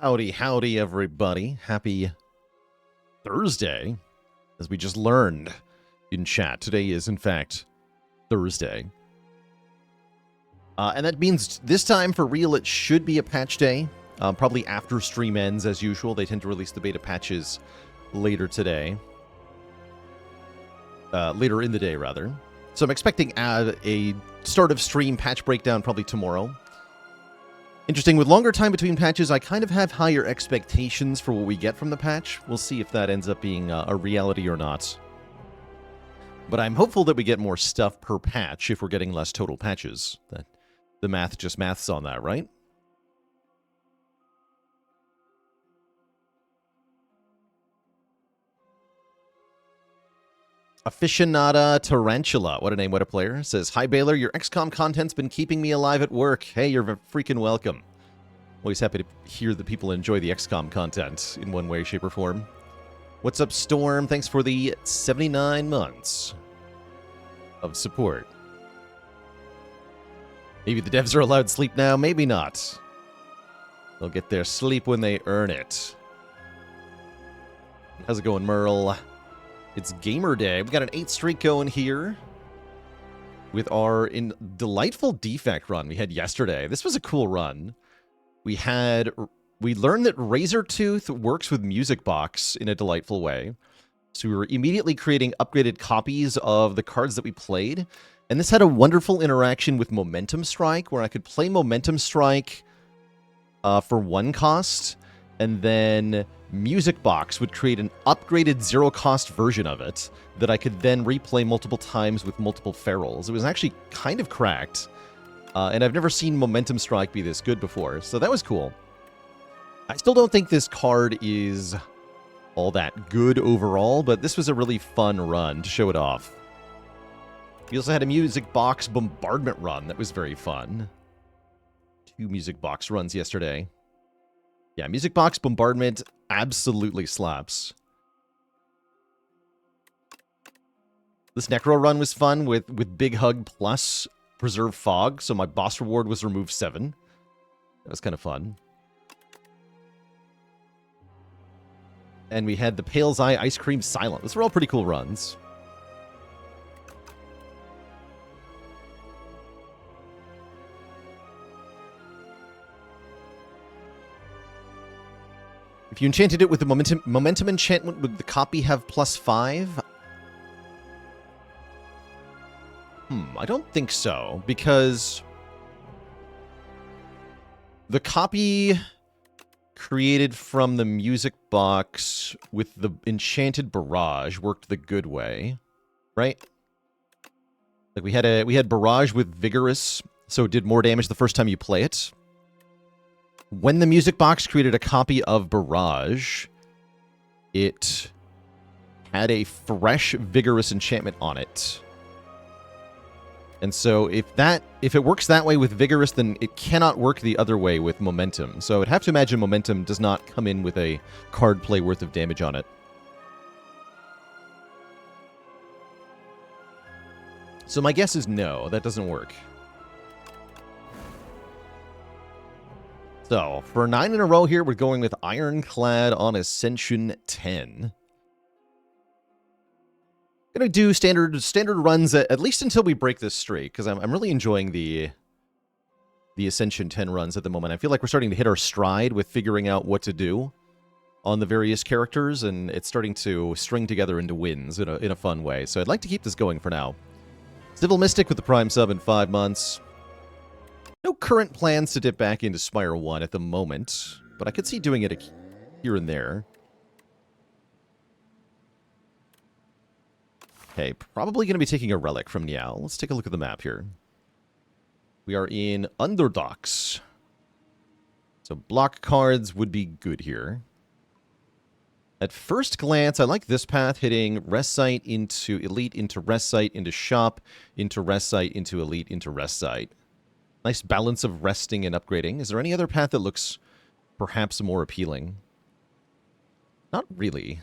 Howdy, howdy, everybody. Happy Thursday, as we just learned in chat. Today is, in fact, Thursday. And that means this time, for real, it should be a patch day. Probably after stream ends, as usual. They tend to release the beta patches later today. Later in the day, rather. So I'm expecting a start of stream patch breakdown probably tomorrow. Interesting, with longer time between patches, I kind of have higher expectations for what we get from the patch. We'll see if that ends up being a reality or not. But I'm hopeful that we get more stuff per patch if we're getting less total patches. That the math just maths on that, right? Aficionada Tarantula, what a name, what a player, says, "Hi Baylor, your XCOM content's been keeping me alive at work. Hey, you're freaking welcome. Always happy to hear that people enjoy the XCOM content in one way, shape, or form. What's up, Storm? Thanks for the 79 months of support. Maybe the devs are allowed sleep now, maybe not. They'll get their sleep when they earn it. How's it going, Merle? It's Gamer Day. We got an 8th streak going here with our delightful Defect run we had yesterday. This was a cool run. We learned that Razortooth works with Music Box in a delightful way. So we were immediately creating upgraded copies of the cards that we played. And this had a wonderful interaction with Momentum Strike, where I could play Momentum Strike for 1 cost, and then Music Box would create an upgraded zero-cost version of it that I could then replay multiple times with multiple ferals. It was actually kind of cracked, and I've never seen Momentum Strike be this good before, so that was cool. I still don't think this card is all that good overall, but this was a really fun run to show it off. We also had a Music Box Bombardment run that was very fun. 2 Music Box runs yesterday. Yeah, Music Box Bombardment absolutely slaps. This Necro run was fun with Big Hug plus Preserve Fog, so my boss reward was remove 7. That was kind of fun. And we had the Pale's Eye Ice Cream Silent. Those were all pretty cool runs. If you enchanted it with the momentum enchantment, would the copy have +5? I don't think so, because the copy created from the Music Box with the Enchanted Barrage worked the good way, right? Like we had Barrage with Vigorous, so it did more damage the first time you play it. When the Music Box created a copy of Barrage, it had a fresh Vigorous enchantment on it. And so if it works that way with Vigorous, then it cannot work the other way with Momentum. So I'd have to imagine Momentum does not come in with a card play worth of damage on it. So my guess is no, that doesn't work. So, for 9 in a row here, we're going with Ironclad on Ascension 10. Gonna do standard runs at least until we break this streak, because I'm really enjoying the Ascension 10 runs at the moment. I feel like we're starting to hit our stride with figuring out what to do on the various characters, and it's starting to string together into wins in a fun way. So I'd like to keep this going for now. Civil Mystic with the Prime sub in 5 months. No current plans to dip back into Spire 1 at the moment, but I could see doing it here and there. Okay, probably going to be taking a relic from Niall. Let's take a look at the map here. We are in Underdogs. So block cards would be good here. At first glance, I like this path, hitting Rest Site into Elite, into Rest Site, into Shop, into Rest Site, into Elite, into Rest Site. Nice balance of resting and upgrading. Is there any other path that looks perhaps more appealing? Not really.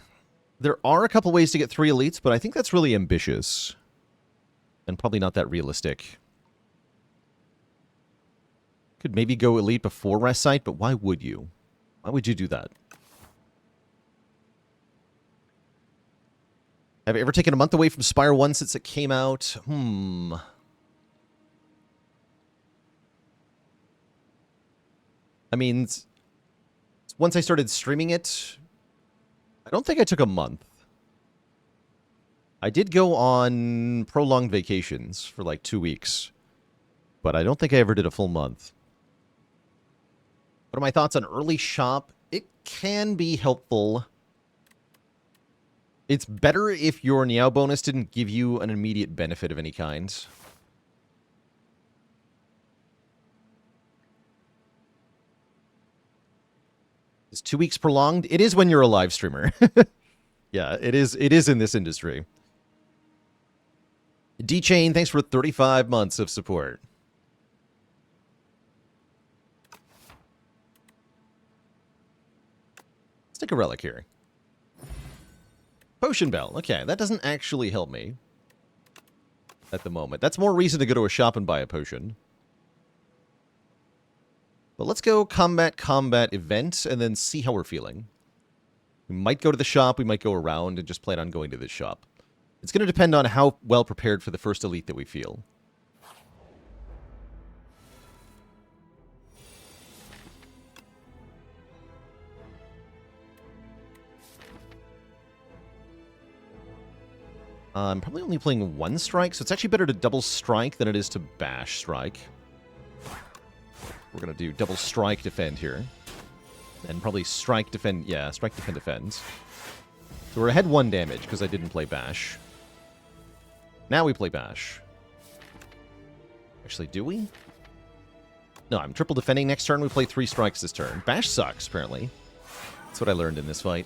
There are a couple ways to get 3 elites, but I think that's really ambitious. And probably not that realistic. Could maybe go elite before Rest Site, but why would you? Why would you do that? Have you ever taken a month away from Spire 1 since it came out? I mean, once I started streaming it, I don't think I took a month. I did go on prolonged vacations for like 2 weeks, but I don't think I ever did a full month. What are my thoughts on early shop? It can be helpful. It's better if your Niao bonus didn't give you an immediate benefit of any kind. Is 2 weeks prolonged? It is when you're a live streamer. Yeah, it is in this industry. D-Chain, thanks for 35 months of support. Let's take a relic here. Potion Bell. Okay, that doesn't actually help me at the moment. That's more reason to go to a shop and buy a potion. But let's go combat event and then see how we're feeling. We might go to the shop, we might go around and just plan on going to this shop. It's going to depend on how well prepared for the first elite that we feel. I'm probably only playing one strike, so it's actually better to double strike than it is to bash strike. We're going to do double strike defend here. And probably strike defend, yeah, strike defend defends. So we're ahead 1 damage because I didn't play bash. Now we play bash. Actually, do we? No, I'm triple defending next turn. We play 3 strikes this turn. Bash sucks, apparently. That's what I learned in this fight.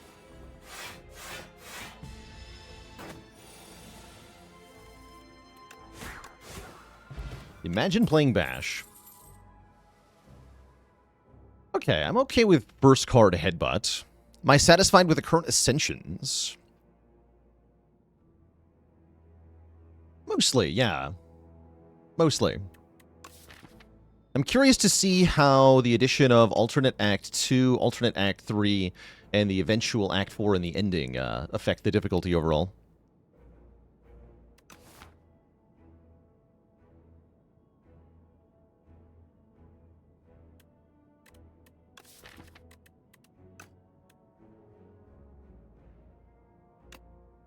Imagine playing bash. Okay, I'm okay with burst card headbutt. Am I satisfied with the current ascensions? Mostly, yeah. Mostly. I'm curious to see how the addition of alternate Act 2, alternate Act 3, and the eventual Act 4 and the ending affect the difficulty overall.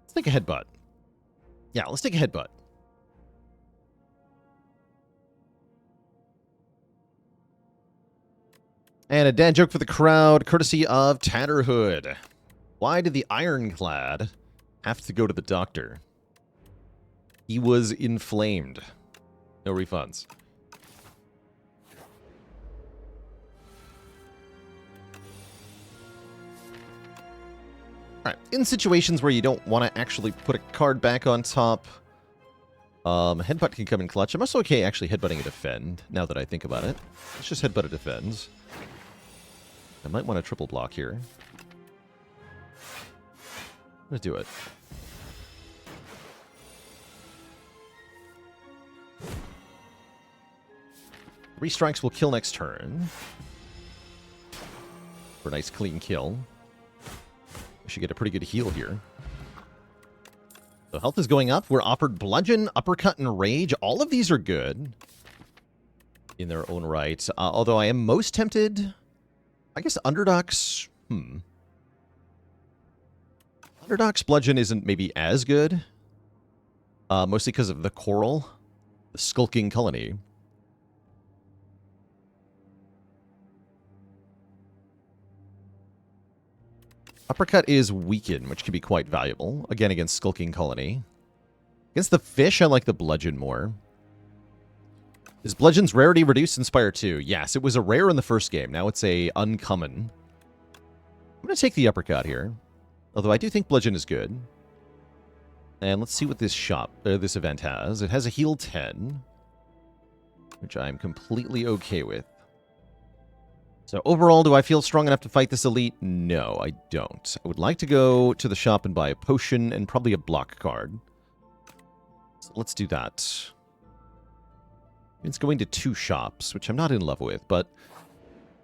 Let's take a headbutt. Yeah, let's take a headbutt. And a dad joke for the crowd, courtesy of Tatterhood. Why did the Ironclad have to go to the doctor? He was inflamed. No refunds. Alright, in situations where you don't want to actually put a card back on top, headbutt can come in clutch. I'm also okay actually headbutting a defend, now that I think about it. Let's just headbutt a defends. I might want a triple block here. I'm gonna do it. Three strikes will kill next turn. For a nice clean kill. We should get a pretty good heal here. So health is going up. We're offered Bludgeon, Uppercut, and Rage. All of these are good in their own right. Although I am most tempted... I guess Underdog's... Underdog's Bludgeon isn't maybe as good. Mostly because of the Coral. The Skulking Colony. Uppercut is Weaken, which can be quite valuable. Again, against Skulking Colony. Against the Fish, I like the Bludgeon more. Is Bludgeon's rarity reduced in Spire 2? Yes, it was a rare in the first game. Now it's a uncommon. I'm going to take the Uppercut here. Although I do think Bludgeon is good. And let's see what this this event has. It has a heal 10. Which I'm completely okay with. So overall, do I feel strong enough to fight this elite? No, I don't. I would like to go to the shop and buy a potion and probably a block card. So let's do that. It's going to 2 shops, which I'm not in love with, but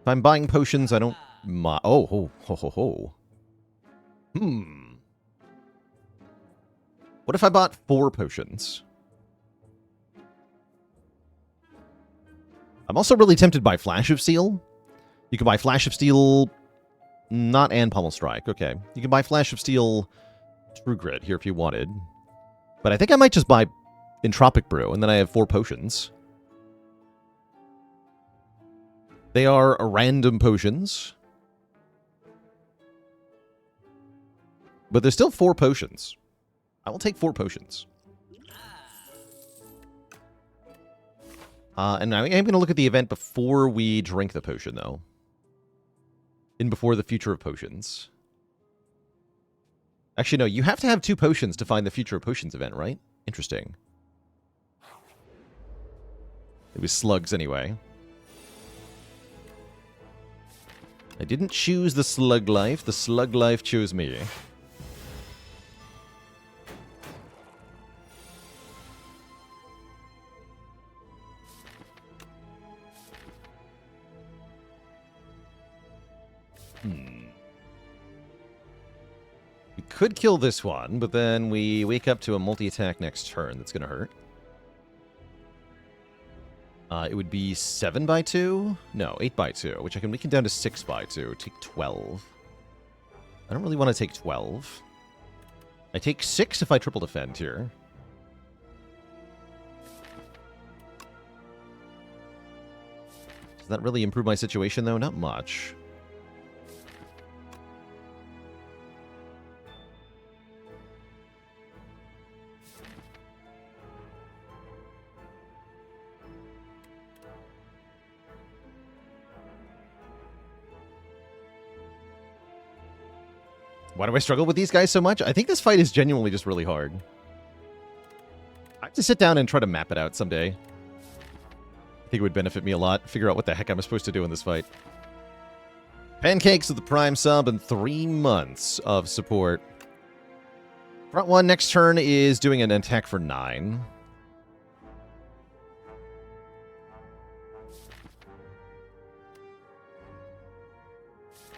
if I'm buying potions, I don't Oh, ho, ho, ho, ho. What if I bought 4 potions? I'm also really tempted by Flash of Steel. You can buy Flash of Steel, not and Pommel Strike. Okay. You can buy Flash of Steel True Grit here if you wanted. But I think I might just buy Entropic Brew, and then I have 4 potions. They are random potions. But there's still 4 potions. I will take 4 potions. And I am going to look at the event before we drink the potion, though. In before the Future of Potions. Actually, no, you have to have 2 potions to find the Future of Potions event, right? Interesting. It was slugs anyway. I didn't choose the slug life. The slug life chose me. We could kill this one, but then we wake up to a multi-attack next turn that's going to hurt. It would be 7 by 2? No, 8 by 2, which I can make it down to 6 by 2. Take 12. I don't really want to take 12. I take 6 if I triple defend here. Does that really improve my situation, though? Not much. Why do I struggle with these guys so much? I think this fight is genuinely just really hard. I have to sit down and try to map it out someday. I think it would benefit me a lot. Figure out what the heck I'm supposed to do in this fight. Pancakes with the Prime sub and 3 months of support. Front one next turn is doing an attack for 9.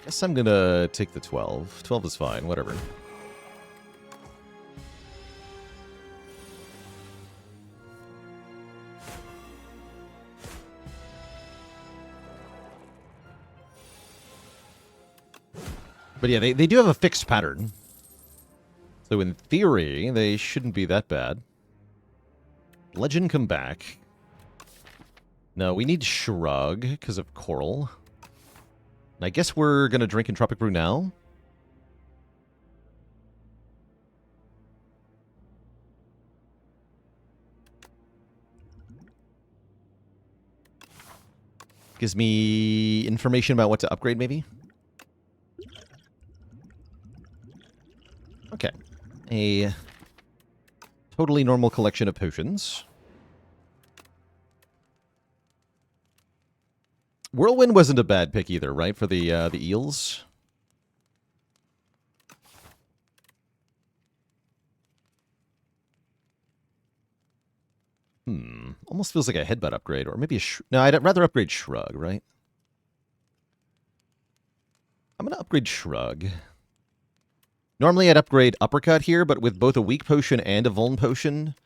Guess I'm gonna take the 12. 12 is fine, whatever. But yeah, they do have a fixed pattern. So in theory, they shouldn't be that bad. Legend come back. No, we need Shrug because of Coral. I guess we're going to drink Entropic Brew now. Gives me information about what to upgrade, maybe? Okay. A totally normal collection of potions. Whirlwind wasn't a bad pick either, right? For the eels. Almost feels like a headbutt upgrade, or maybe a no. I'd rather upgrade Shrug, right? I'm gonna upgrade Shrug. Normally I'd upgrade Uppercut here, but with both a weak potion and a vuln potion,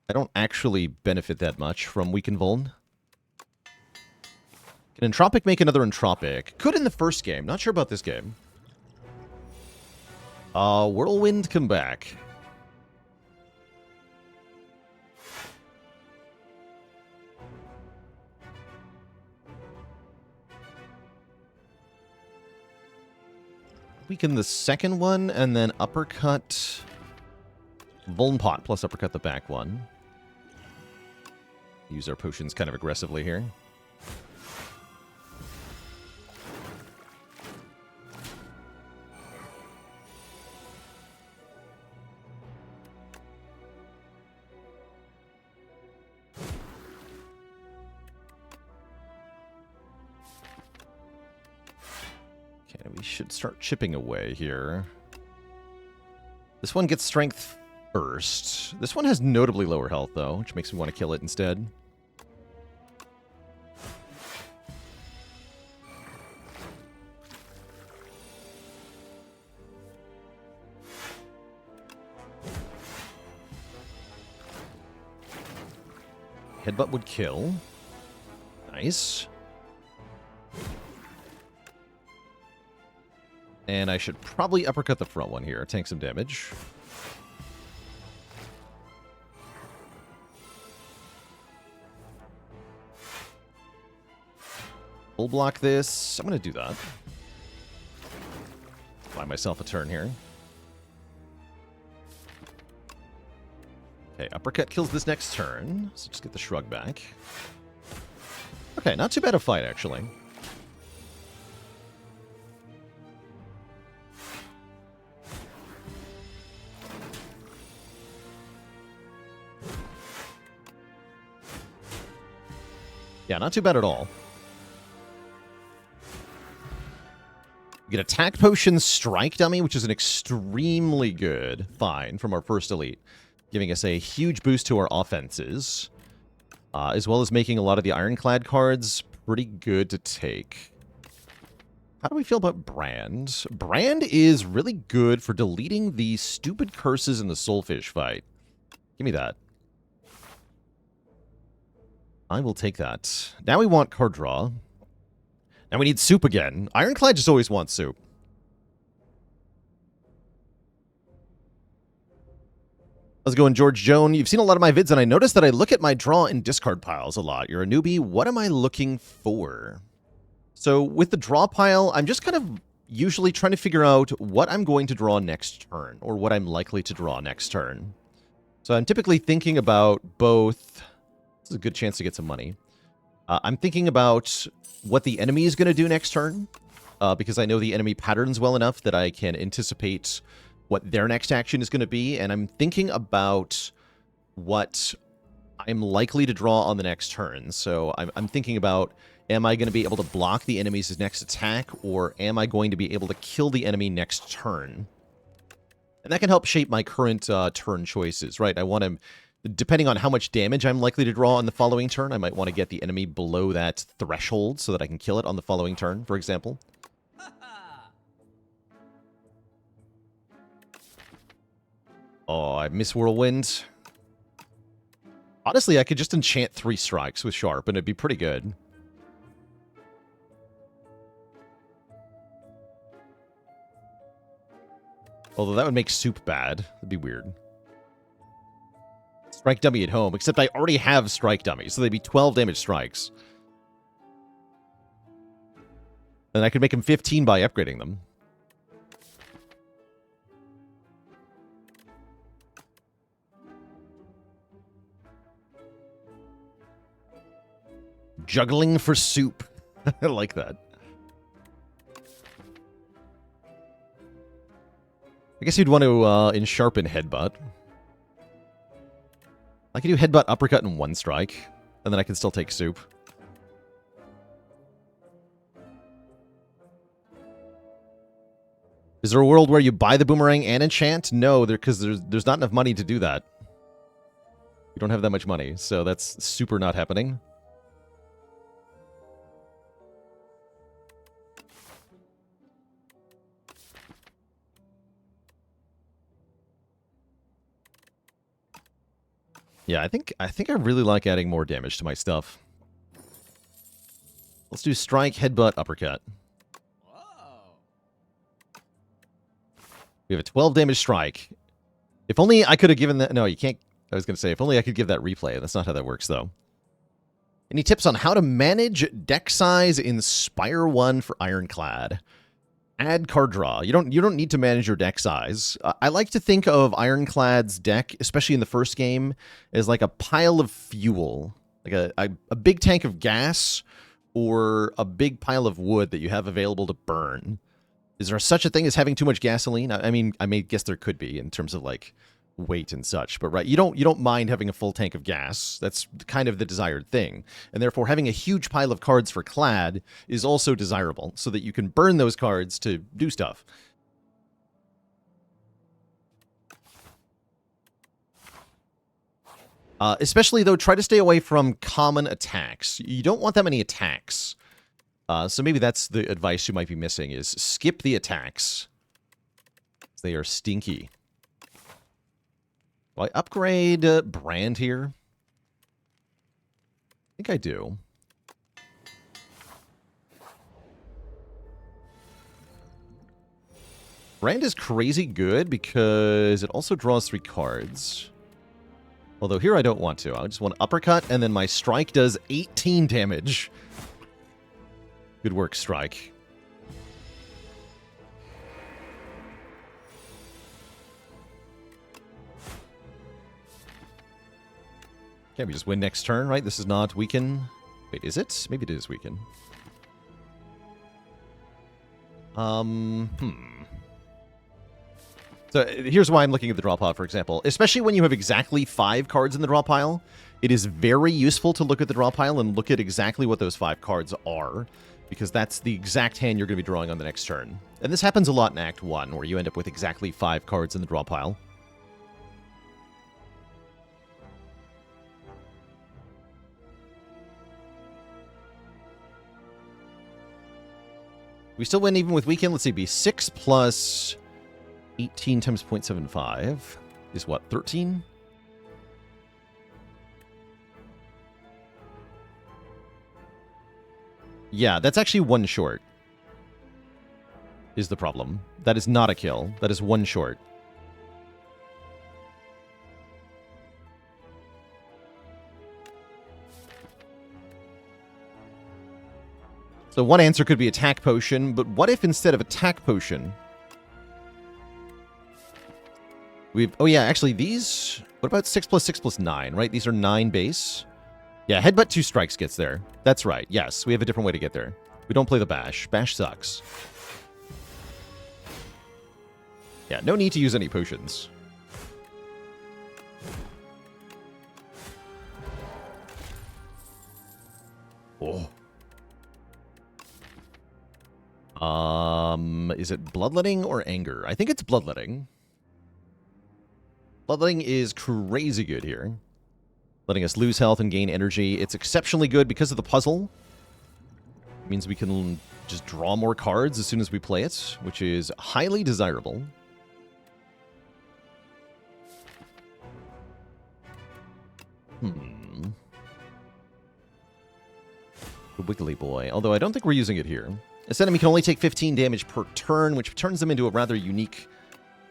I don't actually benefit that much from weak and vuln. Can Entropic make another Entropic? Could in the first game. Not sure about this game. Whirlwind come back. Weaken the second one, and then Uppercut Vuln Pot plus Uppercut the back one. Use our potions kind of aggressively here. We should start chipping away here. This one gets strength first. This one has notably lower health, though, which makes me want to kill it instead. Headbutt would kill. Nice. And I should probably uppercut the front one here. Tank some damage. Full block this. I'm going to do that. Buy myself a turn here. Okay, uppercut kills this next turn. So just get the shrug back. Okay, not too bad a fight, actually. Yeah, not too bad at all. We get Attack Potion Strike Dummy, which is an extremely good find from our first elite, giving us a huge boost to our offenses, as well as making a lot of the Ironclad cards pretty good to take. How do we feel about Brand? Brand is really good for deleting the stupid curses in the Soulfish fight. Give me that. I will take that. Now we want card draw. And we need soup again. Ironclad just always wants soup. How's it going, George Joan? You've seen a lot of my vids, and I noticed that I look at my draw and discard piles a lot. You're a newbie. What am I looking for? So with the draw pile, I'm just kind of usually trying to figure out what I'm going to draw next turn, or what I'm likely to draw next turn. So I'm typically thinking about both. This is a good chance to get some money. I'm thinking about what the enemy is going to do next turn, because I know the enemy patterns well enough that I can anticipate what their next action is going to be, and I'm thinking about what I'm likely to draw on the next turn. So I'm thinking about, am I going to be able to block the enemy's next attack, or am I going to be able to kill the enemy next turn? And that can help shape my current turn choices, right? I want to... Depending on how much damage I'm likely to draw on the following turn, I might want to get the enemy below that threshold so that I can kill it on the following turn, for example. Oh, I miss Whirlwind. Honestly, I could just enchant 3 strikes with Sharp, and it'd be pretty good. Although that would make soup bad. That'd be weird. Strike Dummy at home, except I already have Strike Dummy, so they'd be 12 damage strikes. Then I could make them 15 by upgrading them. Juggling for soup. I like that. I guess you'd want to ensharpen Headbutt. I can do Headbutt, Uppercut, and 1 strike, and then I can still take soup. Is there a world where you buy the boomerang and enchant? No, because there's not enough money to do that. We don't have that much money, so that's super not happening. Yeah, I think I really like adding more damage to my stuff. Let's do Strike, Headbutt, Uppercut. Whoa. We have a 12 damage strike. If only I could have given that... No, you can't... I was going to say, if only I could give that replay. That's not how that works, though. Any tips on how to manage deck size in Spire 1 for Ironclad? Add card draw. You don't need to manage your deck size. I like to think of Ironclad's deck, especially in the first game, as like a pile of fuel. Like a big tank of gas or a big pile of wood that you have available to burn. Is there such a thing as having too much gasoline? I mean, I may guess there could be in terms of like weight and such, but right, you don't mind having a full tank of gas. That's kind of the desired thing, and therefore having a huge pile of cards for Clad is also desirable, so that you can burn those cards to do stuff. Especially though, try to stay away from common attacks. You don't want that many attacks. So maybe that's the advice you might be missing, is skip the attacks. They are stinky. Will I upgrade Brand here? think I do. Brand is crazy good because it also draws 3 cards. Although here I don't want to. I just want uppercut, and then my strike does 18 damage. Good work, strike. Okay, we just win next turn, right? This is not weaken. Wait, is it? Maybe it is weaken. So here's why I'm looking at the draw pile, for example. Especially when you have exactly 5 cards in the draw pile, it is very useful to look at the draw pile and look at exactly what those 5 cards are, because that's the exact hand you're going to be drawing on the next turn. And this happens a lot in Act 1, where you end up with exactly 5 cards in the draw pile. We still win even with weekend. Let's see, be 6 plus 18 times 0.75 is what, 13? Yeah, that's actually 1 short. Is the problem. That is not a kill. That is 1 short. So one answer could be attack potion, but what if instead of attack potion, oh yeah, actually these, what about 6 plus 6 plus 9, right? These are 9 base. Yeah, headbutt 2 strikes gets there. That's right, yes, we have a different way to get there. We don't play the bash. Bash sucks. Yeah, no need to use any potions. Oh. Is it bloodletting or anger? I think it's bloodletting. Bloodletting is crazy good here. Letting us lose health and gain energy. It's exceptionally good because of the puzzle. It means we can just draw more cards as soon as we play it, which is highly desirable. The Wiggly Boy. Although I don't think we're using it here. This enemy can only take 15 damage per turn, which turns them into a rather unique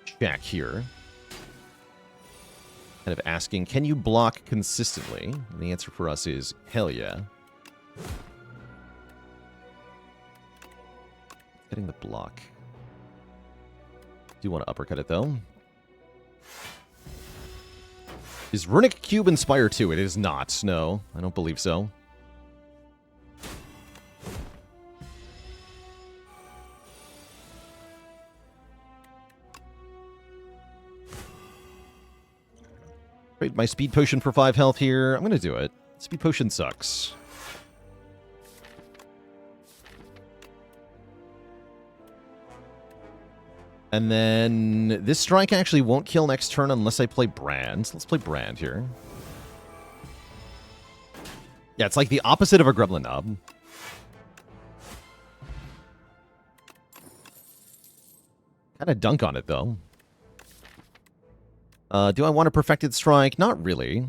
check here. Kind of asking, can you block consistently? And the answer for us is, hell yeah. Getting the block. Do want to uppercut it, though. Is Runic Cube in Spire 2? It is not. No, I don't believe so. Trade my speed potion for 5 health here. I'm going to do it. Speed potion sucks. And then this strike actually won't kill next turn unless I play Brand. Let's play Brand here. Yeah, it's like the opposite of a Gremlin Knob. Kind of dunk on it, though. Do I want a Perfected Strike? Not really.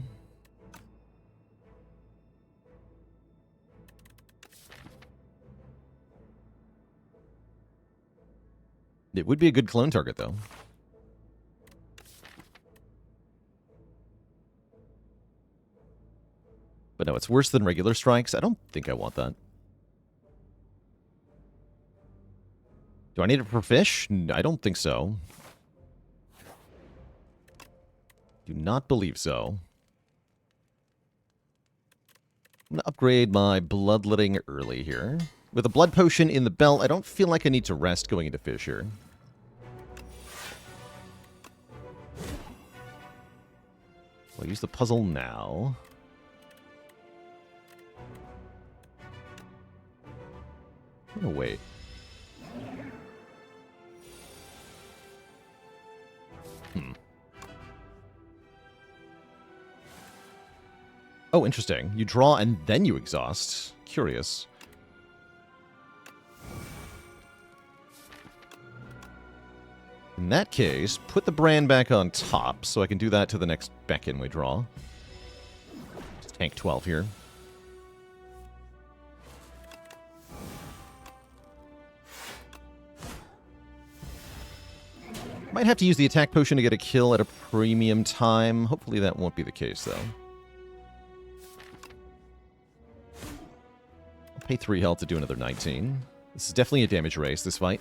It would be a good clone target, though. But no, it's worse than regular strikes. I don't think I want that. Do I need it for fish? I don't think so. Do not believe so. I'm going to upgrade my bloodletting early here. With a blood potion in the belt, I don't feel like I need to rest going into fish here. I'll use the puzzle now. I'm going to wait. Oh, interesting. You draw and then you exhaust. Curious. In that case, put the brand back on top so I can do that to the next beckon we draw. Just tank 12 here. Might have to use the attack potion to get a kill at a premium time. Hopefully that won't be the case, though. I'll pay 3 health to do another 19. This is definitely a damage race, this fight.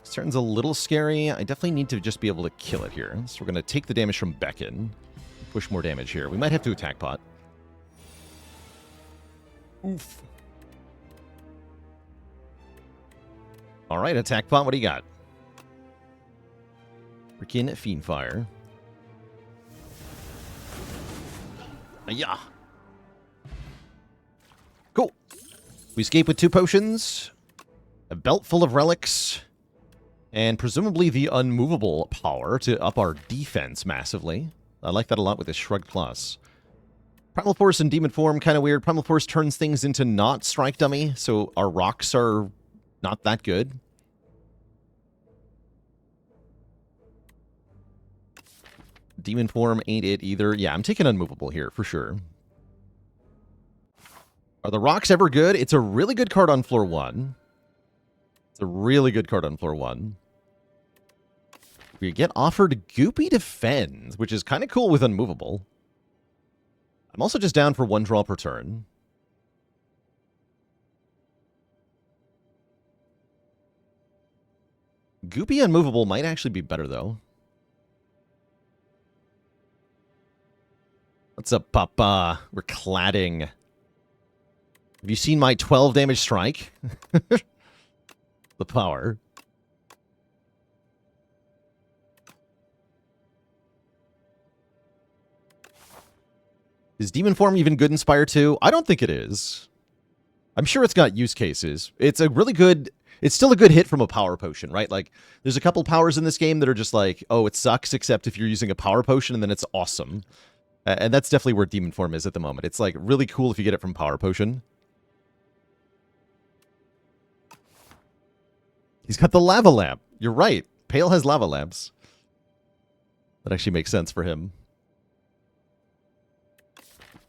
This turn's a little scary. I definitely need to just be able to kill it here. So we're going to take the damage from Beacon. Push more damage here. We might have to attack pot. Oof. Alright, attack pot. What do you got? Freaking Fiendfire. Yeah. Cool. We escape with 2 potions, a belt full of relics, and presumably the unmovable power to up our defense massively. I like that a lot with this Shrug Plus. Primal Force and Demon Form, kind of weird. Primal Force turns things into not Strike Dummy, so our rocks are not that good. Demon Form ain't it either. Yeah, I'm taking Unmovable here, for sure. Are the rocks ever good? It's a really good card on floor 1. It's a really good card on floor 1. We get offered Goopy Defend, which is kind of cool with Unmovable. I'm also just down for 1 draw per turn. Goopy Unmovable might actually be better, though. What's up, Papa? We're cladding. Have you seen my 12 damage strike? The power. Is Demon Form even good in Spire 2? I don't think it is. I'm sure it's got use cases. It's a really good... It's still a good hit from a power potion, right? Like, there's a couple powers in this game that are just like, oh, it sucks, except if you're using a power potion, and then it's awesome. And that's definitely where Demon Form is at the moment. It's, like, really cool if you get it from power potion. He's got the lava lamp. You're right. Pale has lava lamps. That actually makes sense for him.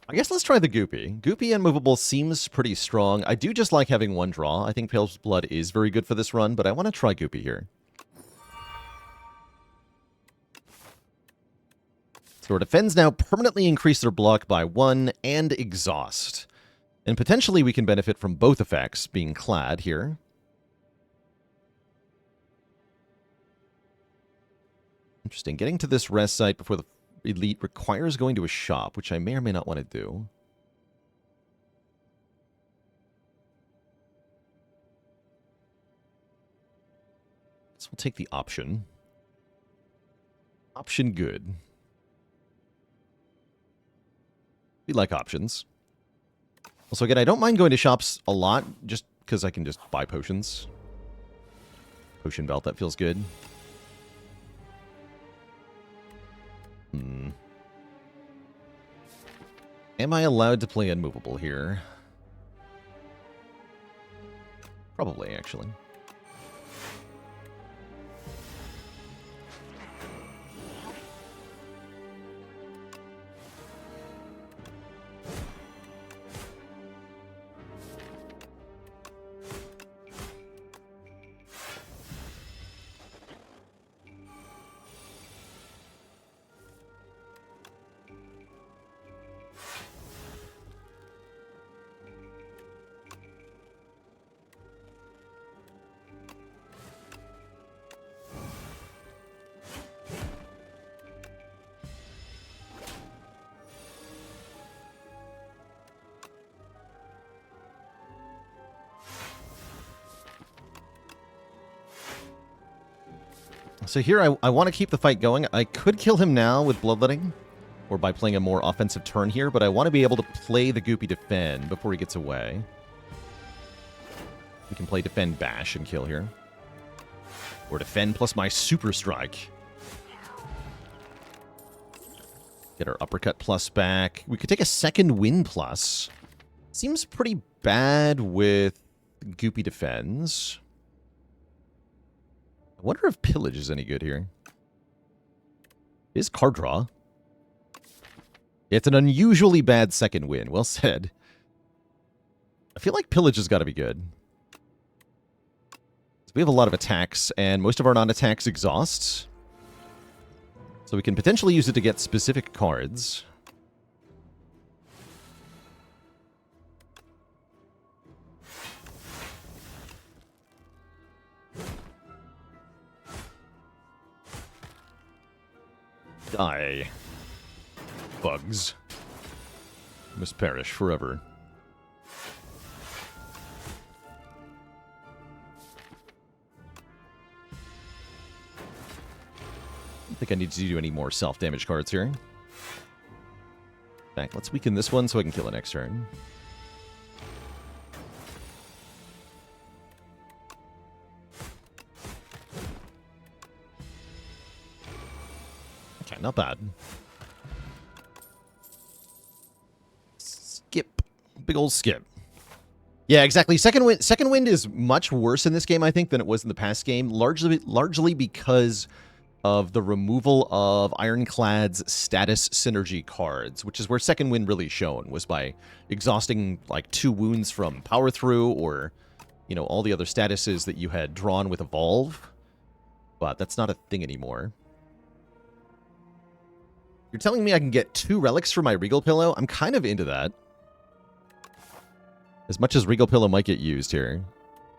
I guess let's try the Goopy. Goopy Unmovable seems pretty strong. I do just like having 1 draw. I think Pale's Blood is very good for this run, but I want to try Goopy here. So our defends now permanently increase their block by 1 and exhaust. And potentially we can benefit from both effects being clad here. Interesting. Getting to this rest site before the elite requires going to a shop, which I may or may not want to do. So we'll take the option. Option good. We like options. Also, again, I don't mind going to shops a lot, just because I can just buy potions. Potion belt, that feels good. Am I allowed to play Unmovable here? Probably, actually. So here I want to keep the fight going. I could kill him now with Bloodletting, or by playing a more offensive turn here, but I want to be able to play the Goopy Defend before he gets away. We can play Defend Bash and kill here. Or Defend plus my Super Strike. Get our uppercut plus back. We could take a second win plus. Seems pretty bad with Goopy Defends. I wonder if Pillage is any good here. It is card draw. It's an unusually bad second win. Well said. I feel like Pillage has got to be good. So we have a lot of attacks, and most of our non-attacks exhaust. So we can potentially use it to get specific cards. Die. Bugs. Must perish forever. I don't think I need to do any more self-damage cards here. In fact, let's weaken this one so I can kill it next turn. Okay, not bad. Skip. Big old skip. Yeah, exactly. Second wind is much worse in this game, I think, than it was in the past game, largely because of the removal of Ironclad's status synergy cards, which is where second wind really shone, was by exhausting like 2 wounds from power through or, you know, all the other statuses that you had drawn with evolve. But that's not a thing anymore. You're telling me I can get 2 relics for my Regal Pillow? I'm kind of into that. As much as Regal Pillow might get used here,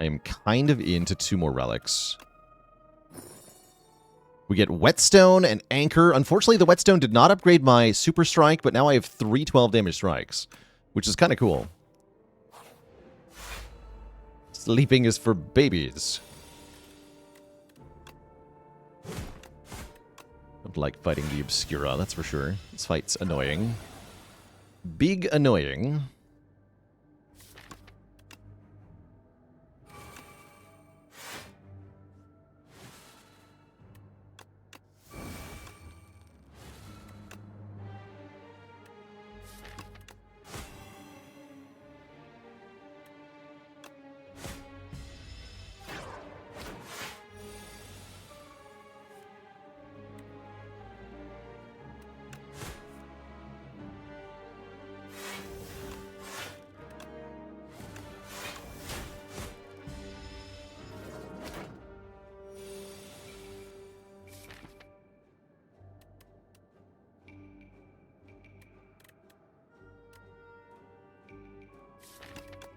I am kind of into 2 more relics. We get Whetstone and Anchor. Unfortunately, the Whetstone did not upgrade my Super Strike, but now I have 3 12 damage strikes, which is kind of cool. Sleeping is for babies. Don't like fighting the Obscura, that's for sure. This fight's annoying. Big annoying.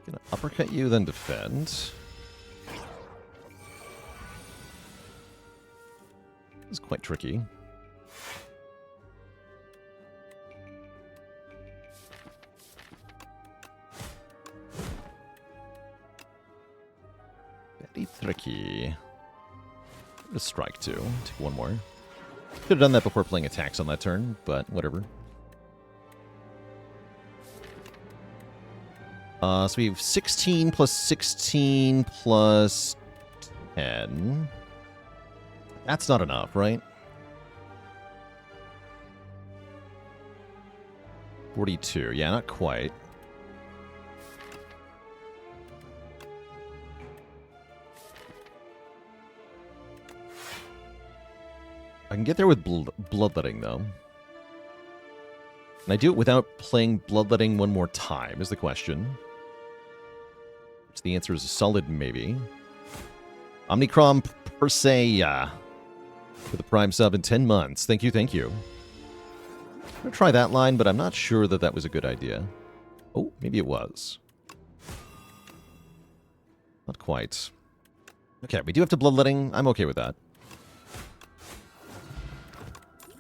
Gonna uppercut you, then defend. This is quite tricky. Very tricky. A strike too. Take 1 more. Could have done that before playing attacks on that turn, but whatever. So we have 16 plus 16 plus 10. That's not enough, right? 42. Yeah, not quite. I can get there with Bloodletting, though. Can I do it without playing Bloodletting 1 more time, is the question. Which the answer is a solid maybe. Omnicrom per se, for the Prime sub in 10 months. Thank you, thank you. I'm going to try that line, but I'm not sure that that was a good idea. Oh, maybe it was. Not quite. Okay, we do have to Bloodletting. I'm okay with that.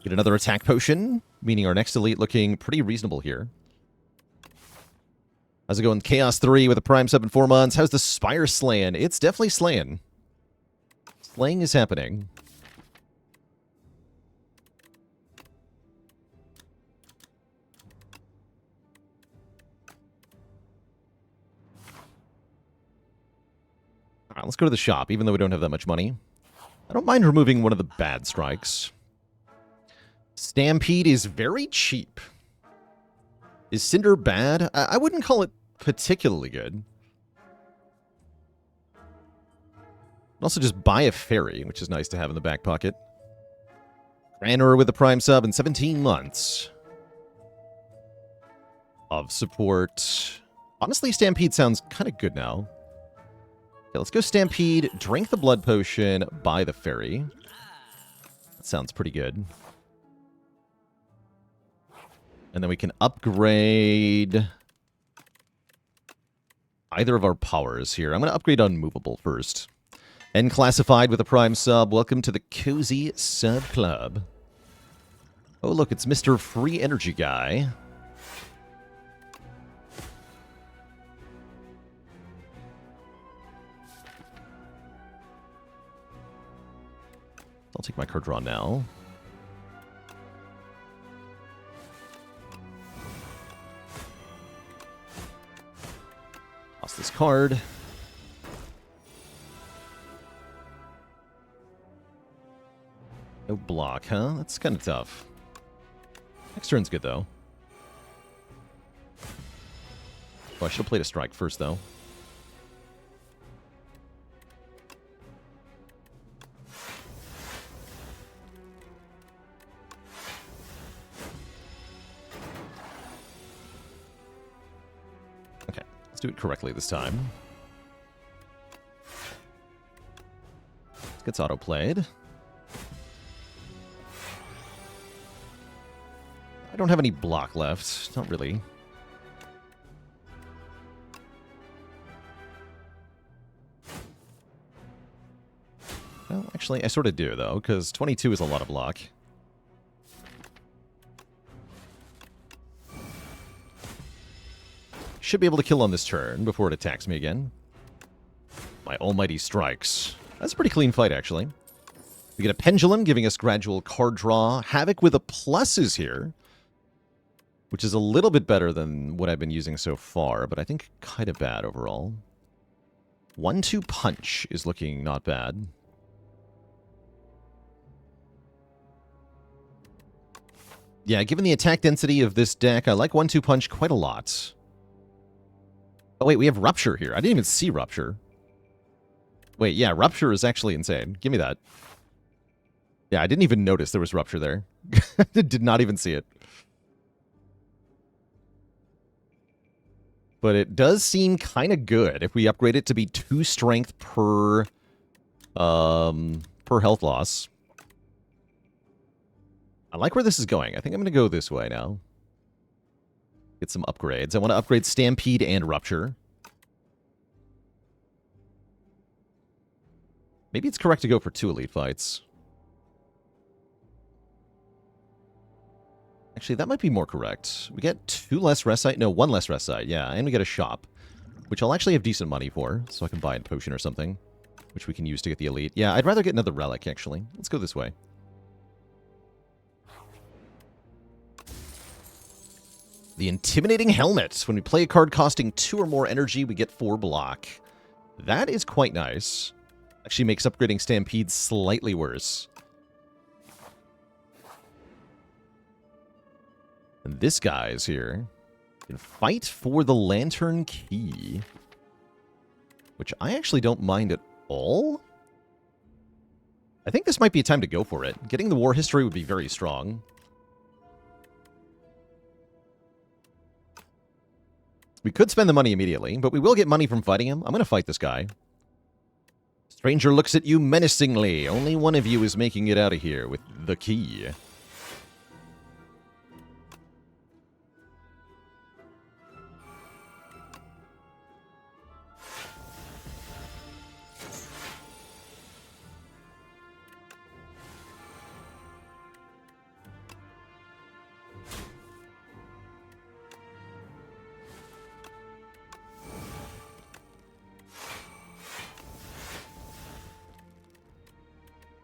Get another attack potion, meaning our next elite looking pretty reasonable here. How's it going? Chaos 3 with a Prime sub in 4 months. How's the Spire slaying? It's definitely slaying. Slaying is happening. Alright, let's go to the shop, even though we don't have that much money. I don't mind removing one of the bad strikes. Stampede is very cheap. Is Cinder bad? I wouldn't call it particularly good. Also just buy a fairy, which is nice to have in the back pocket. Granor with the Prime sub in 17 months of support. Honestly, Stampede sounds kind of good now. Okay, let's go Stampede, drink the blood potion, buy the fairy. That sounds pretty good. And then we can upgrade either of our powers here. I'm going to upgrade Unmovable first. And Classified with a Prime sub. Welcome to the Cozy Sub Club. Oh, look, it's Mr. Free Energy Guy. I'll take my card draw now. Toss this card. No block, huh? That's kind of tough. Next turn's good, though. Oh, I should have played a strike first, though. Okay, let's do it correctly this time. Gets auto-played. I don't have any block left. Not really. Well, actually, I sort of do, though, because 22 is a lot of block. Should be able to kill on this turn before it attacks me again. My almighty strikes. That's a pretty clean fight, actually. We get a Pendulum, giving us gradual card draw. Havoc with a pluses here, which is a little bit better than what I've been using so far, but I think kind of bad overall. 1-2 Punch is looking not bad. Yeah, given the attack density of this deck, I like 1-2 Punch quite a lot. Oh wait, we have Rupture here. I didn't even see Rupture. Wait, yeah, Rupture is actually insane. Give me that. Yeah, I didn't even notice there was Rupture there. Did not even see it. But it does seem kind of good if we upgrade it to be 2 strength per health loss. I like where this is going. I think I'm going to go this way now. Get some upgrades. I want to upgrade Stampede and Rupture. Maybe it's correct to go for 2 elite fights. Actually, that might be more correct. We get 2 less rest site. No, 1 less rest site. Yeah, and we get a shop, which I'll actually have decent money for, so I can buy a potion or something, which we can use to get the elite. Yeah, I'd rather get another relic, actually. Let's go this way. The Intimidating Helmet. When we play a card costing 2 or more energy, we get 4 block. That is quite nice. Actually makes upgrading Stampede slightly worse. And this guy is here. Can fight for the Lantern Key, which I actually don't mind at all. I think this might be a time to go for it. Getting the war history would be very strong. We could spend the money immediately, but we will get money from fighting him. I'm going to fight this guy. Stranger looks at you menacingly. Only one of you is making it out of here with the key.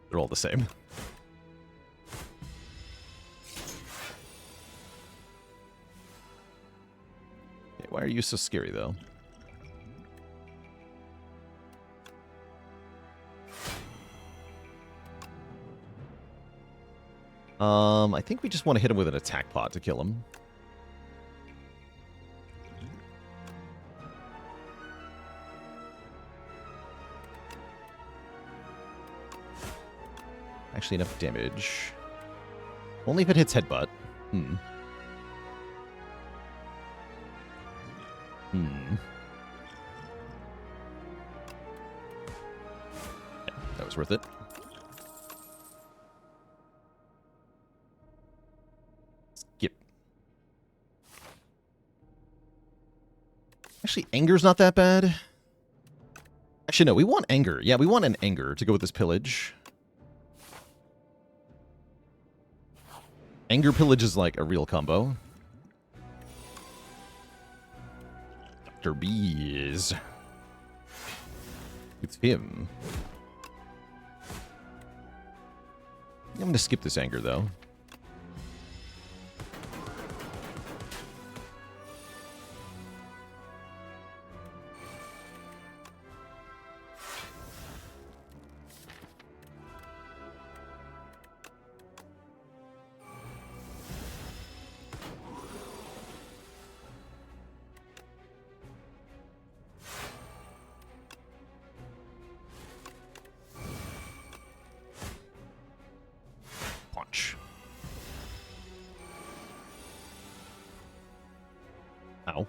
They're all the same. Okay, why are you so scary, though? I think we just want to hit him with an attack pot to kill him. Actually, enough damage. Only if it hits headbutt. Hmm. Yeah, that was worth it. Skip. Actually, anger's not that bad. Actually, no, we want anger. Yeah, we want an anger to go with this pillage. Anger pillage is like a real combo. Dr. Bees. It's him. I'm going to skip this anger, though. Ow.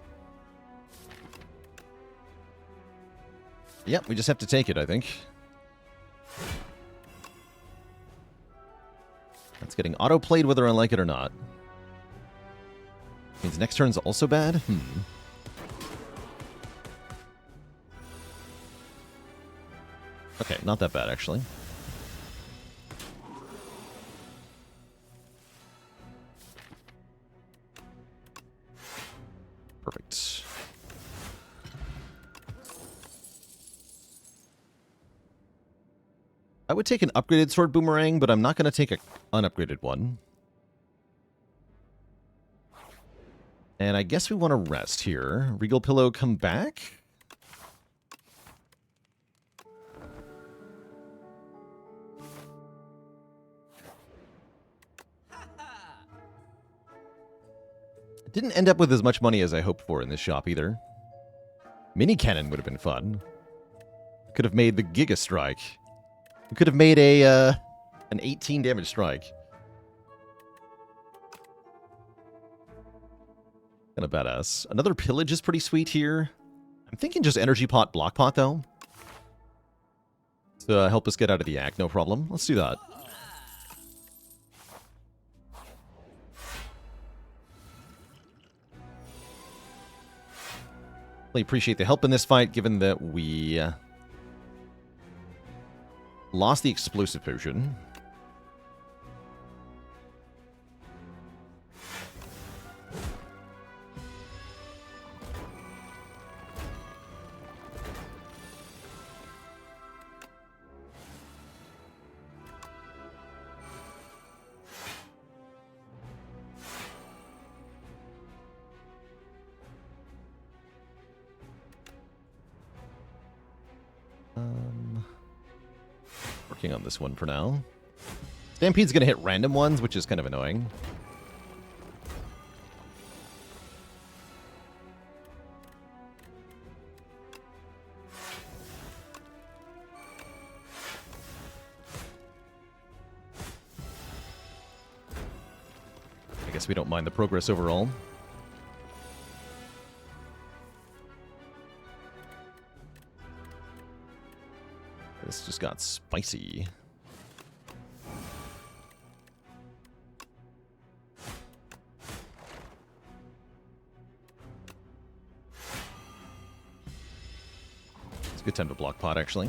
Yep, we just have to take it, I think. That's getting auto-played whether I like it or not. Means next turn's also bad? Okay, not that bad, actually. Perfect. I would take an upgraded sword boomerang, but I'm not going to take an unupgraded one. And I guess we want to rest here. Regal Pillow, come back. Didn't end up with as much money as I hoped for in this shop either. Mini cannon would have been fun. Could have made the Giga Strike. We could have made a an 18 damage strike. Kind of badass. Another pillage is pretty sweet here. I'm thinking just energy pot, block pot though. To help us get out of the act, no problem. Let's do that. Really appreciate the help in this fight, given that we lost the explosive potion. Working on this one for now. Stampede's gonna hit random ones, which is kind of annoying. I guess we don't mind the progress overall. This just got spicy. It's a good time to block pot, actually.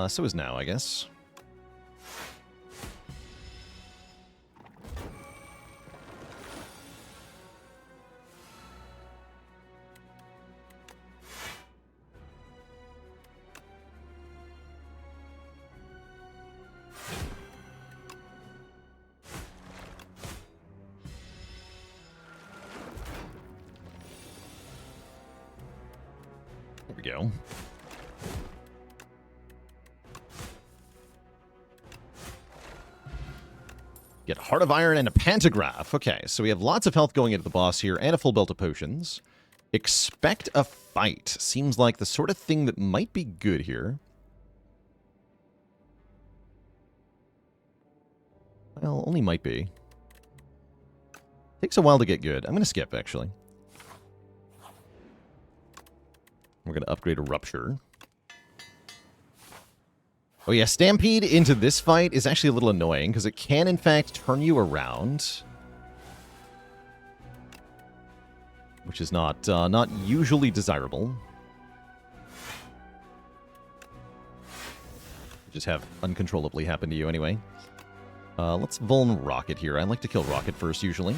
So is now, I guess. we go. Get Heart of Iron and a Pantograph. Okay, so we have lots of health going into the boss here and a full belt of potions. Expect a fight. Seems like the sort of thing that might be good here. Well, only might be. Takes a while to get good. I'm going to skip, actually. We're going to upgrade a Rupture. Oh yeah, Stampede into this fight is actually a little annoying, because it can, in fact, turn you around. Which is not usually desirable. Just have uncontrollably happen to you anyway. Let's Vuln Rocket here. I like to kill Rocket first, usually.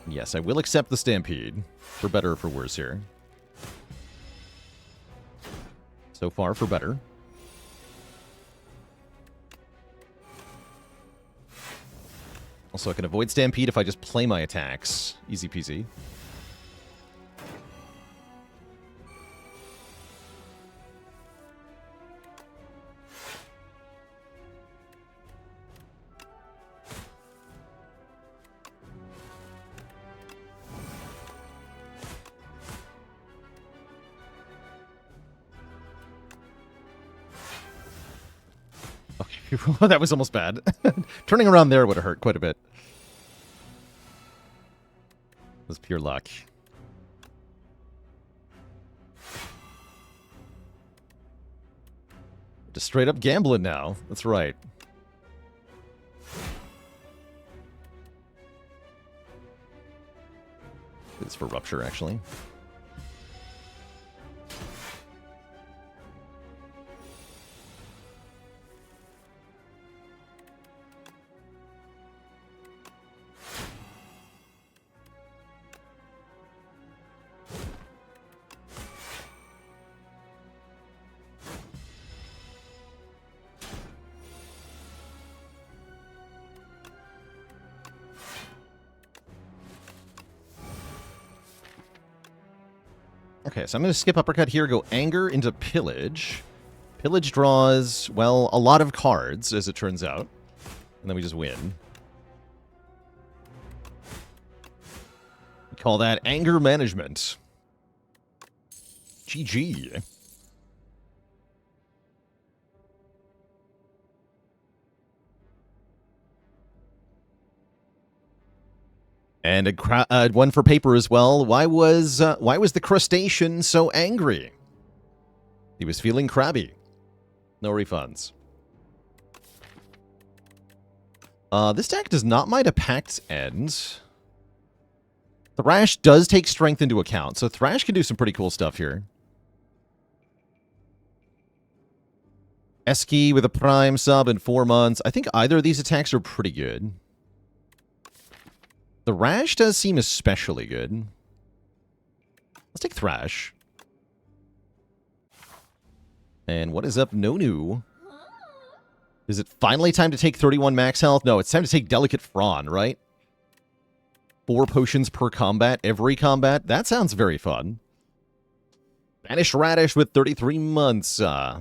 Yes, I will accept the Stampede. For better or for worse here. So far, for better. Also, I can avoid Stampede if I just play my attacks. Easy peasy. That was almost bad. Turning around there would have hurt quite a bit. It was pure luck. Just straight up gambling now. That's right. It's for Rupture, actually. Okay, so I'm going to skip Uppercut here, go Anger into Pillage. Pillage draws, well, a lot of cards, as it turns out. And then we just win. We call that Anger Management. GG. And one for paper as well. Why was the crustacean so angry? He was feeling crabby. No refunds. This deck does not mind a Pact's End. Thrash does take strength into account, so Thrash can do some pretty cool stuff here. Eski with a Prime sub in 4 months. I think either of these attacks are pretty good. The Rash does seem especially good. Let's take Thrash. And what is up, Nonu? Is it finally time to take 31 max health? No, it's time to take Delicate Frawn, right? 4 potions per combat, every combat? That sounds very fun. Banished Radish with 33 months. Yeah,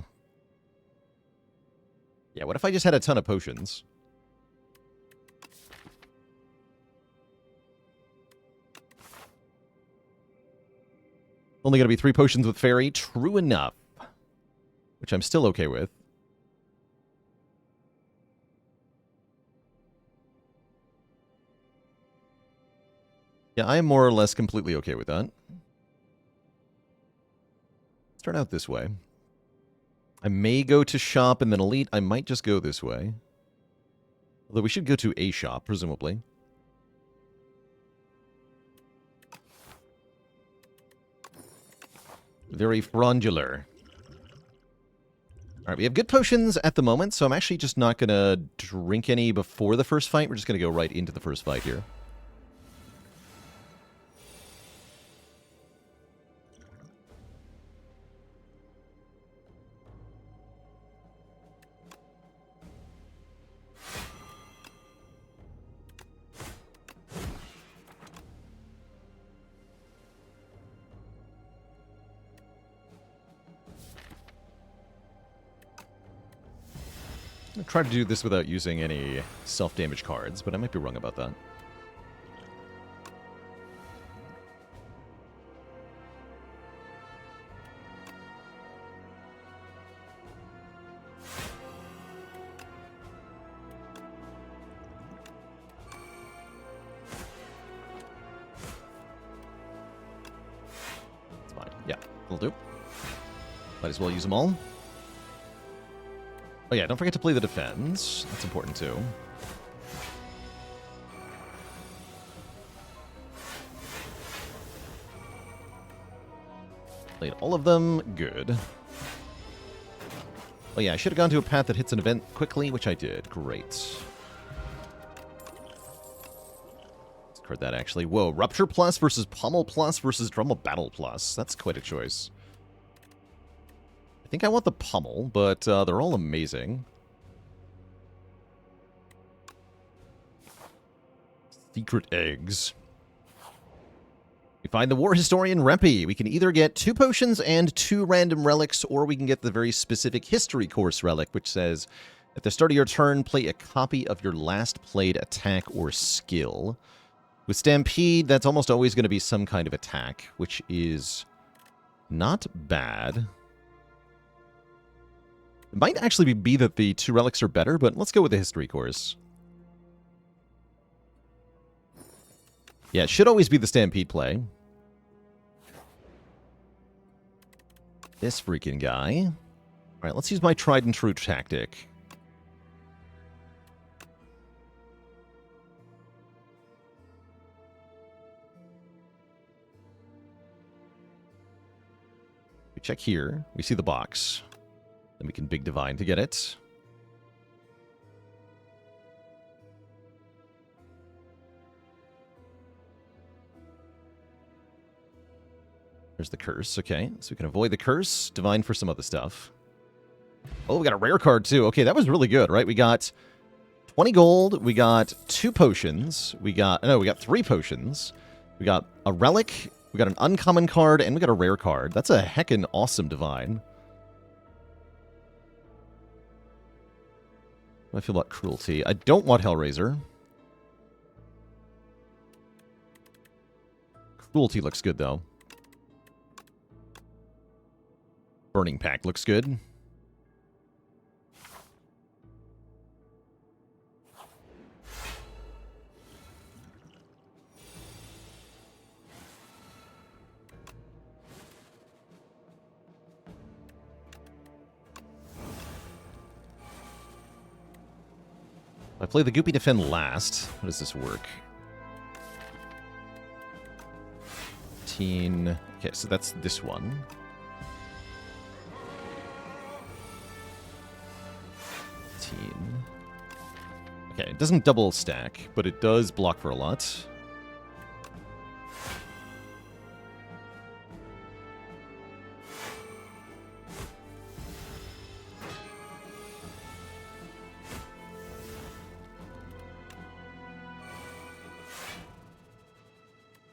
what if I just had a ton of potions? Only going to be 3 potions with Fairy. True enough. Which I'm still okay with. Yeah, I am more or less completely okay with that. Start out this way. I may go to shop and then elite. I might just go this way. Although we should go to a shop, presumably. Very frundular. Alright, we have good potions at the moment, so I'm actually just not going to drink any before the first fight. We're just going to go right into the first fight here. I'm going to try to do this without using any self-damage cards, but I might be wrong about that. It's fine. Yeah, will do. Might as well use them all. Oh yeah, don't forget to play the defense. That's important too. Played all of them. Good. Oh yeah, I should have gone to a path that hits an event quickly, which I did. Great. Let's card that actually. Whoa, Rupture Plus versus Pummel Plus versus Drumel Battle Plus. That's quite a choice. I think I want the Pummel, but they're all amazing. Secret Eggs. We find the War Historian Reppy. We can either get 2 potions and 2 random relics, or we can get the very specific History Course relic, which says, at the start of your turn, play a copy of your last played attack or skill. With Stampede, that's almost always going to be some kind of attack, which is not bad. It might actually be that the 2 relics are better, but let's go with the History Course. Yeah, it should always be the Stampede play. This freaking guy. Alright, let's use my tried and true tactic. We check here. We see the box. Then we can Big Divine to get it. There's the curse. Okay, so we can avoid the curse. Divine for some other stuff. Oh, we got a rare card too. Okay, that was really good, right? We got 20 gold. We got 2 potions. We got 3 potions. We got a relic. We got an uncommon card, and we got a rare card. That's a heckin' awesome divine. How do I feel about Cruelty? I don't want Hellraiser. Cruelty looks good, though. Burning Pact looks good. I play the Goopy Defend last. How does this work? 15. Okay, so that's this one. 15. Okay, it doesn't double stack, but it does block for a lot.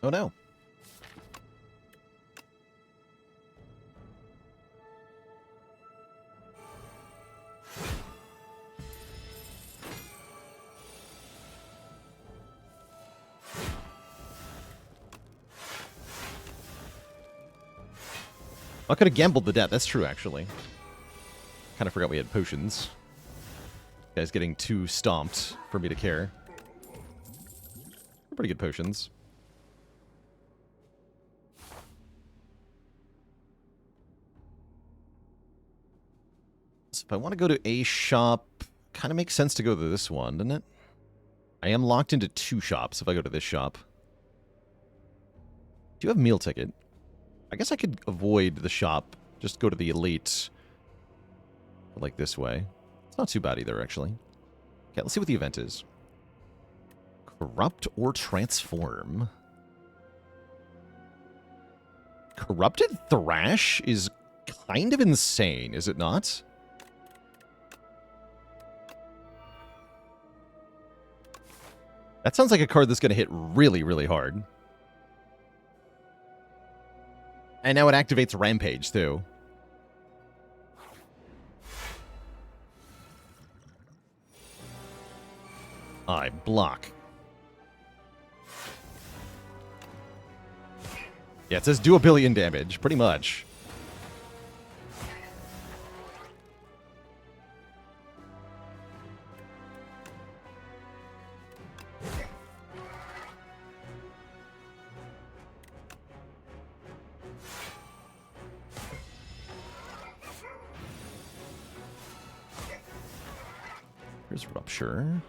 Oh no. I could have gambled the death. That's true, actually. Kind of forgot we had potions. Guy's getting too stomped for me to care. They're pretty good potions. So if I want to go to a shop, kind of makes sense to go to this one, doesn't it? I am locked into 2 shops if I go to this shop. Do you have meal ticket? I guess I could avoid the shop. Just go to the elite. Like this way. It's not too bad either, actually. Okay, let's see what the event is. Corrupt or transform. Corrupted Thrash is kind of insane, is it not? That sounds like a card that's going to hit really, really hard. And now it activates Rampage, too. I block. Yeah, it says do a billion damage, pretty much. Here's Rupture.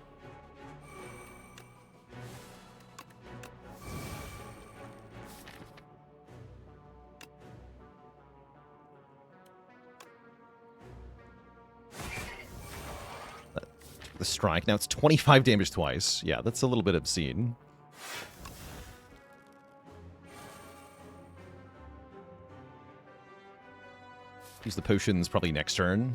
The strike. Now it's 25 damage twice. Yeah, that's a little bit obscene. Use the potions probably next turn.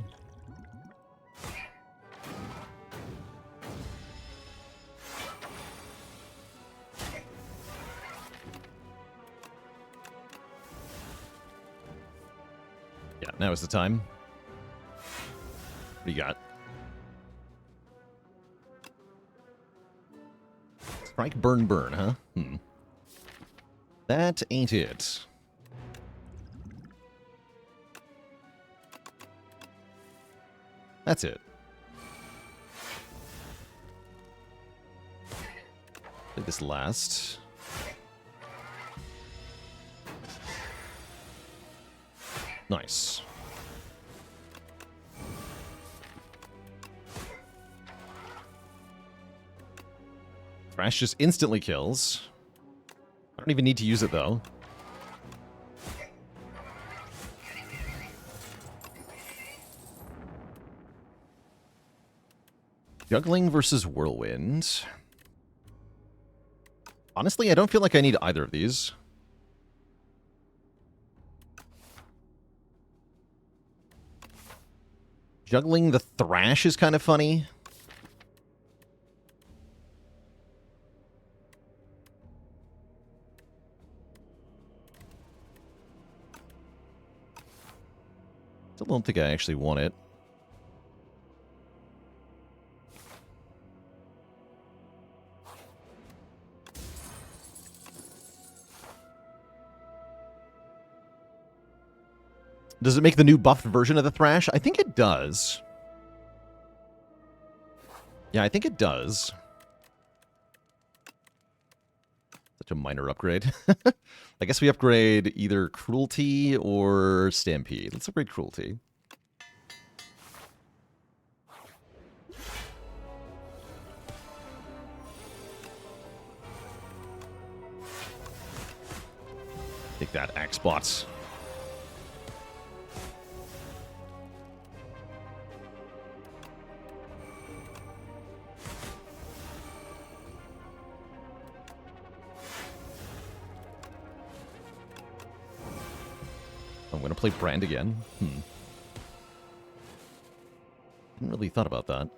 Yeah, now is the time. What do you got? Strike, burn, burn, huh? That ain't it. That's it. Did this last? Nice. Thrash just instantly kills. I don't even need to use it, though. Juggling versus Whirlwind. Honestly, I don't feel like I need either of these. Juggling the Thrash is kind of funny. I don't think I actually want it. Does it make the new buffed version of the Thrash? I think it does. Yeah, I think it does. Such a minor upgrade. I guess we upgrade either Cruelty or Stampede. Let's upgrade Cruelty. Take that, Axe Bots. I'm going to play Brand again. Hadn't really thought about that.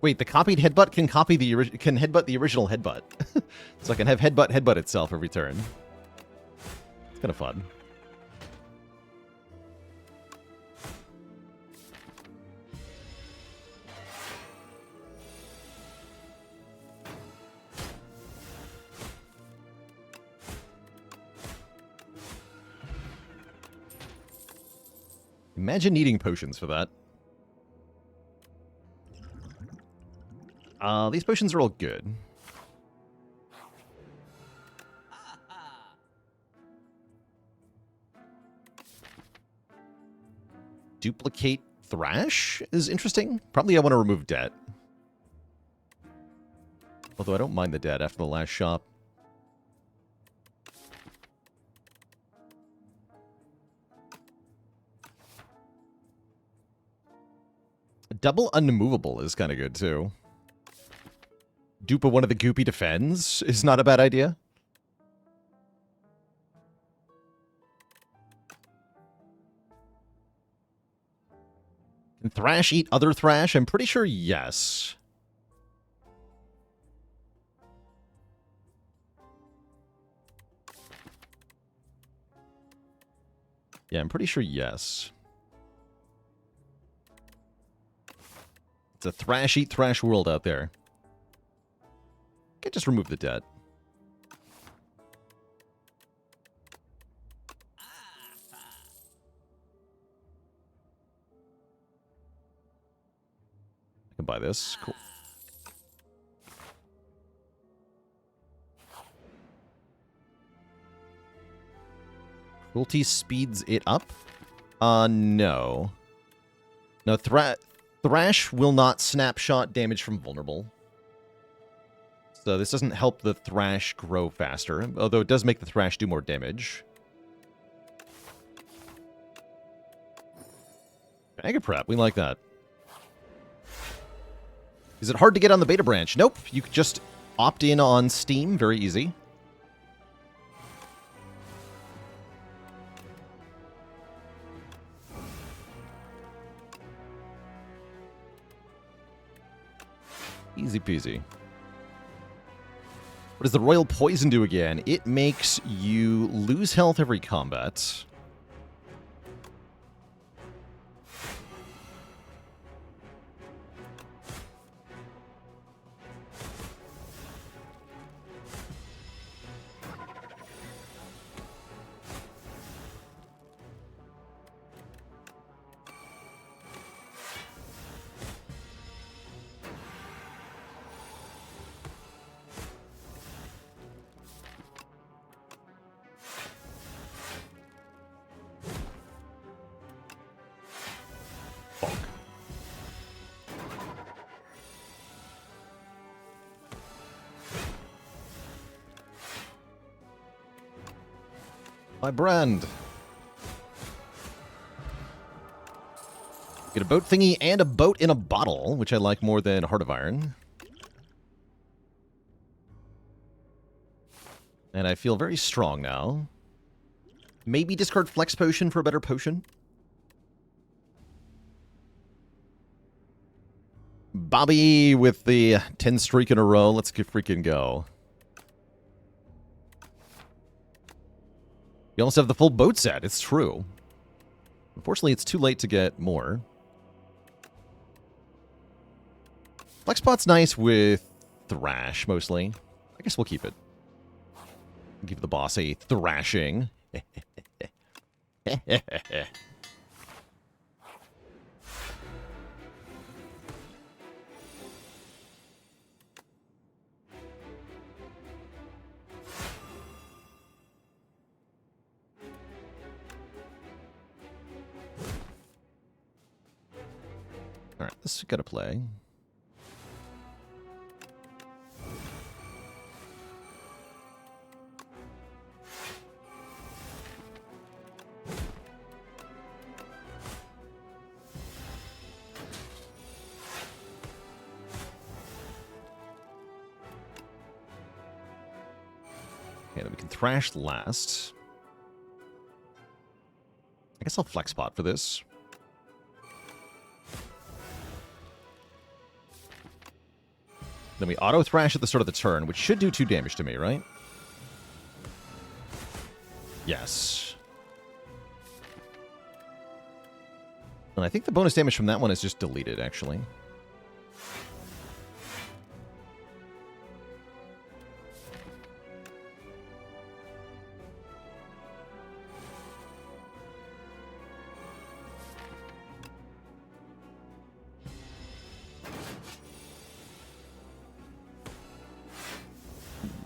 Wait, the copied headbutt can copy the can headbutt the original headbutt. So I can have headbutt itself every turn. It's kind of fun. Imagine needing potions for that. These potions are all good. Duplicate Thrash is interesting. Probably I want to remove debt. Although I don't mind the debt after the last shop. Double Unmovable is kind of good too. dupe one of the goopy defends is not a bad idea. Can Thrash eat other Thrash? I'm pretty sure yes. Yeah, I'm pretty sure yes. It's a Thrash eat Thrash world out there. Okay, just remove the debt. I can buy this. Cool. Cruelty speeds it up? No. No, Thrash will not snapshot damage from vulnerable. So this doesn't help the Thrash grow faster, although it does make the Thrash do more damage. Mega Prep, we like that. Is it hard to get on the beta branch? Nope, you could just opt in on Steam, very easy. Easy peasy. What does the Royal Poison do again? It makes you lose health every combat. My brand. Get a boat thingy and a boat in a bottle, which I like more than Heart of Iron. And I feel very strong now. Maybe discard Flex Potion for a better potion. Bobby with the 10 streak in a row. Let's freaking go. You also have the full boat set. It's true. Unfortunately, it's too late to get more. Flexpot's nice with Thrash, mostly. I guess we'll keep it. Give the boss a thrashing. Alright, this has got to play. Okay, then we can Thrash last. I guess I'll Flexpot for this. Then we auto-thrash at the start of the turn, which should do 2 damage to me, right? Yes. And I think the bonus damage from that one is just deleted, actually.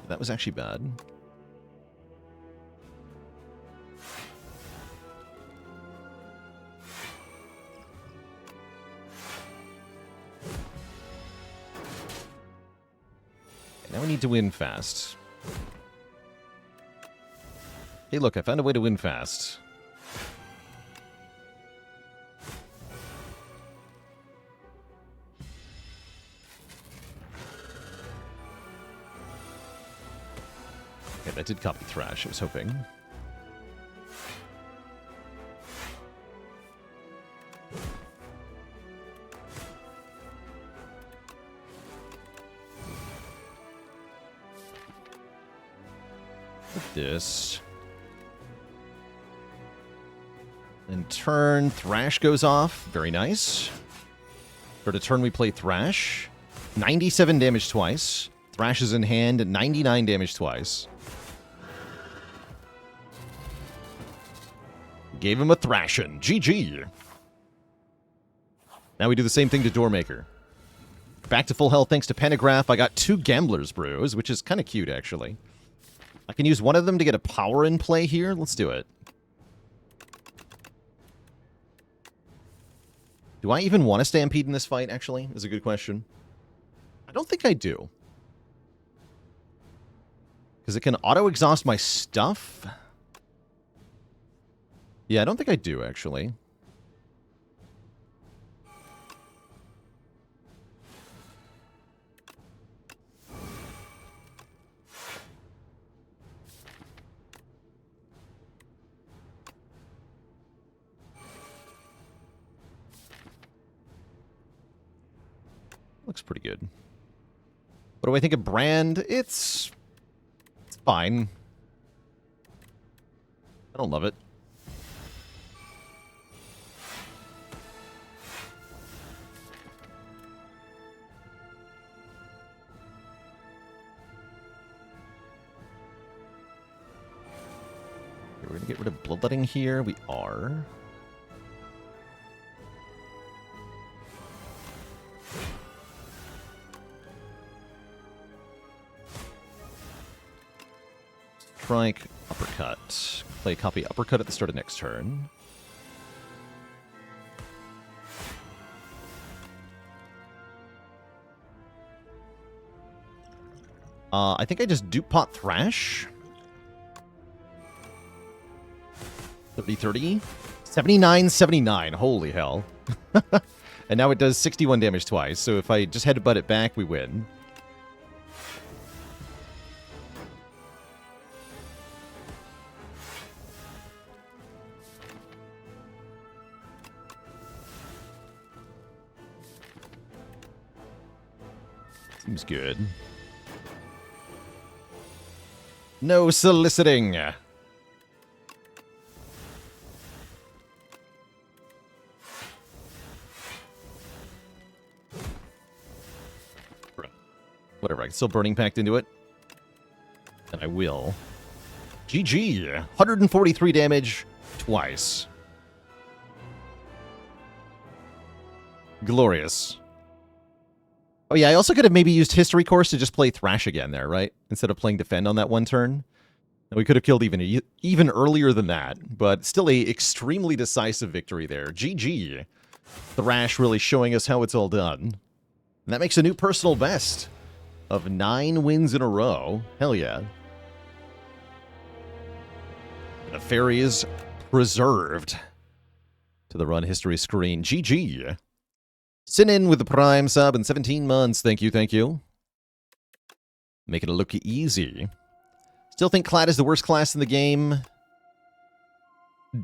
That was actually bad. Now we need to win fast. Hey, look, I found a way to win fast. Okay, that did copy Thrash, I was hoping. This. And turn, Thrash goes off. Very nice. For the turn we play Thrash. 97 damage twice. Thrash is in hand, 99 damage twice. Gave him a thrashing. GG. Now we do the same thing to Doormaker. Back to full health thanks to Pentagraph. I got 2 Gambler's Brews, which is kind of cute, actually. I can use one of them to get a power in play here. Let's do it. Do I even want to Stampede in this fight, actually? Is a good question. I don't think I do. Because it can auto-exhaust my stuff? Yeah, I don't think I do, actually. Looks pretty good. What do I think of Brand? It's fine. I don't love it. We're going to get rid of Bloodletting here. We are. Strike, uppercut. Play copy uppercut at the start of next turn. I think I just dupe pot Thrash. 30-30. 79-79. Holy hell. And now it does 61 damage twice, so if I just headbutt it back, we win. Seems good. No soliciting. Whatever, I can still Burning Pact into it. And I will. GG! 143 damage twice. Glorious. Oh yeah, I also could have maybe used History Course to just play Thrash again there, right? Instead of playing Defend on that one turn. And we could have killed even earlier than that, but still a extremely decisive victory there. GG. Thrash really showing us how it's all done. And that makes a new personal best of 9 wins in a row. Hell yeah. The fairy is preserved to the run history screen. GG. Sin in with the Prime sub in 17 months. Thank you, thank you. Making it look easy. Still think Clad is the worst class in the game.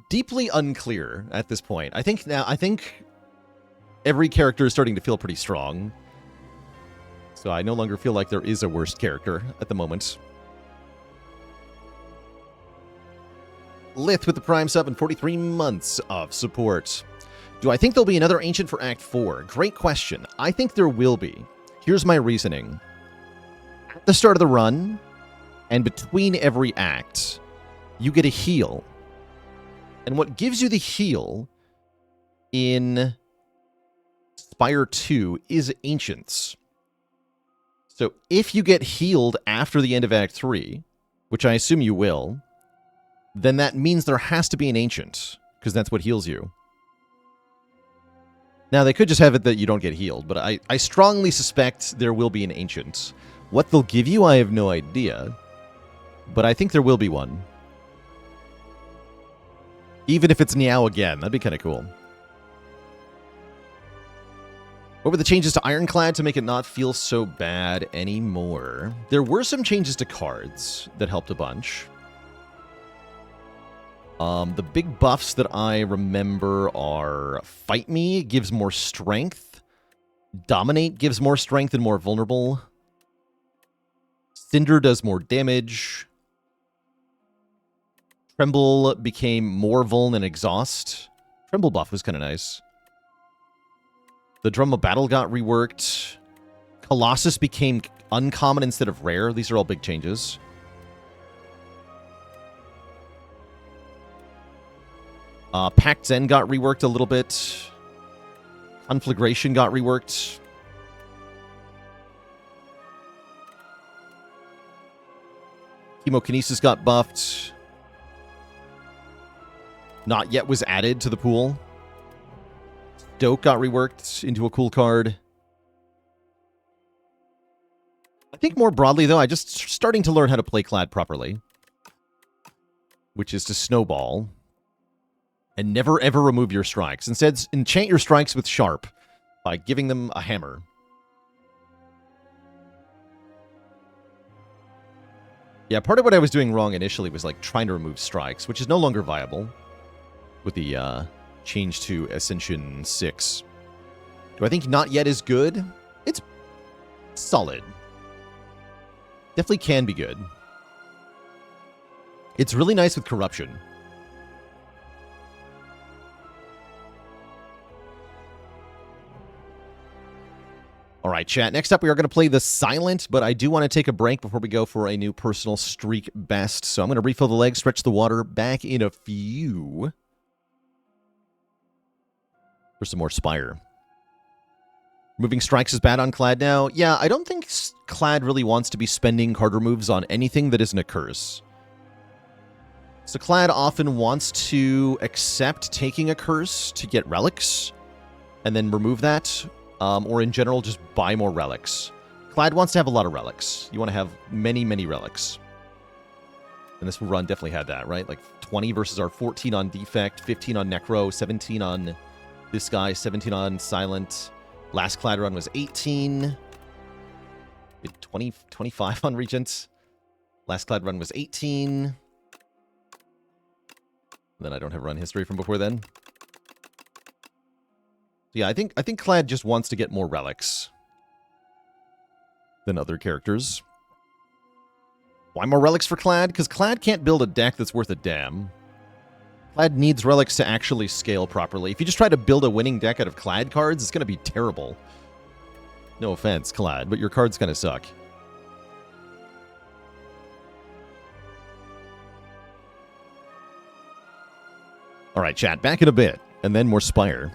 Deeply unclear at this point. I think every character is starting to feel pretty strong. So I no longer feel like there is a worst character at the moment. Lith with the Prime sub and 43 months of support. Do I think there'll be another Ancient for Act 4? Great question. I think there will be. Here's my reasoning. At the start of the run, and between every act, you get a heal. And what gives you the heal in Spire 2 is Ancients. So if you get healed after the end of Act 3, which I assume you will, then that means there has to be an Ancient, because that's what heals you. Now, they could just have it that you don't get healed, but I strongly suspect there will be an Ancient. What they'll give you, I have no idea. But I think there will be one. Even if it's Niao again, that'd be kind of cool. What were the changes to Ironclad to make it not feel so bad anymore? There were some changes to cards that helped a bunch. The big buffs that I remember are Fight Me gives more strength. Dominate gives more strength and more vulnerable. Cinder does more damage. Tremble became more vuln and exhaust. Tremble buff was kind of nice. The Drum of Battle got reworked. Colossus became uncommon instead of rare. These are all big changes. Pact Zen got reworked a little bit. Conflagration got reworked. Chemokinesis got buffed. Not Yet was added to the pool. Stoke got reworked into a cool card. I think more broadly, though, I just starting to learn how to play Clad properly. Which is to snowball. And never, ever remove your strikes. Instead, enchant your strikes with Sharp by giving them a hammer. Yeah, part of what I was doing wrong initially was, like, trying to remove strikes, which is no longer viable with the change to Ascension 6. Do I think Not Yet is good? It's solid. Definitely can be good. It's really nice with Corruption. All right, chat. Next up, we are going to play the Silent, but I do want to take a break before we go for a new personal streak best. So I'm going to refill the legs, stretch the water, back in a few for some more Spire. Moving strikes is bad on Clad now. Yeah, I don't think Clad really wants to be spending card removes on anything that isn't a curse. So Clad often wants to accept taking a curse to get relics and then remove that. Or in general, just buy more relics. Clad wants to have a lot of relics. You want to have many, many relics. And this run definitely had that, right? Like 20 versus our 14 on Defect, 15 on Necro, 17 on this guy, 17 on Silent. Last Clad run was 18. 25 on Regent. Last Clad run was 18. And then I don't have run history from before then. Yeah, I think Clad just wants to get more relics than other characters. Why more relics for Clad? Because Clad can't build a deck that's worth a damn. Clad needs relics to actually scale properly. If you just try to build a winning deck out of Clad cards, it's going to be terrible. No offense, Clad, but your cards kind of suck. All right, chat, back in a bit, and then more Spire.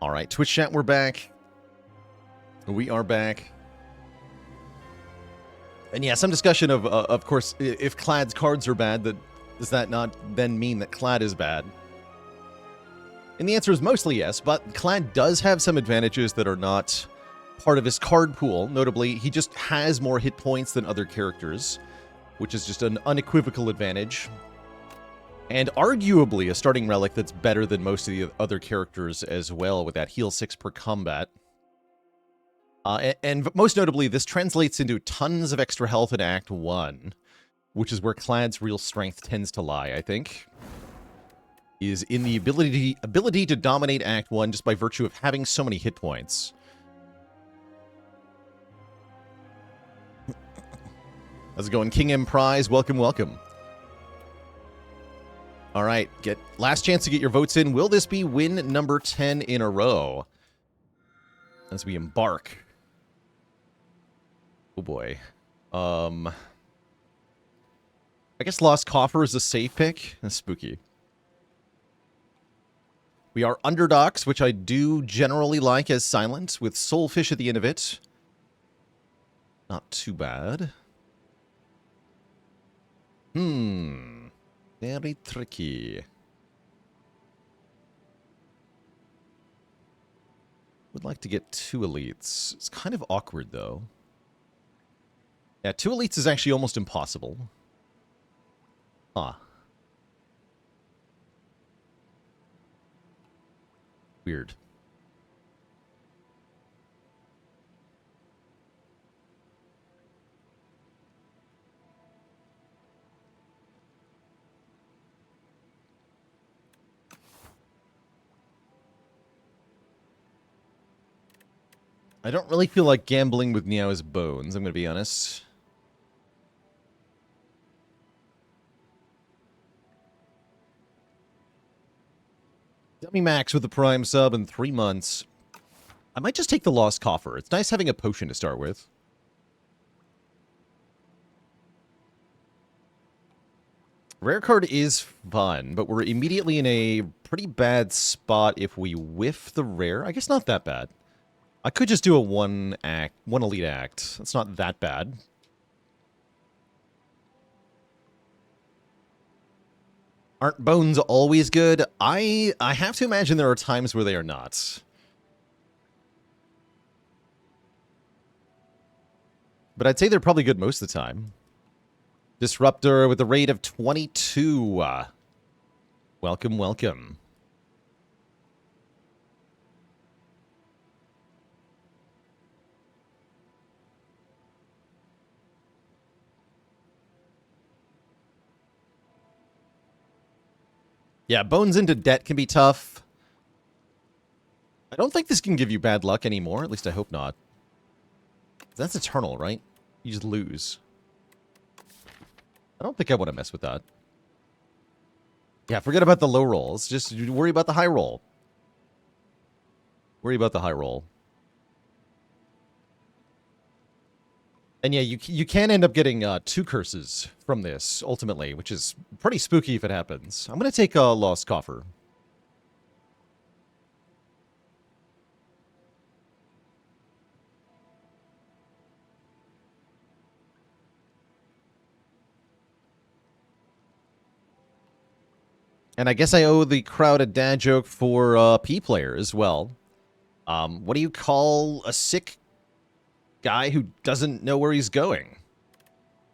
All right, Twitch chat, we're back. We are back. And yeah, some discussion of course, if Clad's cards are bad, does that not then mean that Clad is bad? And the answer is mostly yes, but Clad does have some advantages that are not part of his card pool. Notably, he just has more hit points than other characters, which is just an unequivocal advantage. And arguably a starting relic that's better than most of the other characters as well, with that heal 6 per combat. And most notably, this translates into tons of extra health in Act 1, which is where Clad's real strength tends to lie, I think. Is in the ability to dominate Act 1 just by virtue of having so many hit points. How's it going, King M Prize? Welcome, welcome. All right, last chance to get your votes in. Will this be win number 10 in a row? As we embark. Oh boy. I guess Lost Coffer is a safe pick. That's spooky. We are Underdogs, which I do generally like as silent, with Soulfish at the end of it. Not too bad. Very tricky. Would like to get 2 elites. It's kind of awkward, though. Yeah, 2 elites is actually almost impossible. Huh. Weird. I don't really feel like gambling with Niao's bones, I'm going to be honest. Dummy Max with the Prime sub in 3 months. I might just take the Lost Coffer. It's nice having a potion to start with. Rare card is fun, but we're immediately in a pretty bad spot if we whiff the rare. I guess not that bad. I could just do a one elite act. It's not that bad. Aren't bones always good? I have to imagine there are times where they are not. But I'd say they're probably good most of the time. Disruptor with a rate of 22. Welcome, welcome. Yeah, bones into debt can be tough. I don't think this can give you bad luck anymore. At least I hope not. That's eternal, right? You just lose. I don't think I want to mess with that. Yeah, forget about the low rolls. Just worry about the high roll. Worry about the high roll. And yeah, you can end up getting 2 curses from this, ultimately, which is pretty spooky if it happens. I'm going to take a Lost Coffer. And I guess I owe the crowd a dad joke for P player as well. What do you call a sick guy who doesn't know where he's going?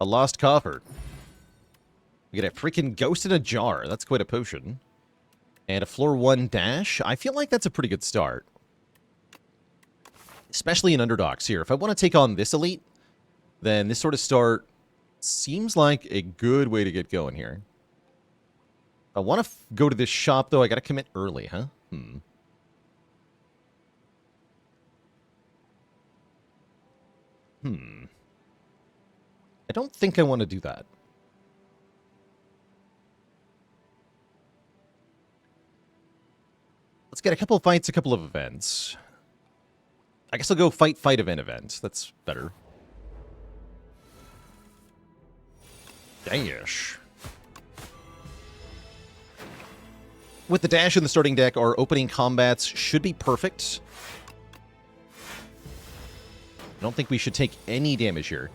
A Lost Coffer. We get a freaking ghost in a jar. That's quite a potion. And a floor 1 dash. I feel like that's a pretty good start. Especially in Underdogs here. If I want to take on this elite, then this sort of start seems like a good way to get going here. I want to go to this shop, though. I got to commit early, huh? I don't think I want to do that. Let's get a couple of fights, a couple of events. I guess I'll go fight, event. That's better. Dangish. with the dash in the starting deck, our opening combats should be perfect. I don't think we should take any damage here.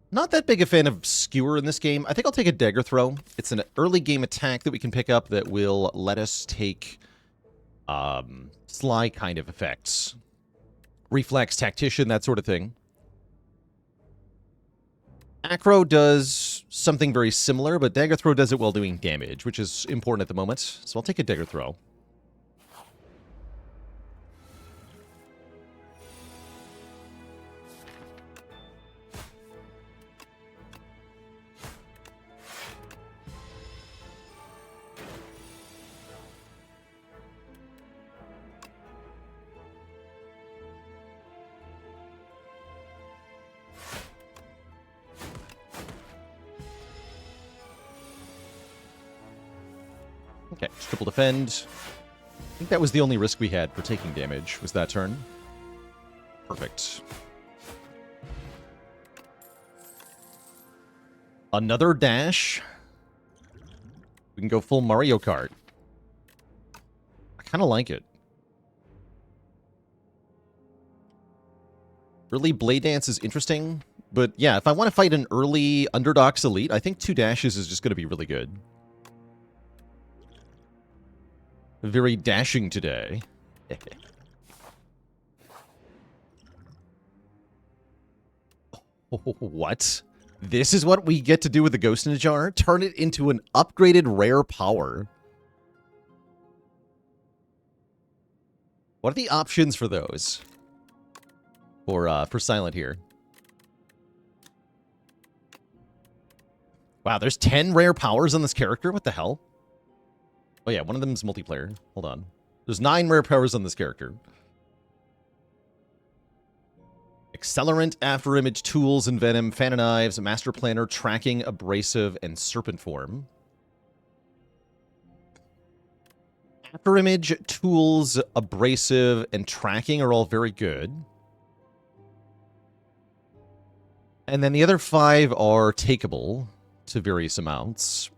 Not that big a fan of Skewer in this game. I think I'll take a Dagger Throw. It's an early game attack that we can pick up that will let us take Sly kind of effects. Reflex, Tactician, that sort of thing. Acro does something very similar, but Dagger Throw does it while doing damage, which is important at the moment. So I'll take a Dagger Throw. Okay, just triple defend. I think that was the only risk we had for taking damage, was that turn. Perfect. Another dash. We can go full Mario Kart. I kind of like it. Early Blade Dance is interesting, but yeah, if I want to fight an early Underdogs Elite, I think 2 dashes is just going to be really good. Very dashing today. What? This is what we get to do with the Ghost in a Jar? Turn it into an upgraded rare power. What are the options for those? For Silent here. Wow, there's 10 rare powers on this character? What the hell? Oh yeah, one of them is multiplayer. Hold on. There's 9 rare powers on this character. Accelerant, Afterimage, Tools, Envenom, Fan of Knives, Master Planner, Tracking, Abrasive, and Serpent Form. Afterimage, Tools, Abrasive, and Tracking are all very good. And then the other 5 are takeable to various amounts.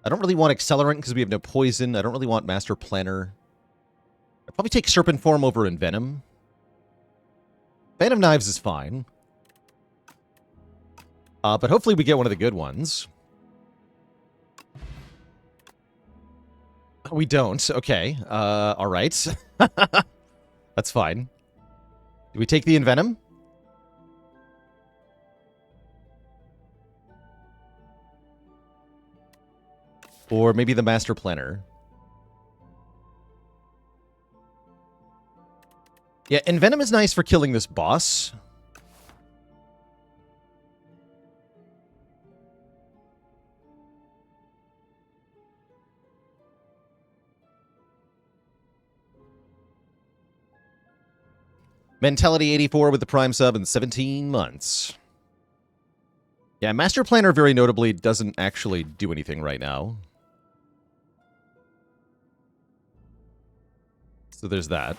I don't really want Accelerant because we have no poison. I don't really want Master Planner. I'd probably take Serpent Form over Envenom. Fan of Knives is fine. But hopefully we get one of the good ones. We don't. Okay. Alright. That's fine. Do we take the Envenom? Or maybe the Master Planner. Yeah, Envenom is nice for killing this boss. Mentality 84 with the Prime sub in 17 months. Yeah, Master Planner very notably doesn't actually do anything right now. So there's that.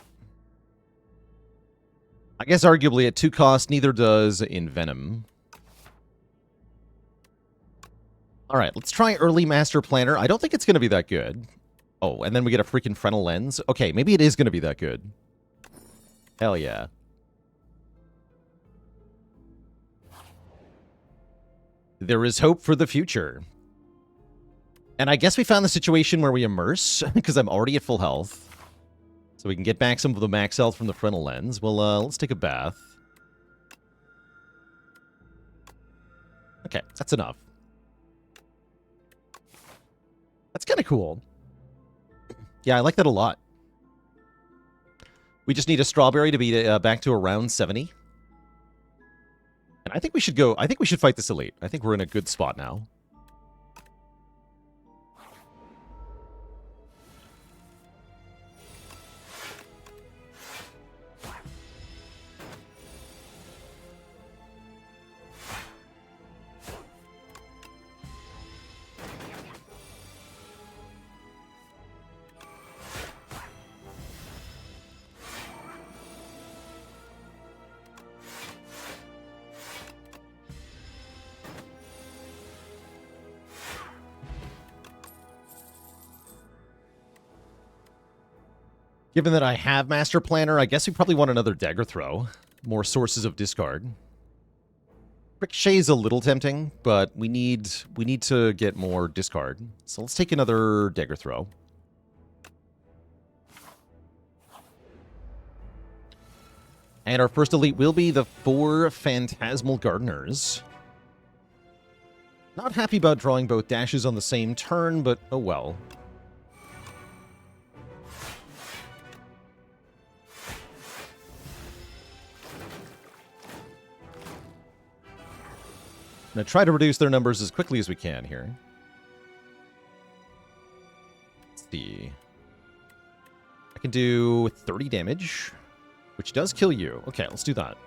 I guess arguably at 2 cost, neither does Envenom. Alright, let's try early Master Planner. I don't think it's going to be that good. Oh, and then we get a freaking frontal lens. Okay, maybe it is going to be that good. Hell yeah. There is hope for the future. And I guess we found the situation where we immerse, because I'm already at full health. So we can get back some of the max health from the frontal lens. Well, let's take a bath. Okay, that's enough. That's kind of cool. Yeah, I like that a lot. We just need a strawberry to be back to around 70. And I think we should go... I think we should fight this elite. I think we're in a good spot now. Given that I have Master Planner, I guess we probably want another dagger throw. More sources of discard. Ricochet's a little tempting, but we need to get more discard. So let's take another dagger throw. And our first elite will be the 4 Phantasmal Gardeners. Not happy about drawing both dashes on the same turn, but oh well. I'm going to try to reduce their numbers as quickly as we can here. Let's see. I can do 30 damage, which does kill you. Okay, let's do that.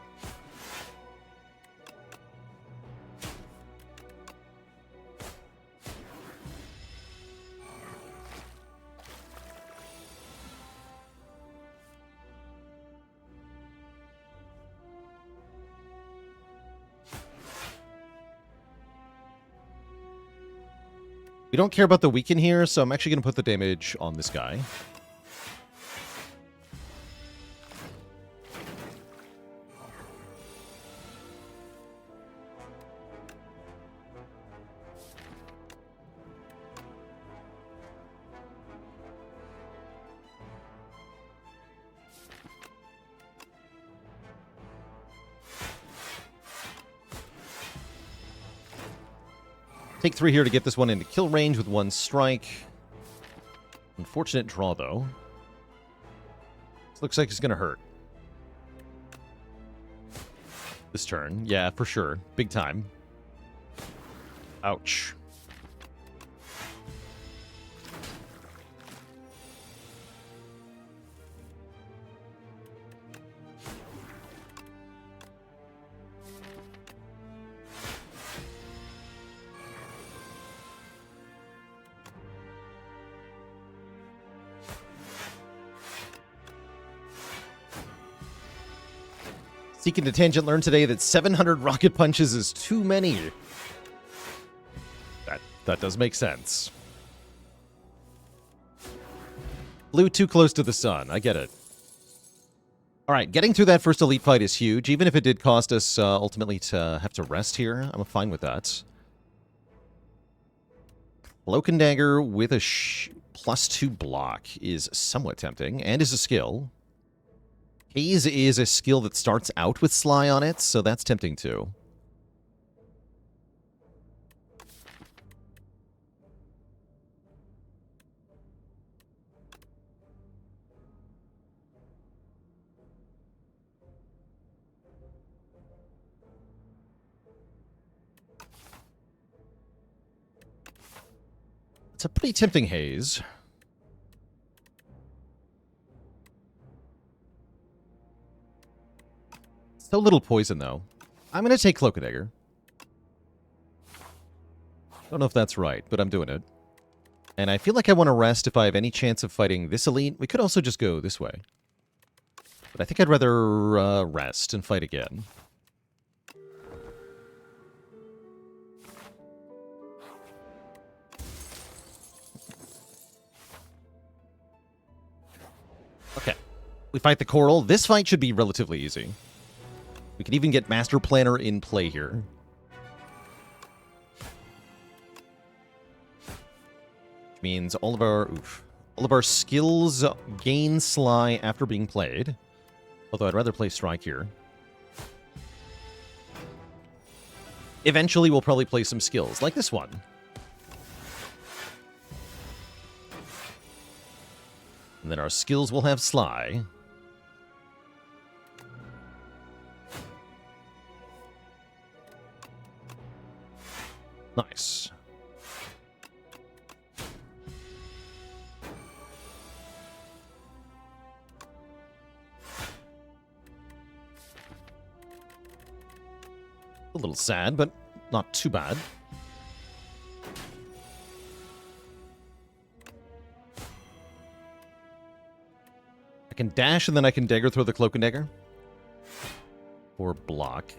We don't care about the weaken here, so I'm actually going to put the damage on this guy. Take 3 here to get this one into kill range with 1 strike. Unfortunate draw, though. This looks like it's going to hurt. This turn. Yeah, for sure. Big time. Ouch. Seeking to Tangent learned today that 700 rocket punches is too many. That does make sense. Blue too close to the sun. I get it. All right, getting through that first elite fight is huge. Even if it did cost us ultimately to have to rest here, I'm fine with that. Cloak and Dagger with a +2 block is somewhat tempting, and is a skill. Haze is a skill that starts out with Sly on it, so that's tempting too. It's a pretty tempting Haze. So little poison, though. I'm going to take Cloak and Dagger. Don't know if that's right, but I'm doing it. And I feel like I want to rest if I have any chance of fighting this elite. We could also just go this way. But I think I'd rather rest and fight again. Okay. We fight the Coral. This fight should be relatively easy. We can even get Master Planner in play here. Which means all of our skills gain Sly after being played. Although I'd rather play Strike here. Eventually we'll probably play some skills, like this one. And then our skills will have Sly. Nice. A little sad, but not too bad. I can dash and then I can dagger throw the Cloak and Dagger. Or block.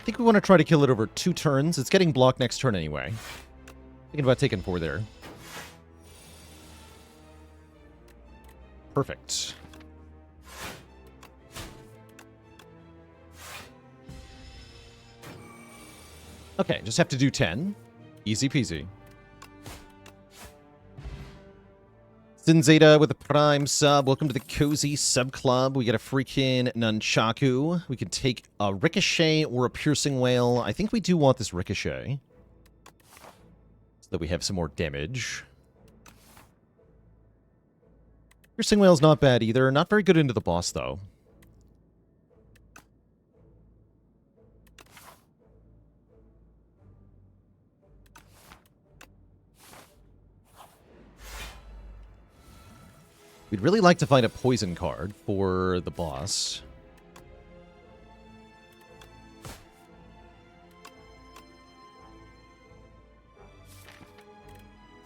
I think we want to try to kill it over 2 turns. It's getting blocked next turn anyway. Thinking about taking 4 there. Perfect. Okay, just have to do 10. Easy peasy. Sinzeta with a Prime sub. Welcome to the Cozy Sub Club. We get a freaking Nunchaku. We can take a Ricochet or a Piercing Whale. I think we do want this Ricochet, so that we have some more damage. Piercing Whale's not bad either. Not very good into the boss, though. We'd really like to find a poison card for the boss.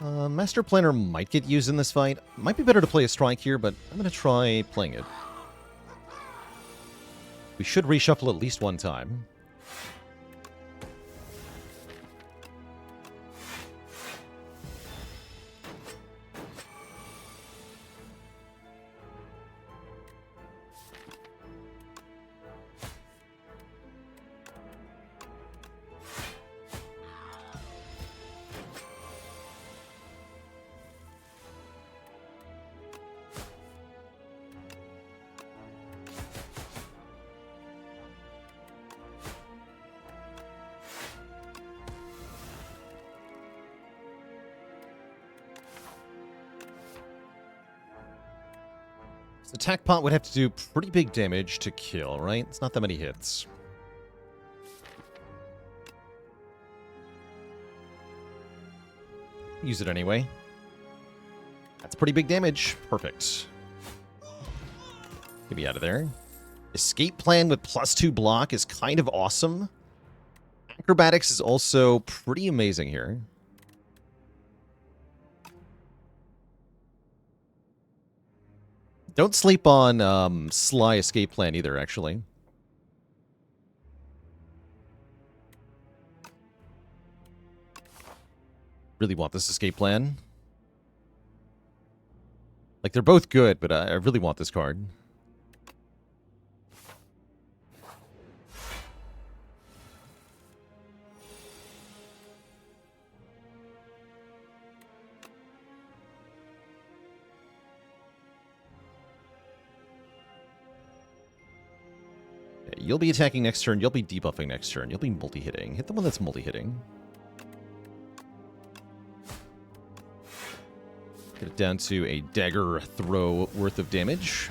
Master Planner might get used in this fight. Might be better to play a strike here, but I'm going to try playing it. We should reshuffle at least one time. Attack pot would have to do pretty big damage to kill, right? It's not that many hits. Use it anyway. That's pretty big damage. Perfect. Get me out of there. Escape plan with +2 block is kind of awesome. Acrobatics is also pretty amazing here. Don't sleep on Sly Escape Plan either, actually. Really want this Escape Plan. Like, they're both good, but I really want this card. You'll be attacking next turn. You'll be debuffing next turn. You'll be multi-hitting. Hit the one that's multi-hitting. Get it down to a dagger throw worth of damage.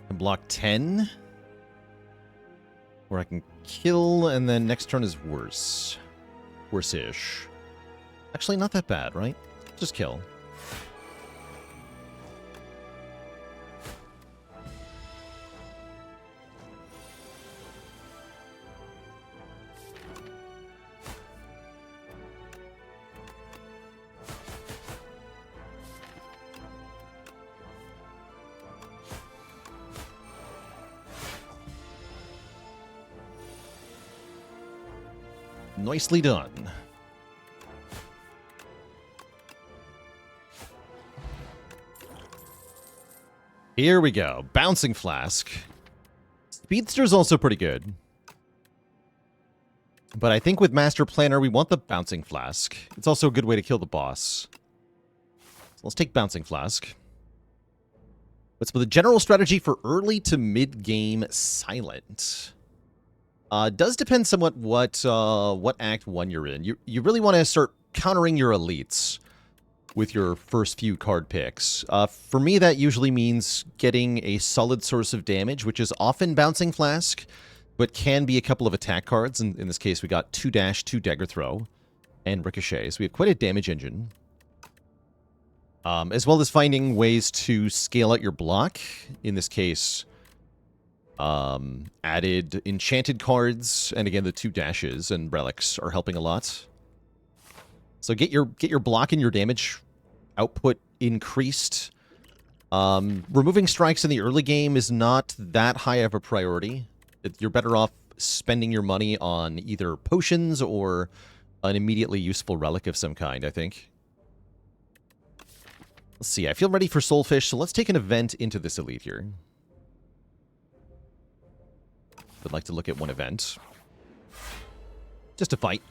And block 10. Where I can kill, and then next turn is worse. Worse-ish. Actually, not that bad, right? Just kill. Nicely done. Here we go. Bouncing Flask. Speedster's also pretty good. But I think with Master Planner, we want the Bouncing Flask. It's also a good way to kill the boss. So let's take Bouncing Flask. What's the general strategy for early to mid-game Silent? Does depend somewhat what Act 1 you're in. You really want to start countering your elites with your first few card picks. For me, that usually means getting a solid source of damage, which is often Bouncing Flask, but can be a couple of attack cards. In this case, we got 2 Dash, 2 Dagger Throw, and Ricochet. So we have quite a damage engine. As well as finding ways to scale out your block. In this case, added enchanted cards, and again, the 2 dashes and relics are helping a lot. So get your block and your damage output increased Removing strikes in the early game is not that high of a priority. You're better off spending your money on either potions or an immediately useful relic of some kind, I think. Let's see, I feel ready for Soulfish, so let's take an event into this elite here. Would like to look at one event. Just a fight.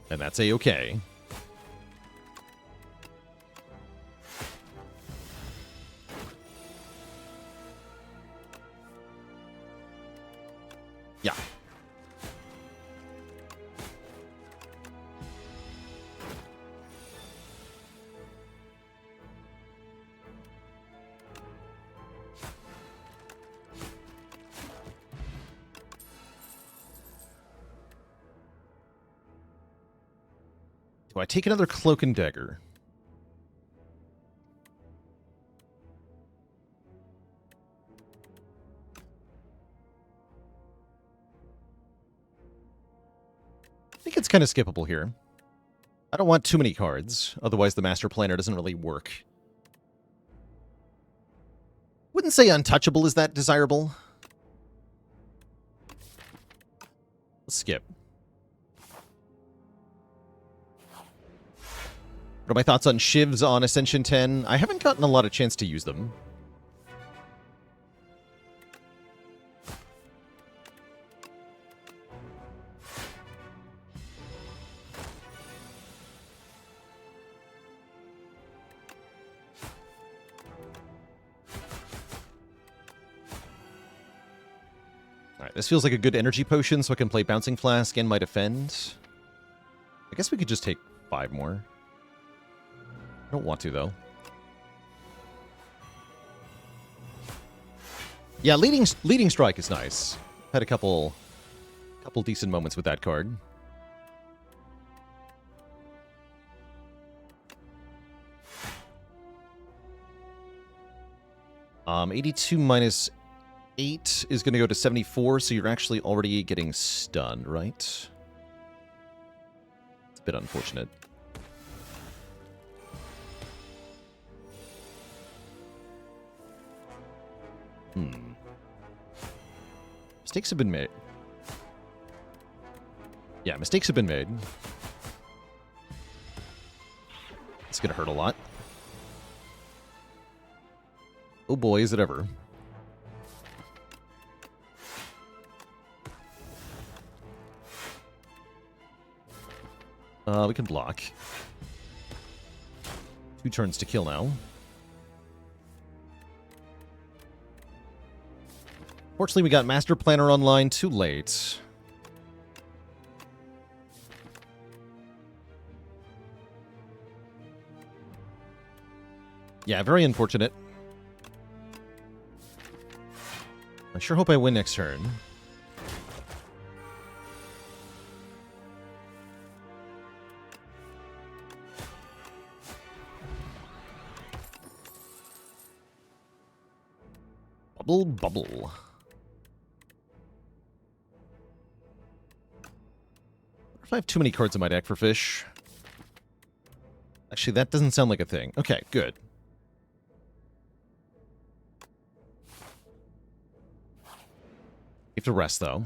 And that's A-okay. Yeah. Do I take another Cloak and Dagger? I think it's kind of skippable here. I don't want too many cards, otherwise the Master Planner doesn't really work. Wouldn't say Untouchable is that desirable. Let's skip. What are my thoughts on Shivs on Ascension 10? I haven't gotten a lot of chance to use them. Alright, this feels like a good energy potion, so I can play Bouncing Flask and my Defend. I guess we could just take 5 more. I don't want to, though. Yeah, leading strike is nice. Had a couple decent moments with that card. 82 minus 8 is going to go to 74, so you're actually already getting stunned, right? It's a bit unfortunate. Mistakes have been made. Yeah, mistakes have been made. It's gonna hurt a lot. Oh boy, is it ever. We can block. 2 turns to kill now. Fortunately, we got Master Planner online too late. Yeah, very unfortunate. I sure hope I win next turn. Bubble, bubble. If I have too many cards in my deck for fish. Actually, that doesn't sound like a thing. Okay, good. You have to rest, though.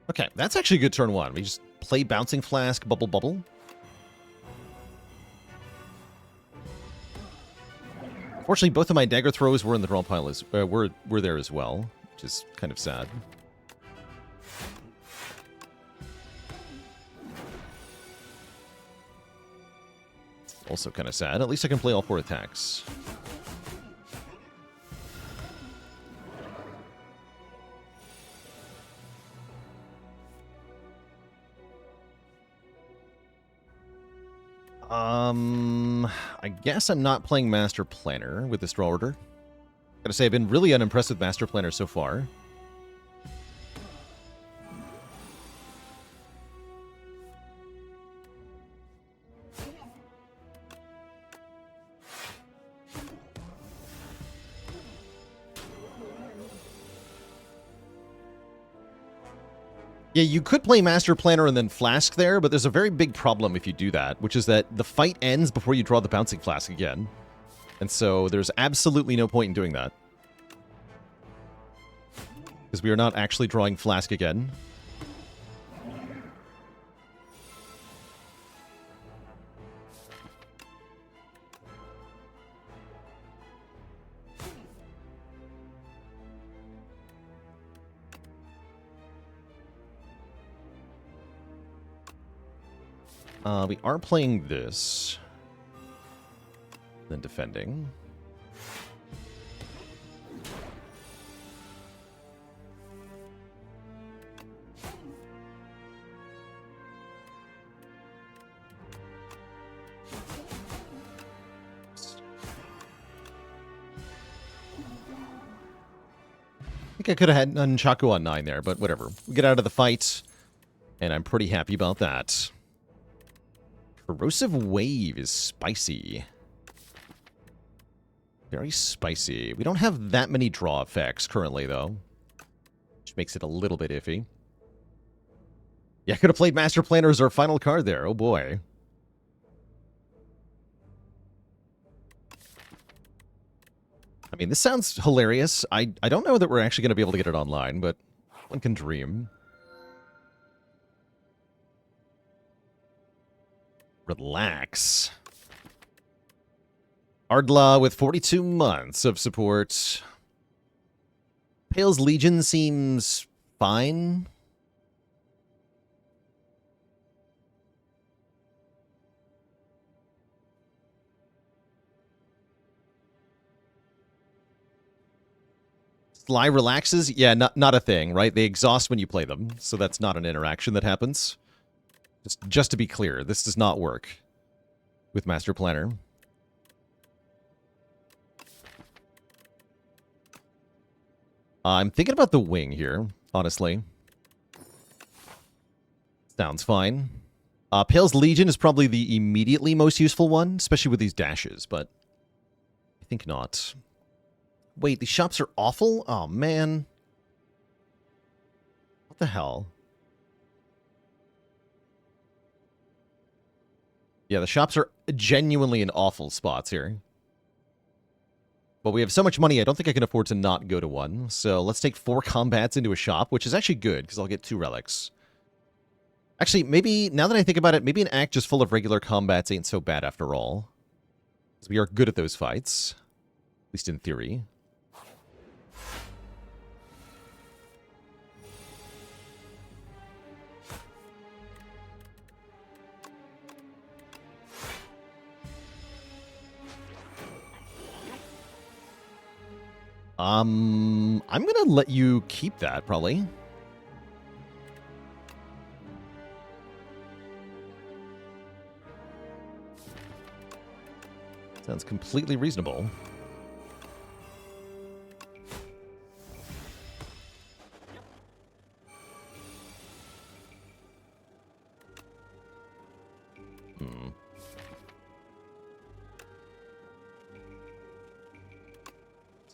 Okay, that's actually a good turn 1. We just play Bouncing Flask, bubble, bubble. Fortunately, both of my dagger throws were in the draw pile were there as well, which is kind of sad. Also kind of sad. At least I can play all 4 attacks. I guess I'm not playing Master Planner with this draw order. Gotta say, I've been really unimpressed with Master Planner so far. Yeah, you could play Master Planner and then Flask there, but there's a very big problem if you do that, which is that the fight ends before you draw the Bouncing Flask again. And so there's absolutely no point in doing that. Because we are not actually drawing Flask again. We are playing this. Then defending. I think I could have had Nunchaku on 9 there, but whatever. We get out of the fight, and I'm pretty happy about that. Corrosive Wave is spicy. Very spicy. We don't have that many draw effects currently, though. Which makes it a little bit iffy. Yeah, I could have played Master Planner as our final card there. Oh, boy. I mean, this sounds hilarious. I don't know that we're actually going to be able to get it online, but one can dream. Relax. Ardla with 42 months of support. Pale's Legion seems fine. Sly relaxes? Yeah, not a thing, right? They exhaust when you play them, so that's not an interaction that happens. Just to be clear, this does not work with Master Planner. I'm thinking about the wing here, honestly. Sounds fine. Pale's Legion is probably the immediately most useful one, especially with these dashes, but I think not. Wait, these shops are awful? Oh, man. What the hell? Yeah, the shops are genuinely in awful spots here. But we have so much money, I don't think I can afford to not go to one. So let's take 4 combats into a shop, which is actually good, because I'll get 2 relics. Actually, maybe, now that I think about it, maybe an act just full of regular combats ain't so bad after all. Because we are good at those fights. At least in theory. I'm gonna let you keep that, probably. Sounds completely reasonable.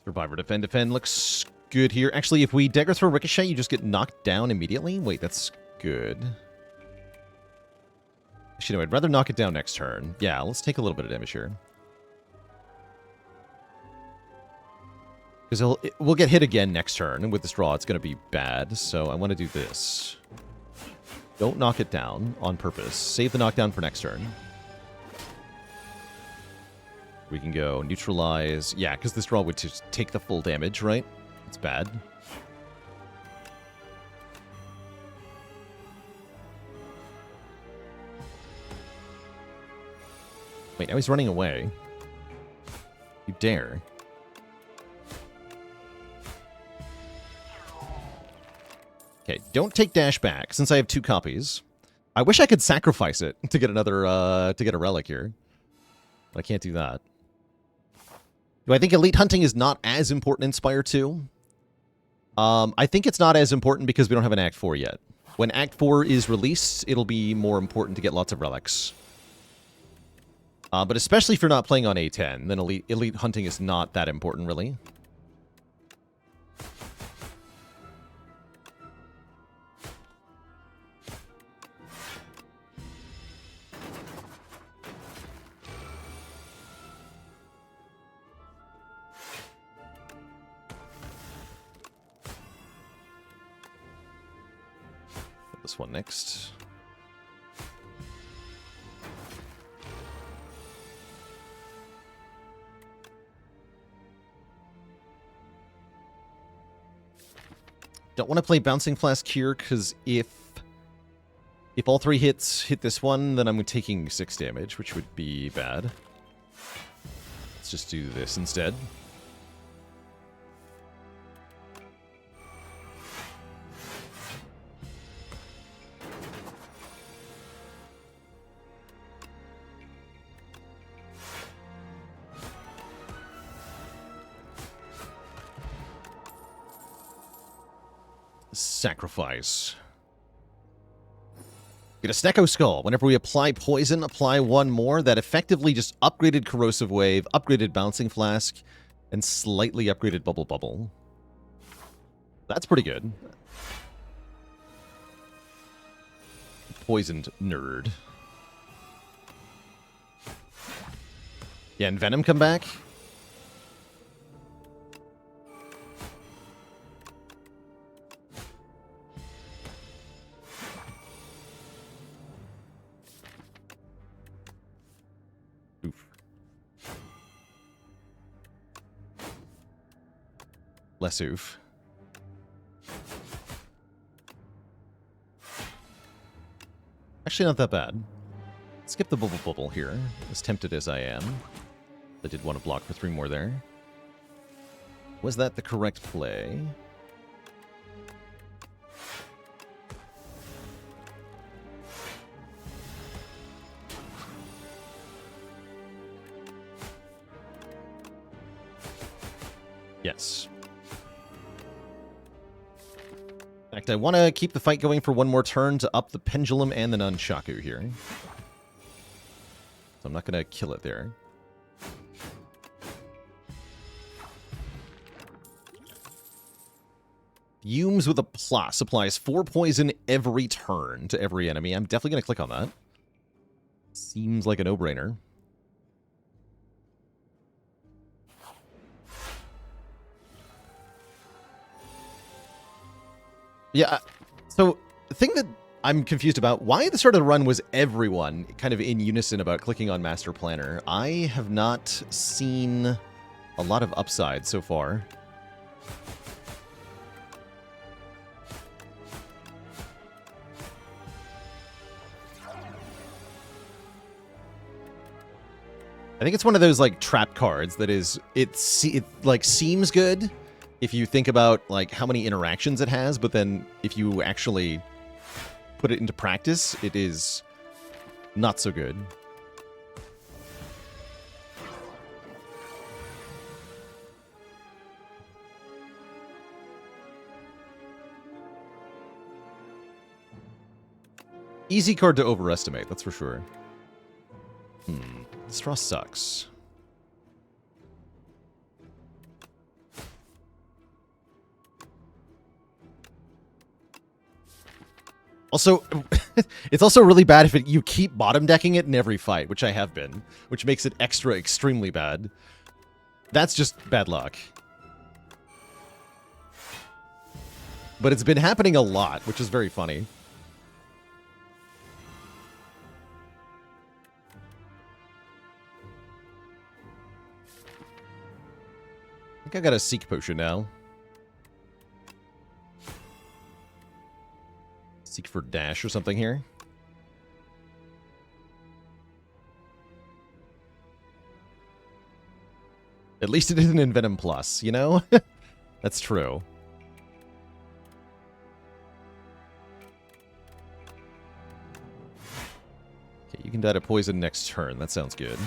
Survivor, defend looks good here. Actually, if we dagger throw ricochet, you just get knocked down immediately. Wait, that's good. Actually, no, I'd rather knock it down next turn. Yeah, let's take a little bit of damage here. Because we'll get hit again next turn, and with this draw, it's going to be bad. So I want to do this. Don't knock it down on purpose. Save the knockdown for next turn. We can go neutralize. Yeah, because this draw would just take the full damage, right? It's bad. Wait, now he's running away. You dare. Okay, don't take dash back, since I have 2 copies. I wish I could sacrifice it to get another, to get a relic here. But I can't do that. Do I think Elite Hunting is not as important in Spire 2? I think it's not as important because we don't have an Act 4 yet. When Act 4 is released, it'll be more important to get lots of relics. But especially if you're not playing on A10, then Elite Hunting is not that important, really. this one next. Don't want to play Bouncing Flask here, because if all 3 hits hit this one, then I'm taking 6 damage, which would be bad. Let's just do this instead. Sacrifice. Get a Snecko Skull. Whenever we apply poison, apply 1 more. That effectively just upgraded Corrosive Wave, upgraded Bouncing Flask, and slightly upgraded Bubble Bubble. That's pretty good. Poisoned nerd. Yeah, and Venom come back? Less oof. Actually, not that bad. Skip the Bubble Bubble here, as tempted as I am. I did want to block for 3 more there. Was that the correct play? Yes. In fact, I want to keep the fight going for 1 more turn to up the Pendulum and the Nunchaku here. So I'm not going to kill it there. Fumes with a plus applies 4 poison every turn to every enemy. I'm definitely going to click on that. Seems like a no-brainer. Yeah, so the thing that I'm confused about, why at the start of the run was everyone kind of in unison about clicking on Master Planner? I have not seen a lot of upside so far. I think it's one of those, like, trap cards that is, it like, seems good if you think about, like, how many interactions it has, but then if you actually put it into practice, it is not so good. Easy card to overestimate, that's for sure. This draw sucks. Also, it's also really bad if you keep bottom decking it in every fight, which I have been, which makes it extremely bad. That's just bad luck. But it's been happening a lot, which is very funny. I think I got a Seek Potion now. Seek for dash or something here. At least it isn't in Venom Plus, you know? That's true. Okay, you can die to poison next turn. That sounds good.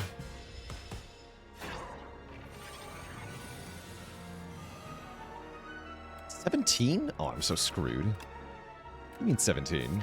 $17? Oh, I'm so screwed. What do you mean 17?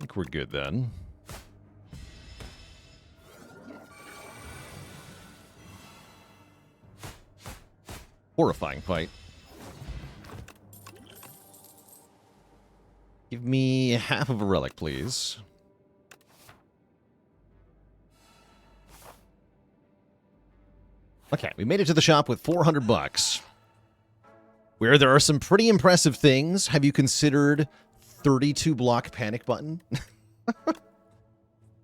think we're good then. Horrifying fight. Give me half of a relic, please. Okay, we made it to the shop with 400 bucks. Where there are some pretty impressive things. Have you considered 32 block panic button?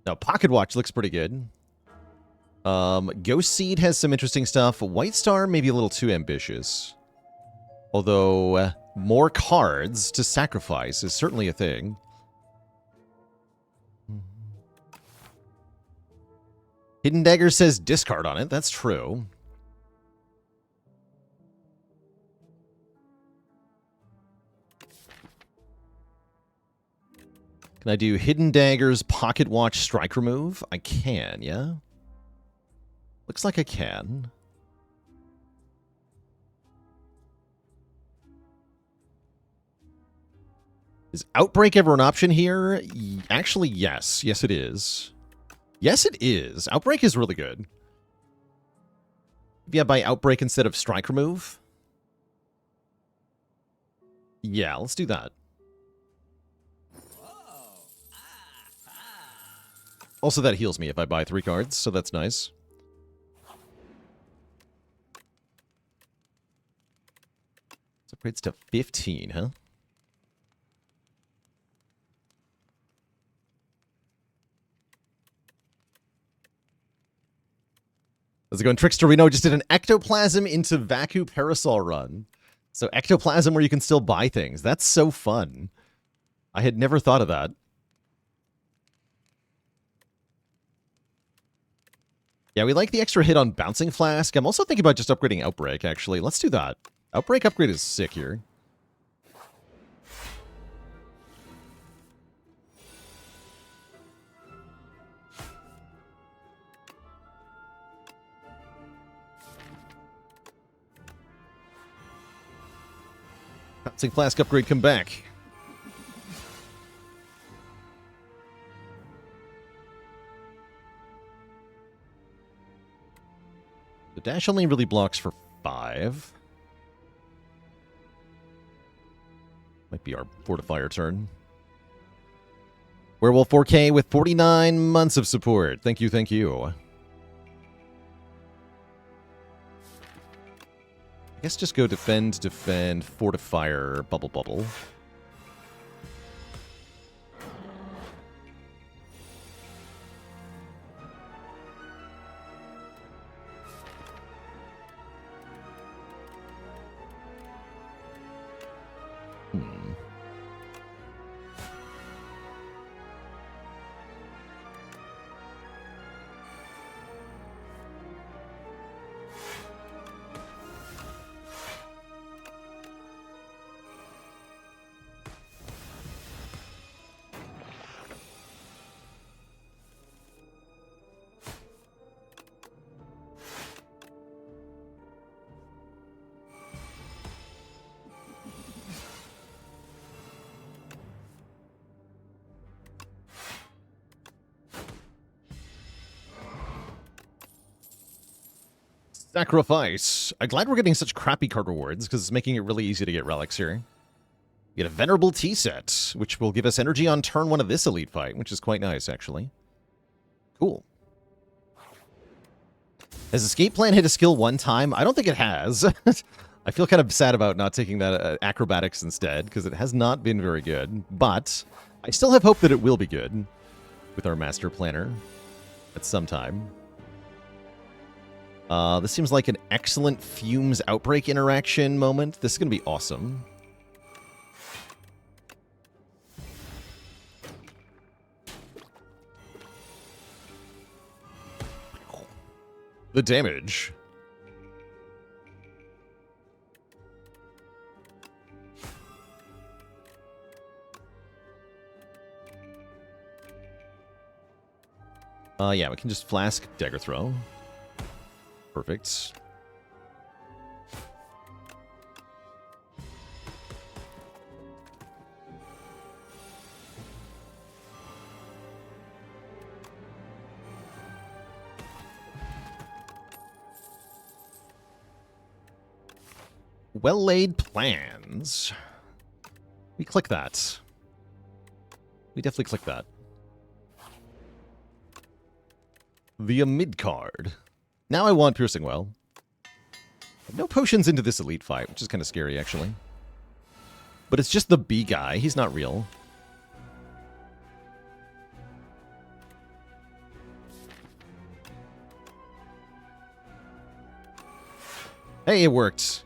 No, Pocket Watch looks pretty good. Ghost Seed has some interesting stuff. White Star maybe a little too ambitious. Although, more cards to sacrifice is certainly a thing. Hidden Dagger says discard on it. That's true. Can I do Hidden Dagger's Pocket Watch Strike Remove? I can, yeah? Looks like I can. Is Outbreak ever an option here? Actually, yes. Yes, it is. Yes, it is. Outbreak is really good. Yeah, by Outbreak instead of Strike Remove? Yeah, let's do that. Also, that heals me if I buy 3 cards, so that's nice. This upgrades to 15, huh? How's it going, Trickster? We know just did an Ectoplasm into Vacu Parasol run. So Ectoplasm where you can still buy things. That's so fun. I had never thought of that. Yeah, we like the extra hit on Bouncing Flask. I'm also thinking about just upgrading Outbreak, actually. Let's do that. Outbreak upgrade is sick here. Bouncing Flask upgrade, come back. The dash only really blocks for 5. Might be our Fortifier turn. Werewolf 4K with 49 months of support. Thank you, thank you. I guess just go defend, defend, Fortifier, bubble, bubble. Sacrifice. I'm glad we're getting such crappy card rewards, because it's making it really easy to get relics here. We get a Venerable Tea set, which will give us energy on turn 1 of this elite fight, which is quite nice, actually. Cool. Has Escape Plan hit a skill 1 time? I don't think it has. I feel kind of sad about not taking that Acrobatics instead, because it has not been very good. But I still have hope that it will be good with our Master Planner at some time. This seems like an excellent Fumes Outbreak interaction moment. This is going to be awesome. The damage. Yeah, we can just Flask Dagger Throw. Perfect. Well-laid plans. We click that. We definitely click that. The mid card. Now I want Piercing Well. No potions into this elite fight, which is kind of scary, actually. But it's just the B guy. He's not real. Hey, it worked.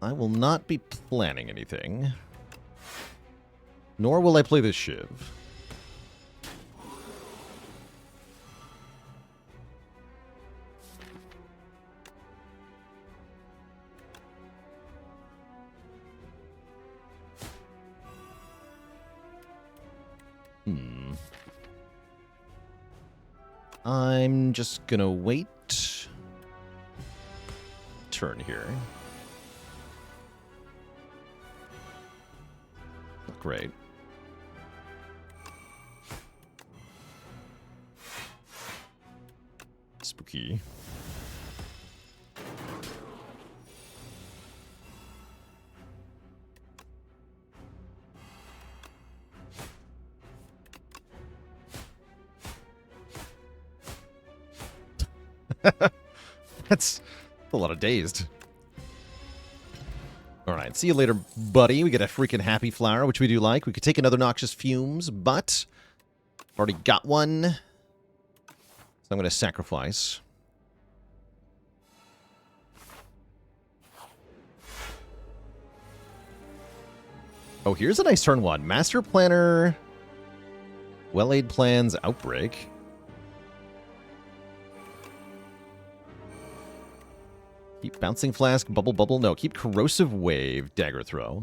I will not be planning anything. Nor will I play this Shiv. I'm just gonna wait. Turn here. Great. Spooky. That's a lot of dazed. Alright, see you later, buddy. We get a freaking happy flower, which we do like. We could take another Noxious Fumes, but I've already got one. So I'm going to sacrifice. Oh, here's a nice turn one. Master Planner, Well-Laid Plans, Outbreak. Keep Bouncing Flask, Bubble Bubble. No, keep Corrosive Wave, Dagger Throw.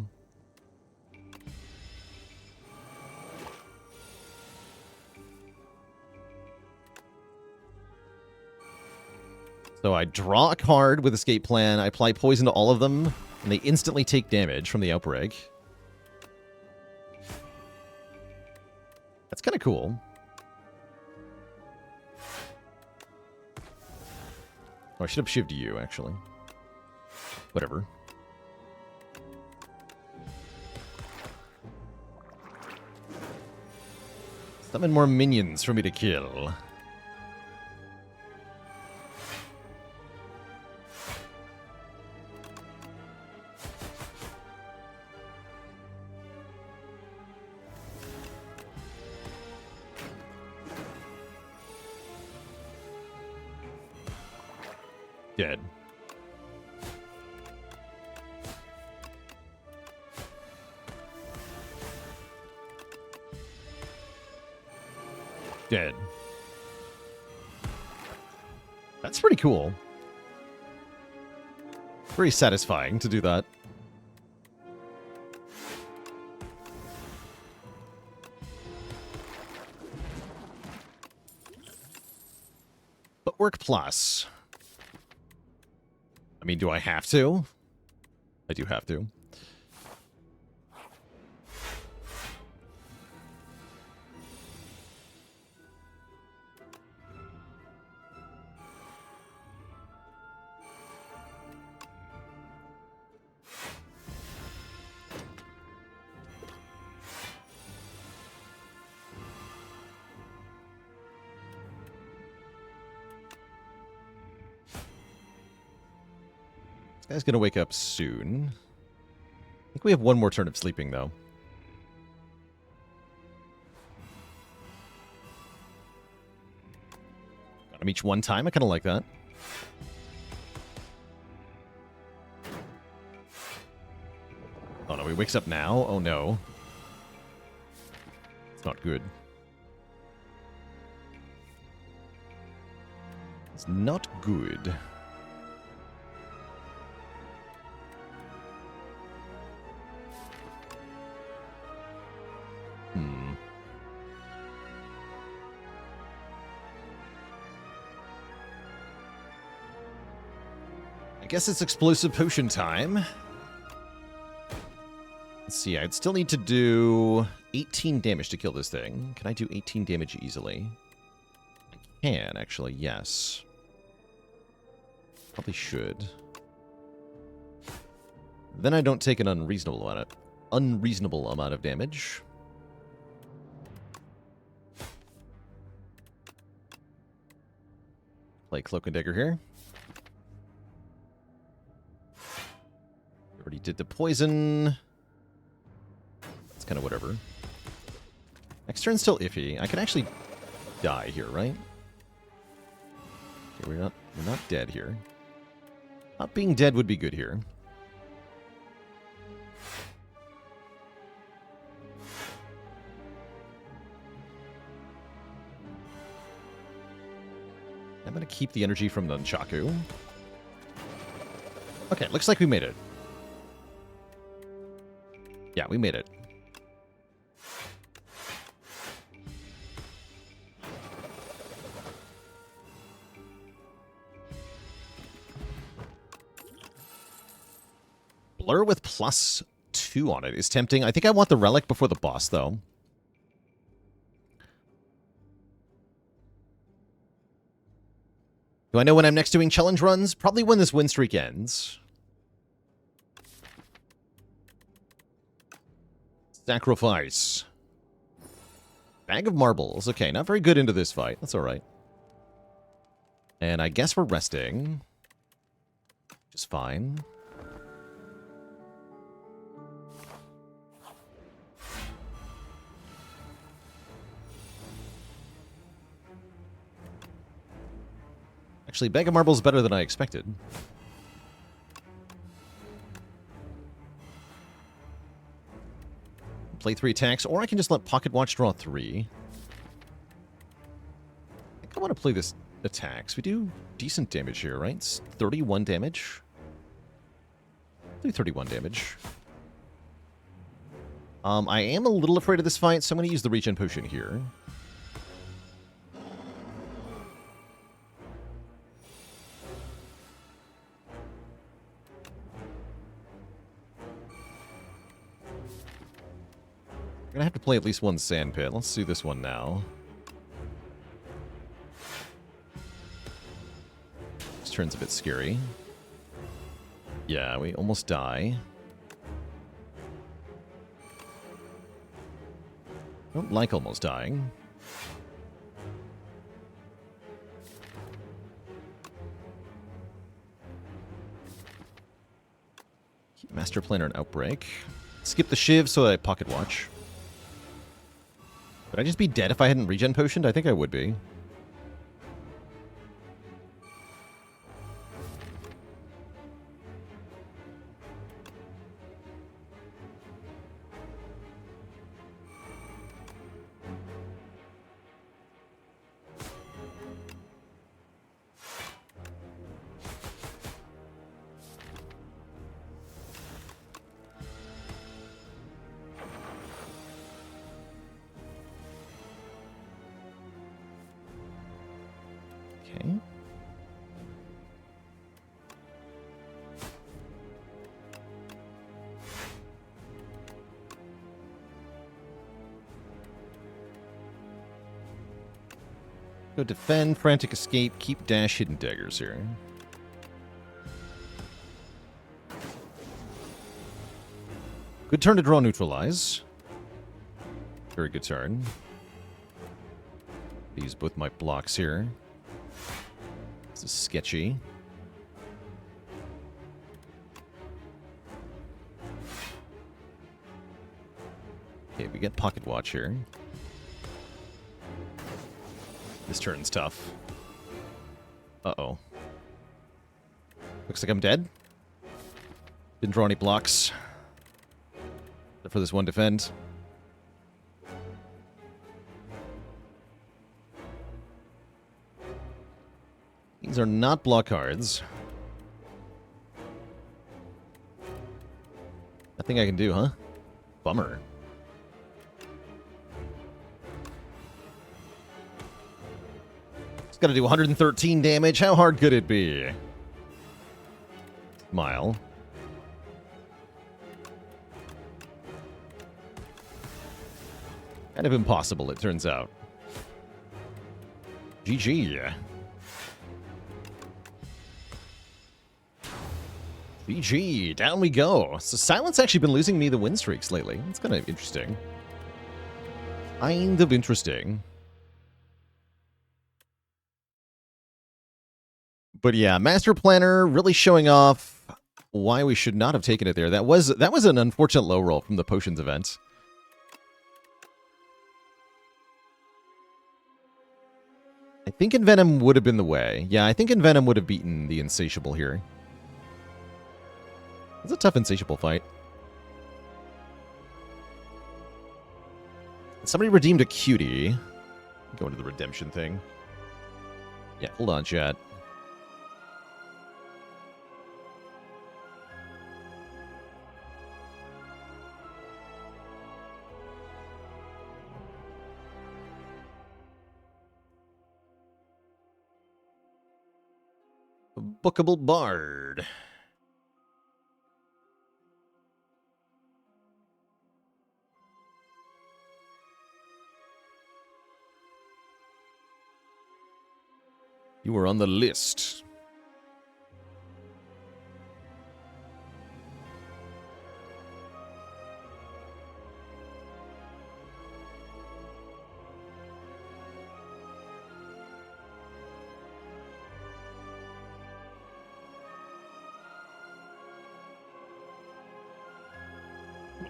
So I draw a card with Escape Plan, I apply poison to all of them, and they instantly take damage from the Outbreak. That's kind of cool. Oh, I should have shivved you, actually. Whatever. Summon more minions for me to kill. Dead. Dead. That's pretty cool. Very satisfying to do that. But work plus. I mean, do I have to? I do have to. Guy's gonna wake up soon. I think we have one more turn of sleeping, though. Got him each one time. I kind of like that. Oh no, he wakes up now? Oh no. It's not good. It's not good. I guess it's explosive potion time. Let's see, I'd still need to do 18 damage to kill this thing. Can I do 18 damage easily? I can, actually, yes. Probably should. Then I don't take an unreasonable amount of damage. Play Cloak and Dagger here. Already did the poison. It's kind of whatever. Next turn's still iffy. I can actually die here, right? Okay, we're not dead here. Not being dead would be good here. I'm going to keep the energy from the Nunchaku. Okay, looks like we made it. Yeah, we made it. Blur with +2 on it is tempting. I think I want the relic before the boss, though. Do I know when I'm next doing challenge runs? Probably when this win streak ends. Sacrifice. Bag of marbles. Okay, not very good into this fight. That's alright. And I guess we're resting. Which is fine. Actually, Bag of Marbles is better than I expected. Play 3 attacks, or I can just let Pocket Watch draw 3. I think I want to play this attacks. We do decent damage here, right? It's 31 damage. Do 31 damage. I am a little afraid of this fight, so I'm going to use the Regen Potion here. I'm gonna have to play at least one Sand Pit. Let's do this one now. This turn's a bit scary. Yeah, we almost die. Don't like almost dying. Keep Master Planner and Outbreak. Skip the Shiv so that I Pocket Watch. Would I just be dead if I hadn't regen potioned? I think I would be. Okay. Go defend, frantic escape, keep dash, hidden daggers here. Good turn to draw neutralize. Very good turn. Use both my blocks here. This is sketchy. Okay, we get Pocket Watch here. This turn's tough. Uh-oh. Looks like I'm dead. Didn't draw any blocks. Except for this one defend. These are not block cards. Nothing I can do, huh? Bummer. It's got to do 113 damage. How hard could it be? Smile. Kind of impossible, it turns out. GG. GG. Down we go. So Silent's actually been losing me the win streaks lately. It's kind of interesting. Kind of interesting. But yeah, Master Planner really showing off why we should not have taken it there. That was an unfortunate low roll from the potions event. I think Envenom would have been the way. Yeah, I think Envenom would have beaten the Insatiable here. It's a tough Insatiable fight. Somebody redeemed a cutie. Go into the redemption thing. Yeah, hold on, chat. Bookable Bard. You were on the list.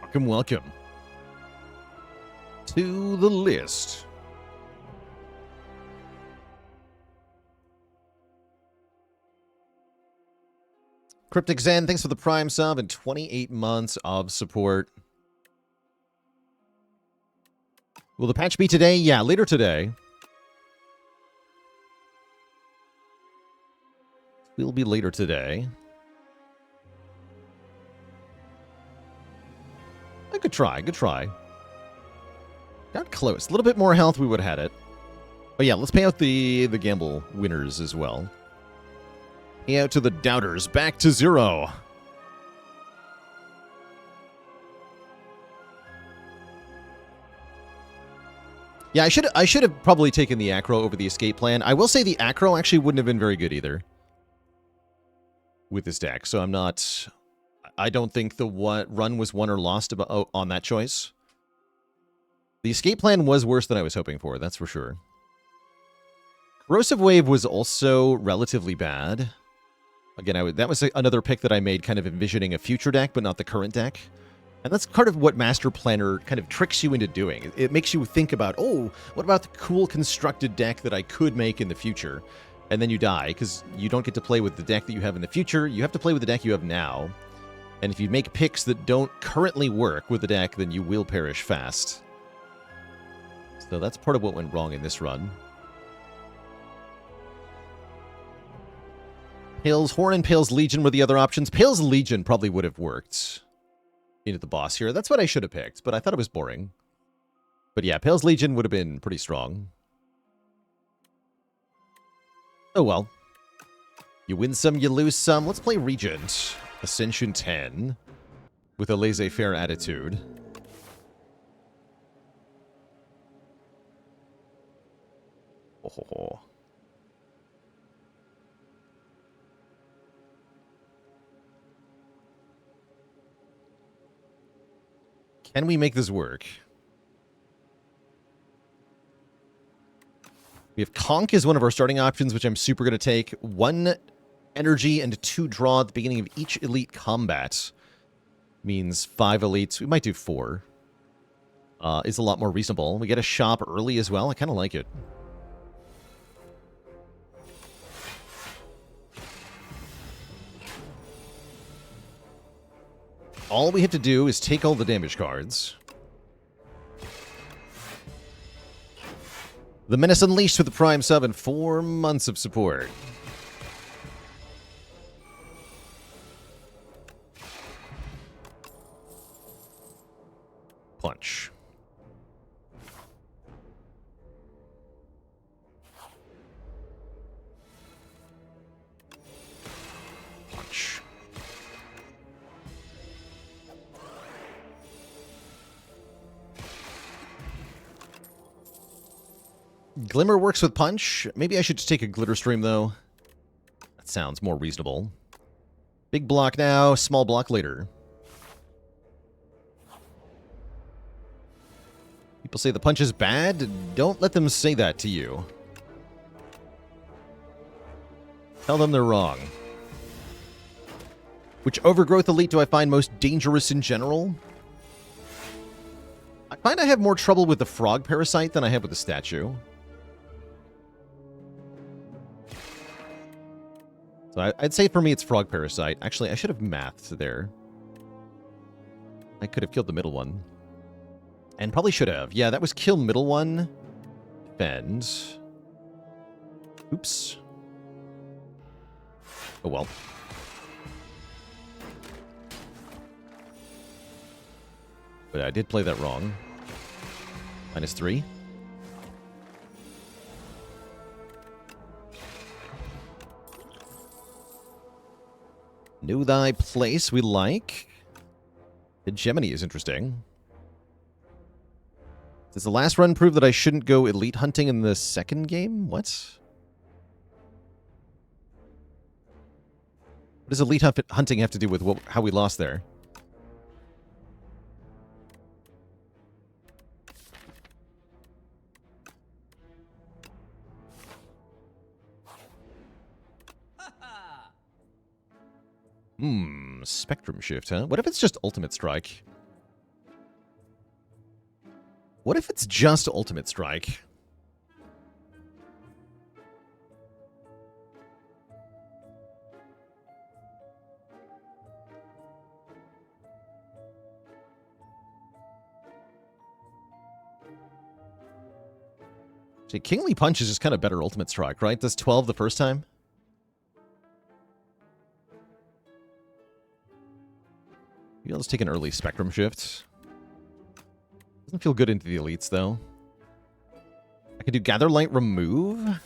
Welcome, welcome. To the list. Cryptic Zen, thanks for the Prime sub and 28 months of support. Will the patch be today? Yeah, later today. Will be later today. Good try, good try. Got close. A little bit more health, we would have had it. But yeah, let's pay out the gamble winners as well. Pay out to the doubters. Back to 0. Yeah, I should have probably taken the Acro over the escape plan. I will say the Acro actually wouldn't have been very good either with this deck, so I don't think the run was won or lost on that choice. The escape plan was worse than I was hoping for, that's for sure. Corrosive Wave was also relatively bad. Again, that was another pick that I made kind of envisioning a future deck, but not the current deck. And that's part of what Master Planner kind of tricks you into doing. It makes you think about, oh, what about the cool constructed deck that I could make in the future? And then you die, because you don't get to play with the deck that you have in the future. You have to play with the deck you have now. And if you make picks that don't currently work with the deck, then you will perish fast. So that's part of what went wrong in this run. Pale's Horn and Pale's Legion were the other options. Pale's Legion probably would have worked into the boss here. That's what I should have picked, but I thought it was boring. But yeah, Pale's Legion would have been pretty strong. Oh well. You win some, you lose some. Let's play Regent. Ascension 10 with a laissez-faire attitude. Oh. Can we make this work? We have Conk as one of our starting options, which I'm super going to take. 1 energy and 2 draw at the beginning of each elite combat. Means 5 elites. We might do 4. Is a lot more reasonable. We get a shop early as well. I kind of like it. All we have to do is take all the damage cards. The Menace Unleashed with the Prime sub and 4 months of support. Punch. Punch. Glimmer works with punch. Maybe I should just take a glitter stream, though. That sounds more reasonable. Big block now, small block later. People say the punch is bad. Don't let them say that to you. Tell them they're wrong. Which overgrowth elite do I find most dangerous in general? I find I have more trouble with the frog parasite than I have with the statue. So I'd say for me it's frog parasite. Actually, I should have mathed there. I could have killed the middle one. And probably should have. Yeah, that was kill middle one. Defend. Oops. Oh well. But I did play that wrong. -3. Know thy place, we like. Hegemony is interesting. Does the last run prove that I shouldn't go elite hunting in the second game? What? What does elite hunting have to do with how we lost there? Spectrum shift, huh? What if it's just ultimate strike? What if it's just ultimate strike? See, Kingly Punch is just kind of better ultimate strike, right? Does 12 the first time? Maybe I'll just take an early Spectrum Shift. Doesn't feel good into the elites, though. I could do Gather Light Remove. Maybe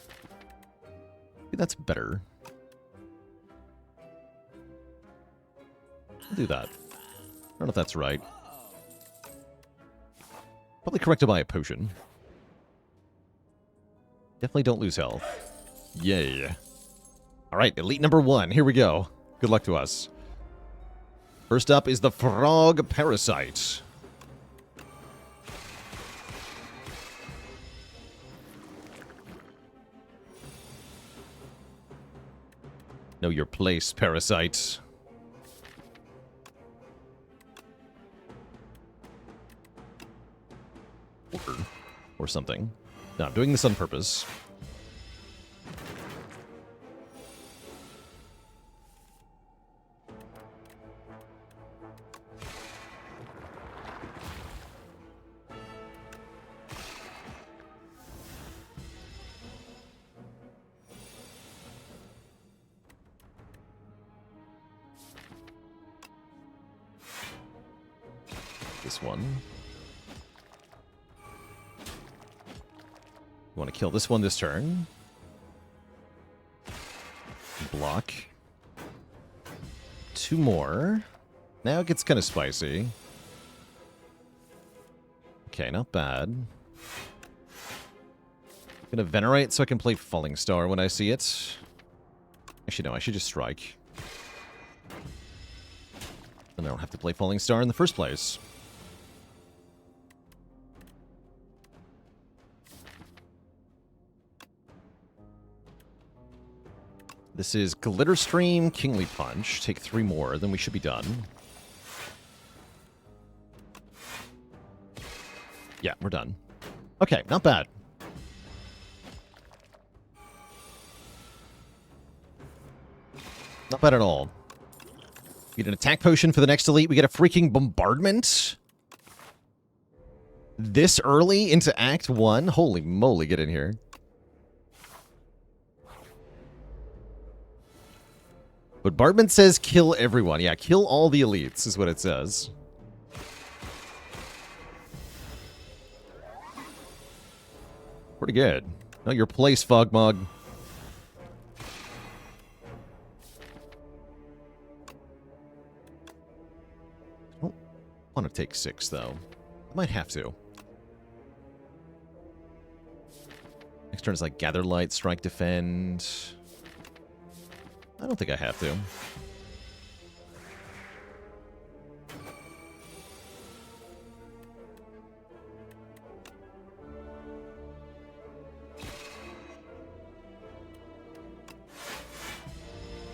that's better. I'll do that. I don't know if that's right. Probably corrected by a potion. Definitely don't lose health. Yay. Alright, elite number 1. Here we go. Good luck to us. First up is the Frog Parasite. Know your place, Parasite. Or something. No, I'm doing this on purpose. This one. Want to kill this one this turn. Block. 2 more. Now it gets kind of spicy. Okay, not bad. Gonna Venerate so I can play Falling Star when I see it. Actually, no, I should just strike. Then I don't have to play Falling Star in the first place. This is Glitter Stream, Kingly Punch. Take 3 more, then we should be done. Yeah, we're done. Okay, not bad. Not bad at all. We get an attack potion for the next elite. We get a freaking bombardment. This early into Act 1? Holy moly, get in here. Bombardment says kill everyone. Yeah, kill all the elites is what it says. Pretty good. Know your place, Fogmog. Don't want to take 6, though. I might have to. Next turn is like Gather Light, Strike, Defend. I don't think I have to. I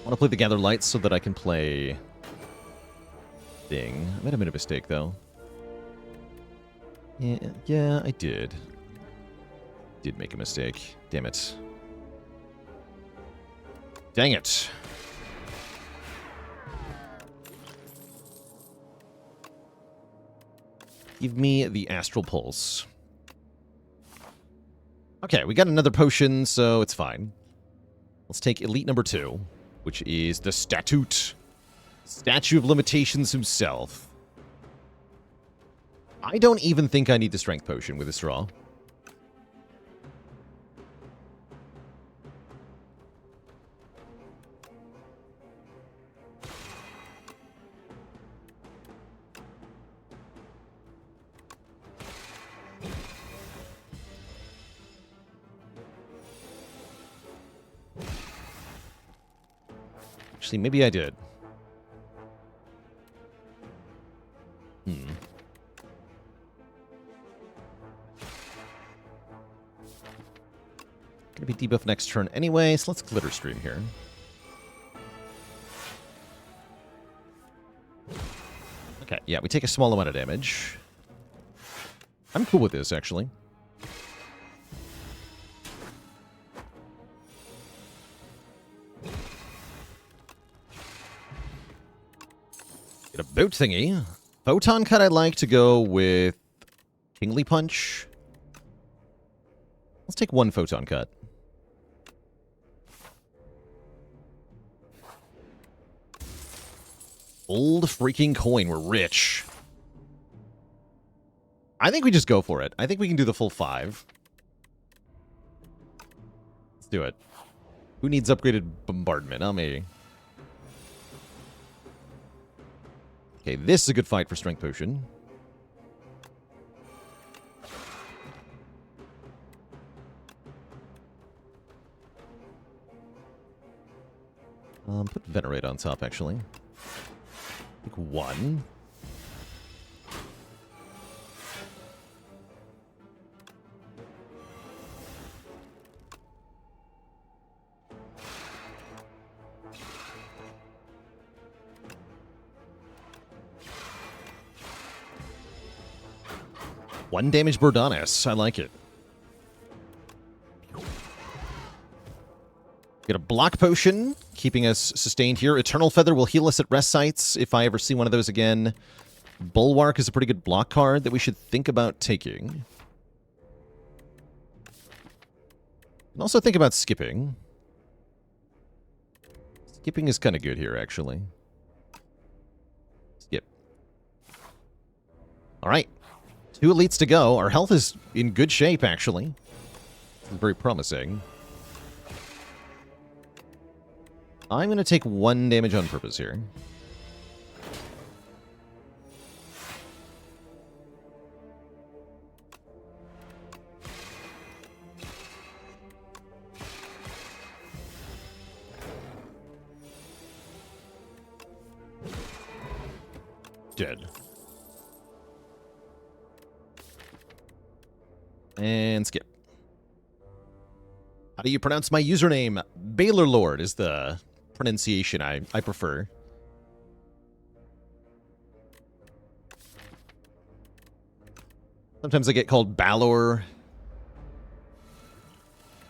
want to play the Gather Lights so that I can play Thing. I might have made a mistake, though. Yeah, I did. Did make a mistake. Damn it. Dang it. Give me the Astral Pulse. Okay, we got another potion, so it's fine. Let's take Elite number 2, which is the Statute. Statue of Limitations himself. I don't even think I need the Strength Potion with this draw. Actually, maybe I did. Gonna be debuff next turn anyway, so let's Glitter Stream here. Okay, yeah, we take a small amount of damage. I'm cool with this, actually. Get a boot thingy. Photon Cut, I'd like to go with Kingly Punch. Let's take one Photon Cut. Old freaking coin, we're rich. I think we just go for it. I think we can do the full 5. Let's do it. Who needs upgraded bombardment? Not me. Okay, this is a good fight for Strength Potion. Put Venerate on top, actually. I think 1. One damage Bordanis. I like it. Get a block potion, keeping us sustained here. Eternal Feather will heal us at rest sites if I ever see one of those again. Bulwark is a pretty good block card that we should think about taking. And also think about skipping. Skipping is kind of good here, actually. Skip. All right. 2 elites to go. Our health is in good shape, actually. This is very promising. I'm going to take 1 damage on purpose here. Dead. And skip. How do you pronounce my username? Baylor Lord is the pronunciation I prefer. Sometimes I get called Balor,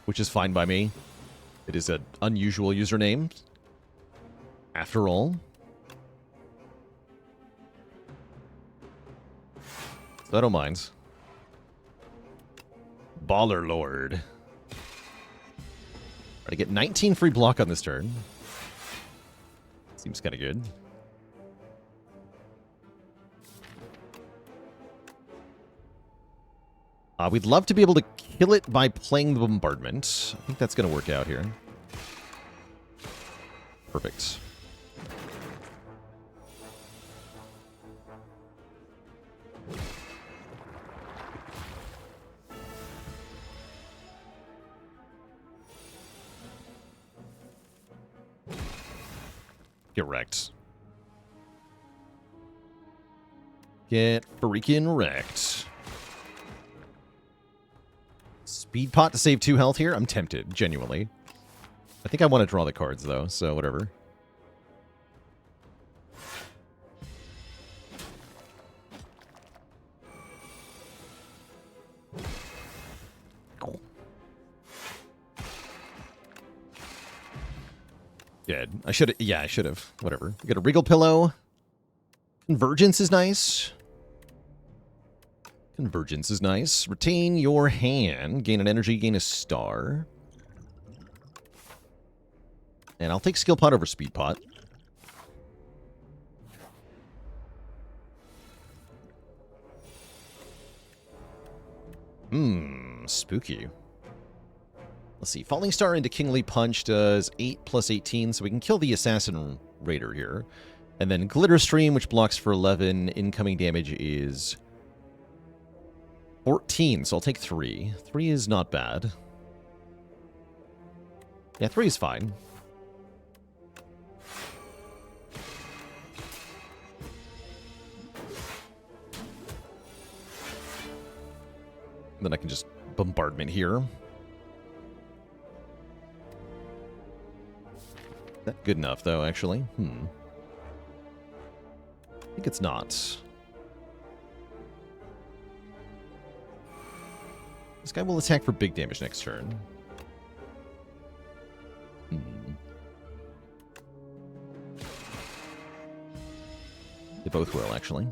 which is fine by me. It is an unusual username, after all. So I don't mind. Baller Lord. I get 19 free block on this turn. Seems kind of good. We'd love to be able to kill it by playing the bombardment. I think that's going to work out here. Perfect. Get wrecked. Get freaking wrecked. Speed pot to save 2 health here? I'm tempted, genuinely. I think I want to draw the cards, though, so whatever. Cool. Good. I should have... Yeah, I should have. Whatever. We got a Regal Pillow. Convergence is nice. Convergence is nice. Retain your hand. Gain an energy, gain a star. And I'll take Skill Pot over Speed Pot. Spooky. Let's see. Falling Star into Kingly Punch does 8 plus 18, so we can kill the Assassin Raider here. And then Glitter Stream, which blocks for 11. Incoming damage is 14, so I'll take 3. 3 is not bad. Yeah, 3 is fine. Then I can just bombardment here. That good enough, though, actually. I think it's not. This guy will attack for big damage next turn. They both will, actually.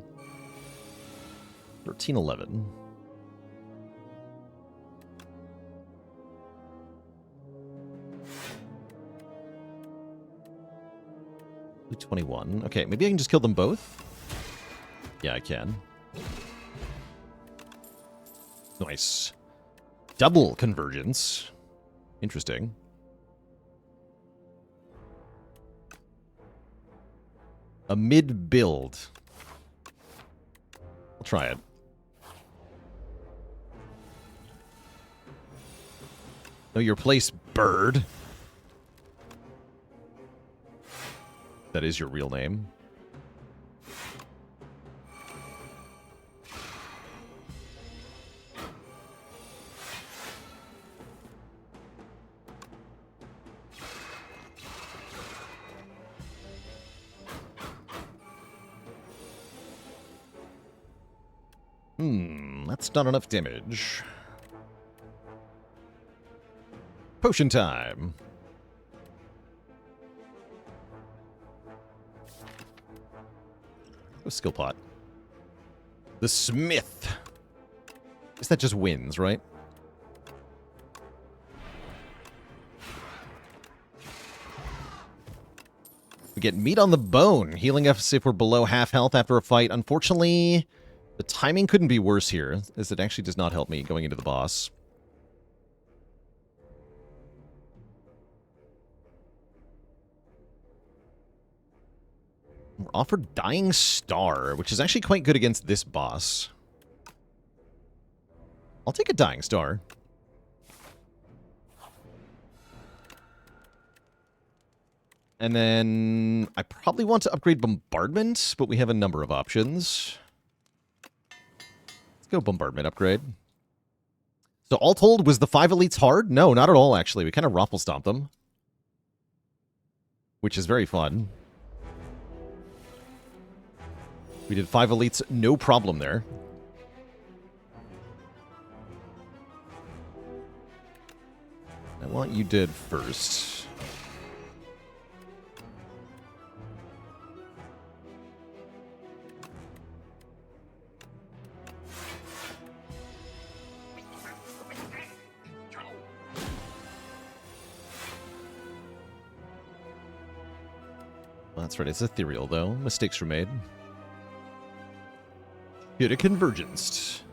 13-11. 21. Okay, maybe I can just kill them both? Yeah, I can. Nice. Double convergence. Interesting. A mid-build. I'll try it. Know your place, bird. That is your real name. That's not enough damage. Potion time. Oh, skill pot. The Smith. I guess that just wins, right? We get meat on the bone, healing us if we're below half health after a fight. Unfortunately, the timing couldn't be worse here, as it actually does not help me going into the boss. We're offered Dying Star, which is actually quite good against this boss. I'll take a Dying Star. And then I probably want to upgrade Bombardment, but we have a number of options. Let's go Bombardment upgrade. So all told, was the 5 elites hard? No, not at all, actually. We kind of raffle stomped them. Which is very fun. We did 5 elites, no problem there. I want you dead first. Well, that's right, it's ethereal, though. Mistakes were made. Get a convergence.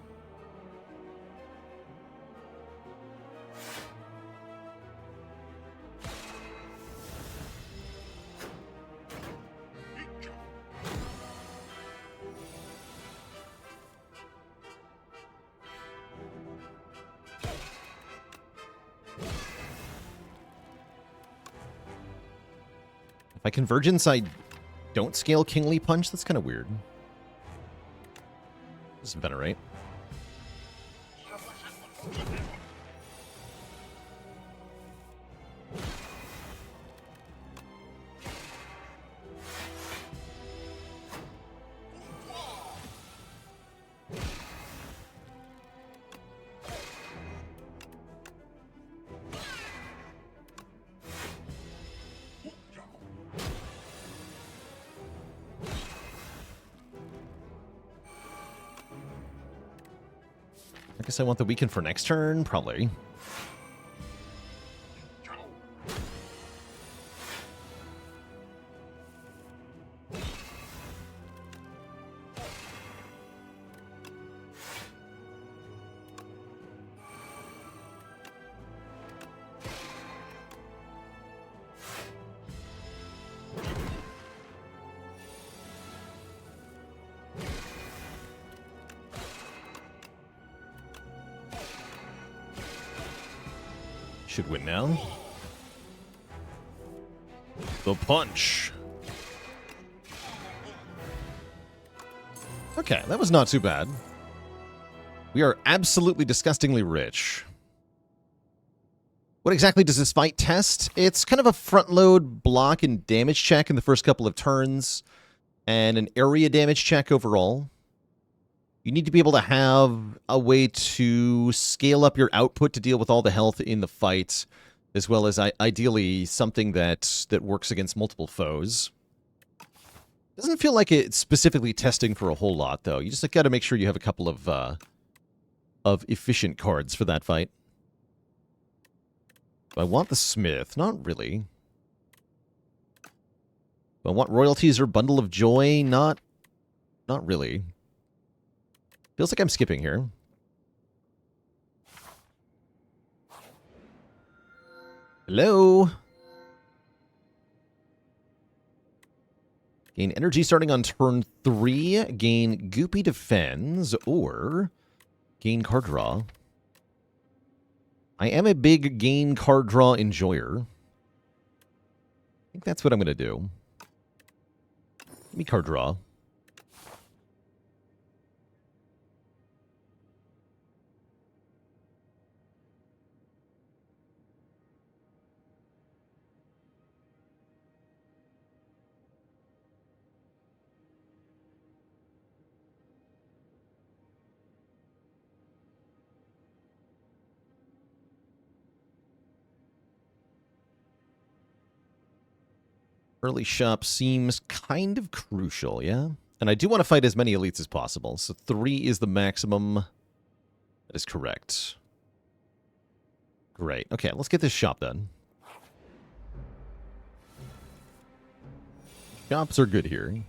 If I convergence, I don't scale Kingly Punch? That's kind of weird. This is Venerate. I guess I want the weaken for next turn, probably. Should win now. The punch. Okay, that was not too bad. We are absolutely disgustingly rich. What exactly does this fight test? It's kind of a front load block and damage check in the first couple of turns, and an area damage check overall. You need to be able to have a way to scale up your output to deal with all the health in the fight, as well as ideally something that works against multiple foes. Doesn't feel like it's specifically testing for a whole lot, though. You just got to make sure you have a couple of efficient cards for that fight. I want the Smith. Not really. I want Royalties or Bundle of Joy. Not really. Feels like I'm skipping here. Hello? Gain energy starting on turn 3. Gain Goopy Defends, or gain card draw. I am a big gain card draw enjoyer. I think that's what I'm going to do. Give me card draw. Early shop seems kind of crucial, yeah? And I do want to fight as many elites as possible, so 3 is the maximum. That is correct. Great. Okay, let's get this shop done. Shops are good here.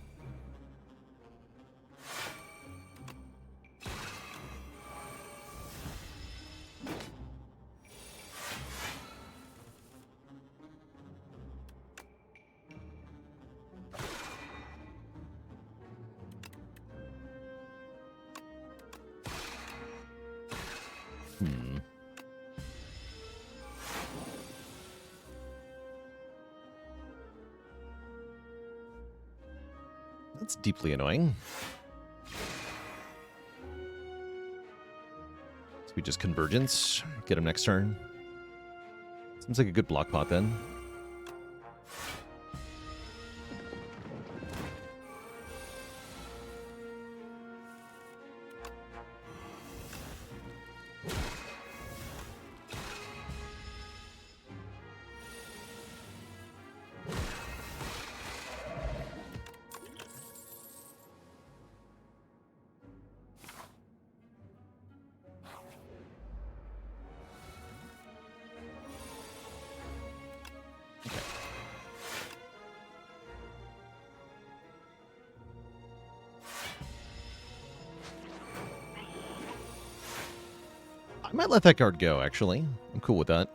That's deeply annoying. So we just Convergence. Get him next turn. Seems like a good block pot then. I might let that card go, actually. I'm cool with that.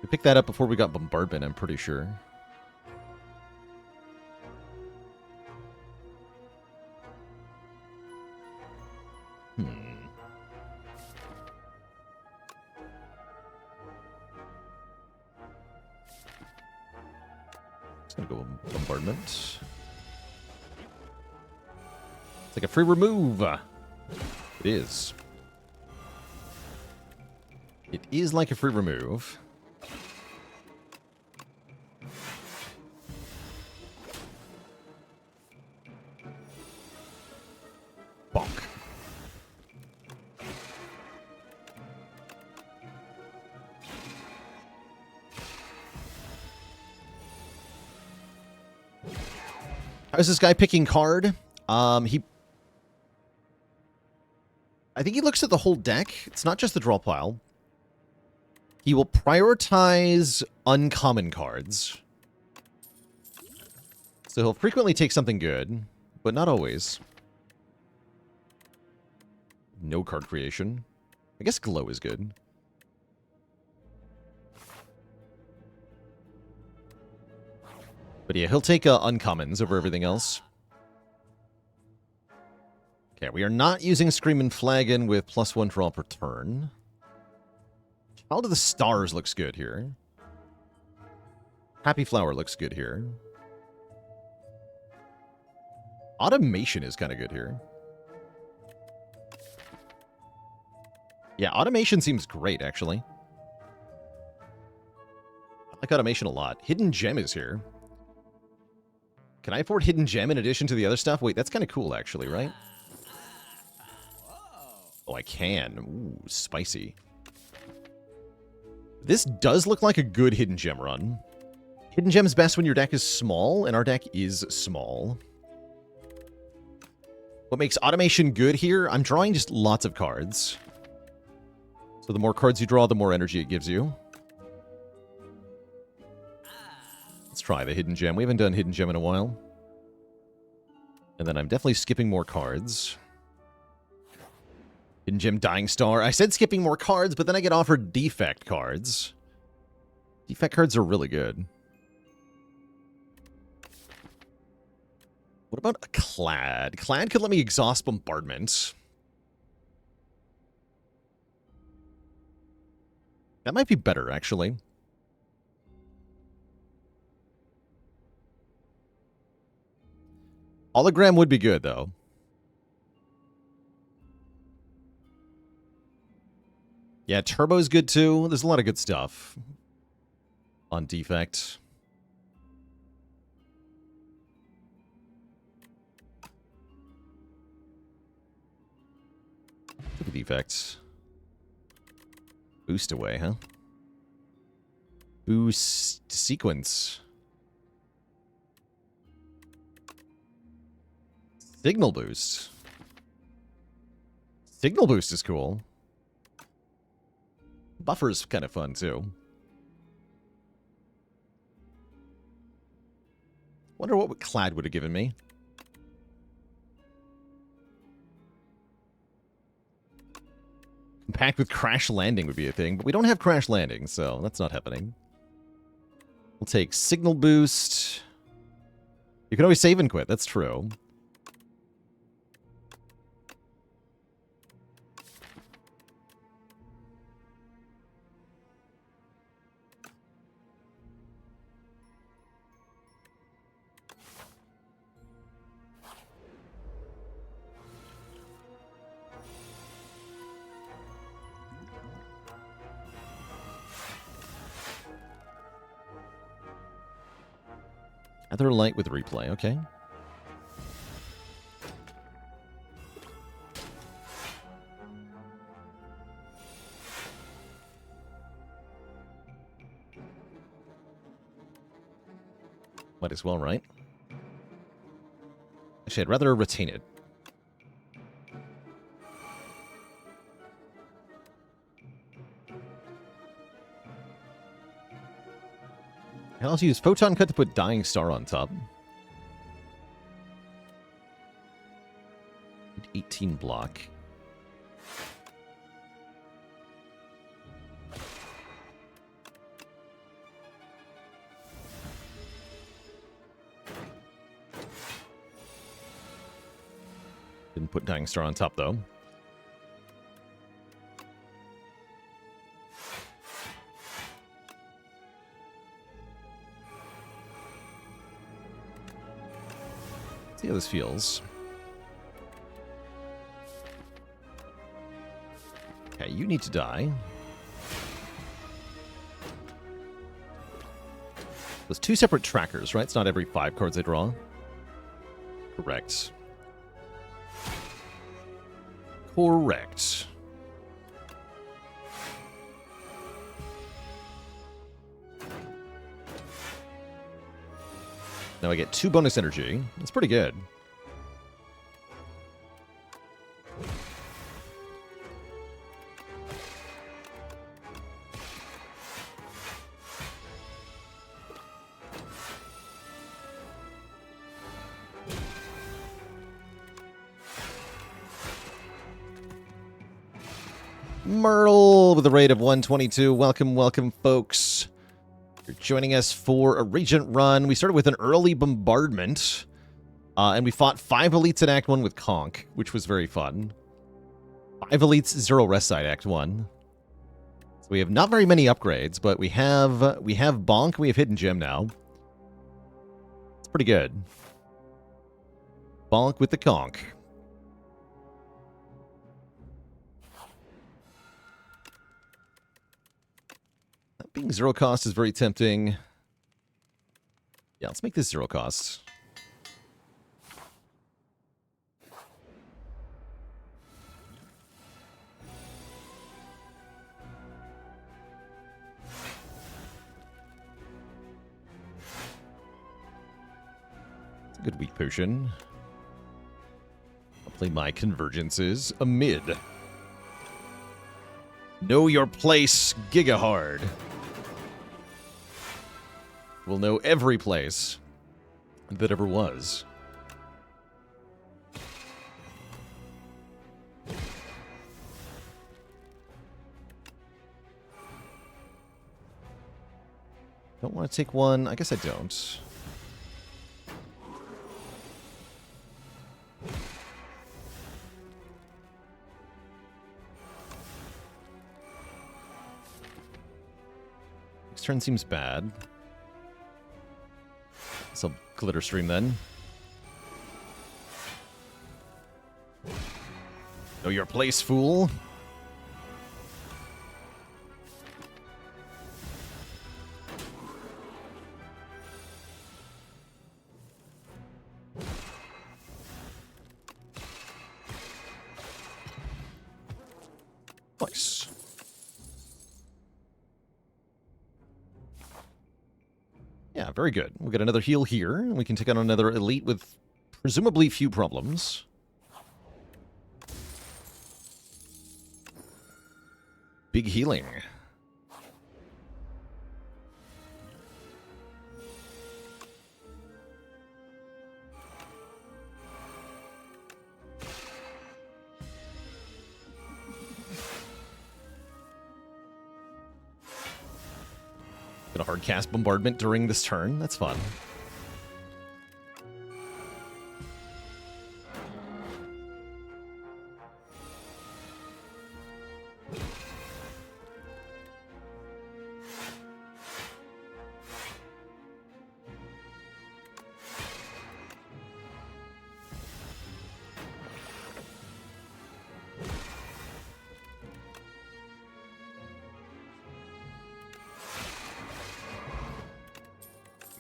We picked that up before we got Bombardment, I'm pretty sure. Just Gonna go bombardment. It's like a free remove. It is. It is like a free remove. Bonk. How's this guy picking card? I think he looks at the whole deck. It's not just the draw pile. He will prioritize uncommon cards. So he'll frequently take something good, but not always. No card creation. I guess glow is good. But yeah, he'll take uncommons over everything else. Okay, we are not using Screamin' Flagon with +1 draw per turn. Child of the Stars looks good here. Happy Flower looks good here. Automation is kind of good here. Yeah, Automation seems great, actually. I like Automation a lot. Hidden Gem is here. Can I afford Hidden Gem in addition to the other stuff? Wait, that's kind of cool, actually, right? Oh, I can. Ooh, spicy. This does look like a good Hidden Gem run. Hidden Gem is best when your deck is small, and our deck is small. What makes Automation good here? I'm drawing just lots of cards. So the more cards you draw, the more energy it gives you. Let's try the Hidden Gem. We haven't done Hidden Gem in a while. And then I'm definitely skipping more cards. Hidden Gem, Dying Star. I said skipping more cards, but then I get offered Defect cards. Defect cards are really good. What about a Clad? Clad could let me exhaust Bombardment. That might be better, actually. Hologram would be good, though. Yeah, Turbo's good, too. There's a lot of good stuff on Defect. Defects. Boost away, huh? Boost sequence. Signal boost. Signal boost is cool. Buffer's kind of fun, too. Wonder what Clad would have given me. Compact with Crash Landing would be a thing, but we don't have Crash Landing, so that's not happening. We'll take Signal Boost. You can always save and quit, that's true. Other light with replay, okay. Might as well, right? Actually, I'd rather retain it. I'll also use Photon Cut to put Dying Star on top. 18 block. Didn't put Dying Star on top, though. See how this feels. Okay, you need to die. There's 2 separate trackers, right? It's not every 5 cards I draw. Correct. Correct. Now I get 2 bonus energy. That's pretty good. Merle with a rate of 122. Welcome, welcome, folks. You're joining us for a Regent run. We started with an early bombardment, and we fought 5 elites in Act 1 with Conk, which was very fun. 5 elites, 0 rest side, Act 1. So we have not very many upgrades, but we have Bonk, we have Hidden Gem now. It's pretty good. Bonk with the Conk. Being 0 cost is very tempting. Yeah, let's make this 0 cost. It's a good weak potion. I'll play my convergences amid. Know your place, Gigahard. We'll know every place that ever was. Don't want to take one. I guess I don't. Next turn seems bad. So glitter stream then. Know your place, fool. Nice. Yeah, very good. We'll get another heal here, and we can take on another elite with presumably few problems. Big healing. Gonna hard cast bombardment during this turn. That's fun.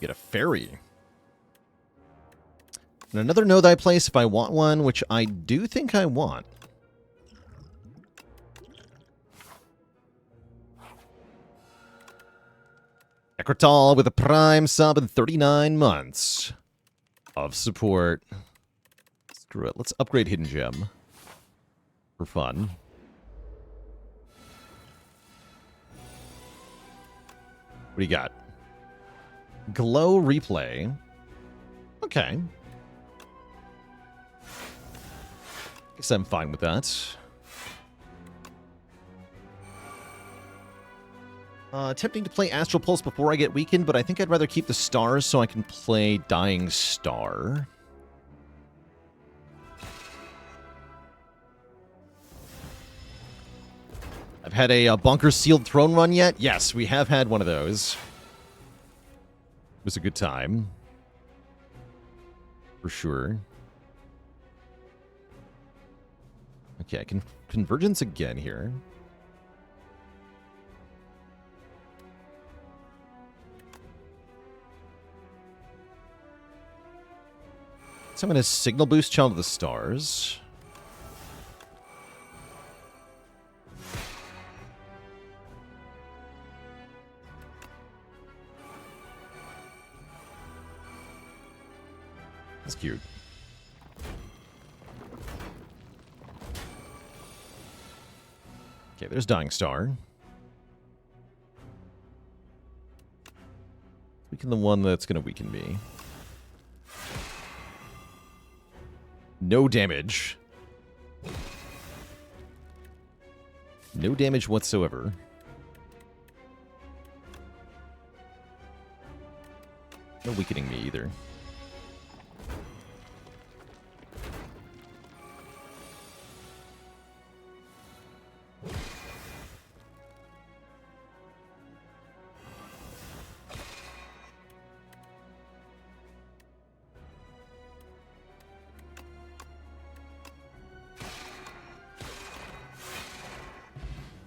Get a fairy. And another know thy place if I want one, which I do think I want. Ekratal with a prime sub and 39 months of support. Screw it. Let's upgrade Hidden Gem for fun. What do you got? Glow replay. Okay. Guess I'm fine with that. Attempting to play Astral Pulse before I get weakened, but I think I'd rather keep the stars so I can play Dying Star. I've had a Bonker Sealed Throne run yet? Yes, we have had one of those. It was a good time. For sure. Okay, I can convergence again here. So I'm going to signal boost Child of the Stars. That's cute. Okay, there's Dying Star. Weaken the one that's going to weaken me. No damage. No damage whatsoever. No weakening me either.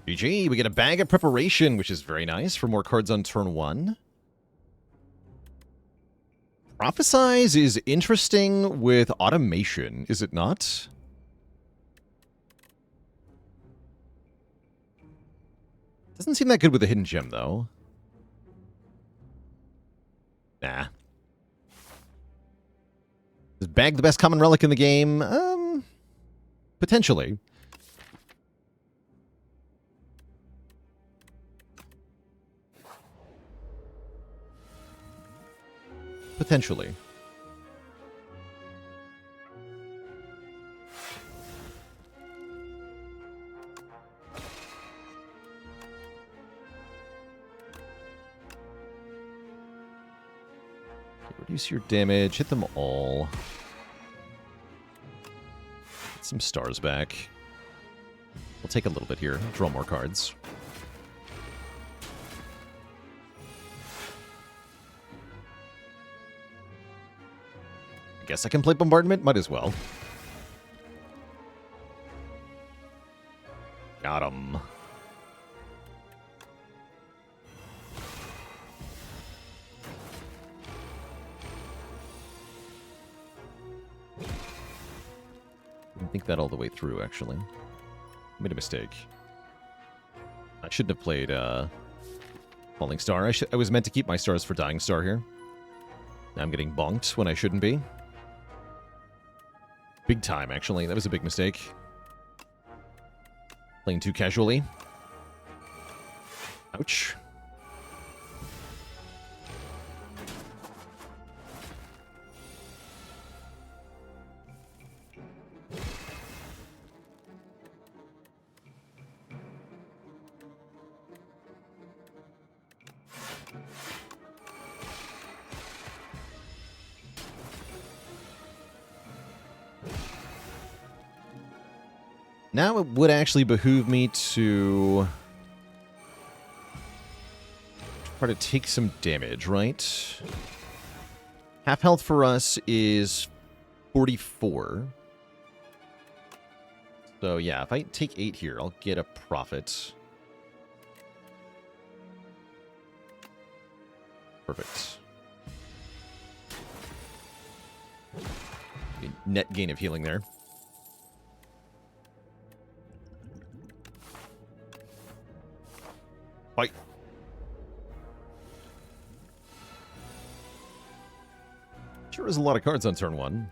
GG, we get a bag of preparation, which is very nice for more cards on turn 1. Prophesize is interesting with automation, is it not? Doesn't seem that good with a hidden gem, though. Nah. Is bag the best common relic in the game? Potentially. Potentially. Reduce your damage. Hit them all. Get some stars back. We'll take a little bit here. Draw more cards. Guess I can play Bombardment? Might as well. Got him. Didn't think that all the way through, actually. Made a mistake. I shouldn't have played Falling Star. I was meant to keep my stars for Dying Star here. Now I'm getting bonked when I shouldn't be. Big time, actually. That was a big mistake. Playing too casually. Ouch. Now it would actually behoove me to try to take some damage, right? Half health for us is 44. So yeah, if I take 8 here, I'll get a profit. Perfect. Net gain of healing there. Fight. Sure is a lot of cards on turn 1.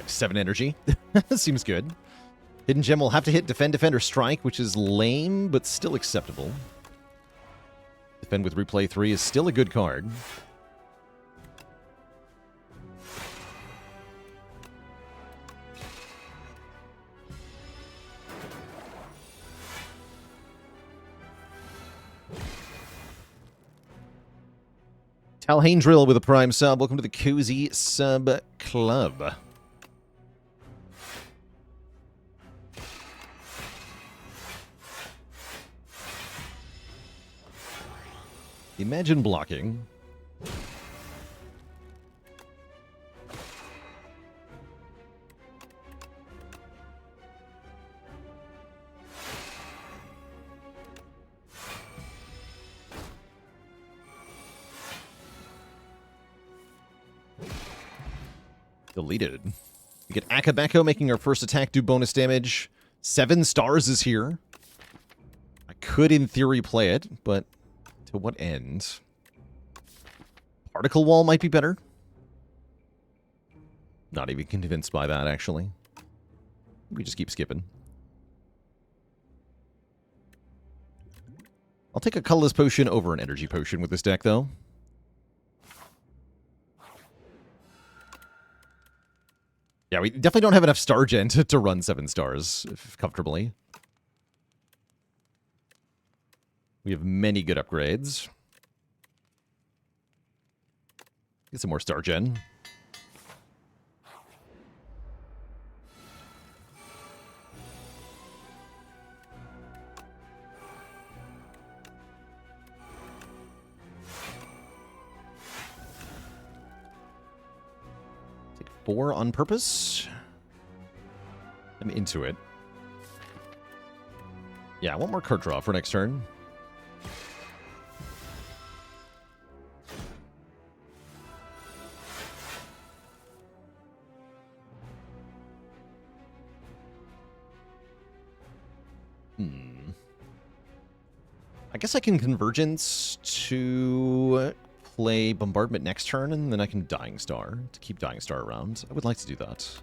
Seven energy. Seems good. Hidden Gem will have to hit Defend, Defend, or Strike, which is lame, but still acceptable. Defend with Replay 3 is still a good card. Talhane Drill with a Prime sub. Welcome to the Cozy Sub Club. Imagine blocking. Deleted. We get Akabeko making our first attack do bonus damage. 7 stars is here. I could, in theory, play it, but to what end? Particle Wall might be better. Not even convinced by that, actually. We just keep skipping. I'll take a Colorless Potion over an Energy Potion with this deck, though. Yeah, we definitely don't have enough Star Gen to run 7 stars comfortably. We have many good upgrades. Get some more Star Gen. Take 4 on purpose. I'm into it. Yeah, I want more card draw for next turn. I guess I can Convergence to play Bombardment next turn, and then I can Dying Star to keep Dying Star around. I would like to do that.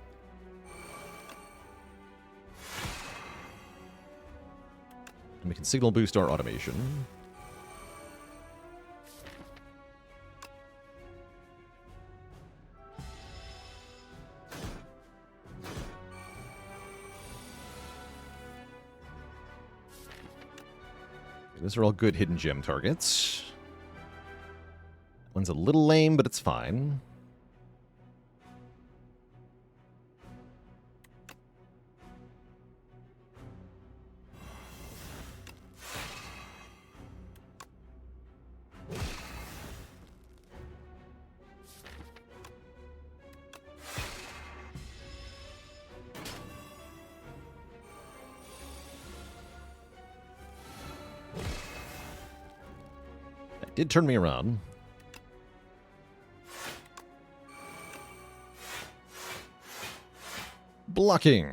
And we can Signal Boost our Automation. Those are all good hidden gem targets. One's a little lame, but it's fine. Did turn me around. Blocking.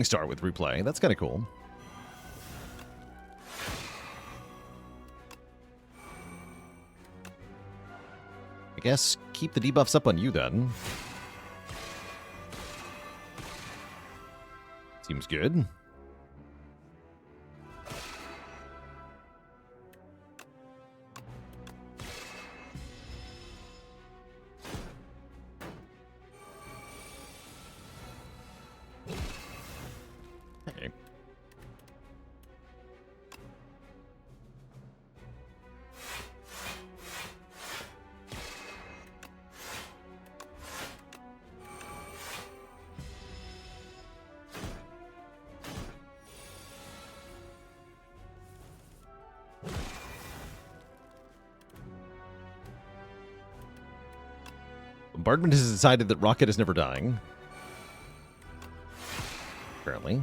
Star with Replay. That's kind of cool. I guess keep the debuffs up on you then. Seems good. Bombardment has decided that Rocket is never dying. Apparently.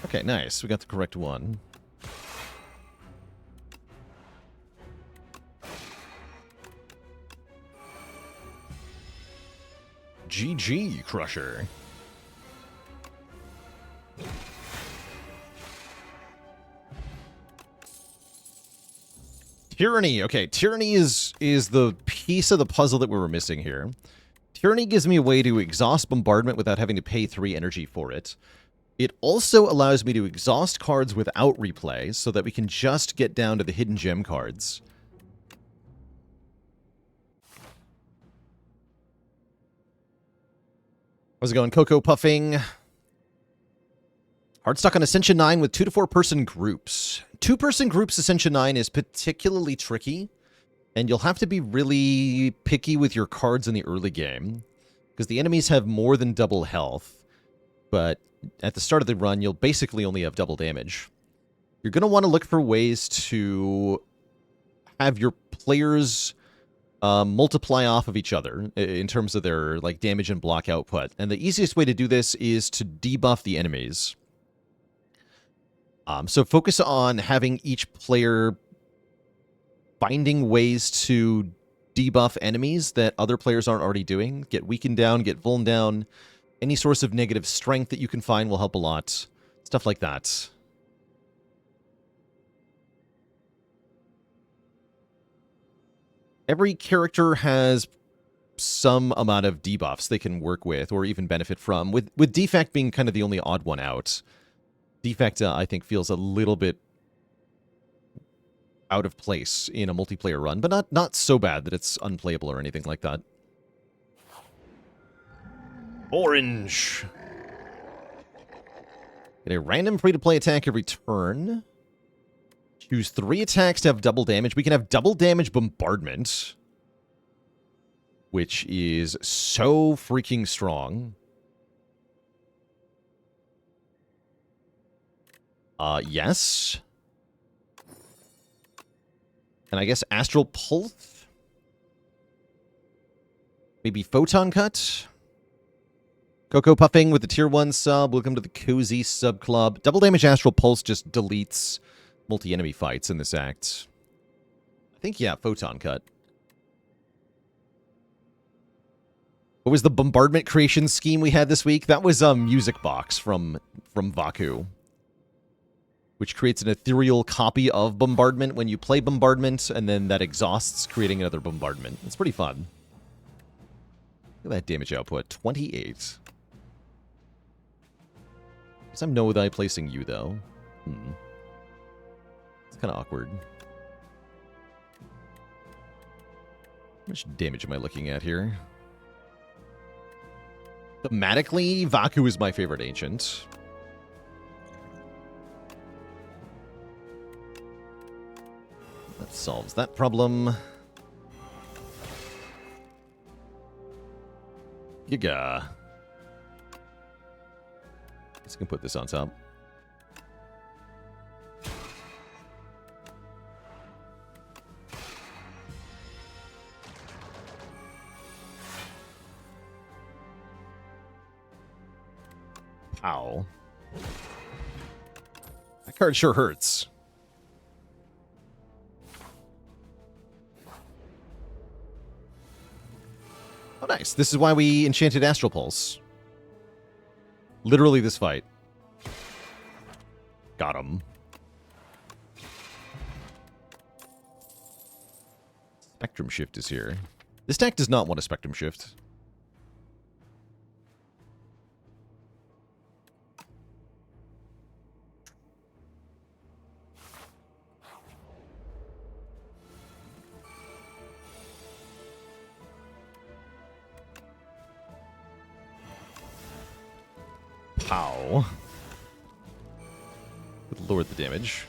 Okay, nice. We got the correct one. GG, Crusher. Tyranny. Okay, Tyranny is the piece of the puzzle that we were missing here. Tyranny gives me a way to exhaust Bombardment without having to pay 3 energy for it. It also allows me to exhaust cards without replay, so that we can just get down to the hidden gem cards. How's it going, Cocoa Puffing? Hard stuck on Ascension 9 with 2 to 4 person groups. 2-person groups Ascension 9 is particularly tricky, and you'll have to be really picky with your cards in the early game, because the enemies have more than double health, but at the start of the run, you'll basically only have double damage. You're going to want to look for ways to have your players multiply off of each other in terms of their damage and block output. And the easiest way to do this is to debuff the enemies. So focus on having each player finding ways to debuff enemies that other players aren't already doing. Get weakened down, get vuln down. Any source of negative strength that you can find will help a lot. Stuff like that. Every character has some amount of debuffs they can work with or even benefit from, with Defect being kind of the only odd one out. Defect, I think, feels a little bit out of place in a multiplayer run, but not so bad that it's unplayable or anything like that. Orange. Get a random free-to-play attack every turn. Choose 3 attacks to have double damage. We can have double damage Bombardment, which is so freaking strong. Yes. And I guess Astral Pulse? Maybe Photon Cut? Cocoa Puffing with the Tier 1 sub. Welcome to the Cozy Sub Club. Double Damage Astral Pulse just deletes multi-enemy fights in this act. I think, yeah, Photon Cut. What was the Bombardment creation scheme we had this week? That was a Music Box from Vaku, which creates an ethereal copy of Bombardment when you play Bombardment, and then that exhausts, creating another Bombardment. It's pretty fun. Look at that damage output. 28. Guess I'm no die placing you, though. It's kind of awkward. How much damage am I looking at here? Thematically, Vaku is my favorite ancient. That solves that problem. Giga. Guess I can put this on top. Pow. That card sure hurts. Oh, nice. This is why we enchanted Astral Pulse. Literally this fight. Got him. Spectrum Shift is here. This deck does not want a Spectrum Shift. Pow. Lowered the damage.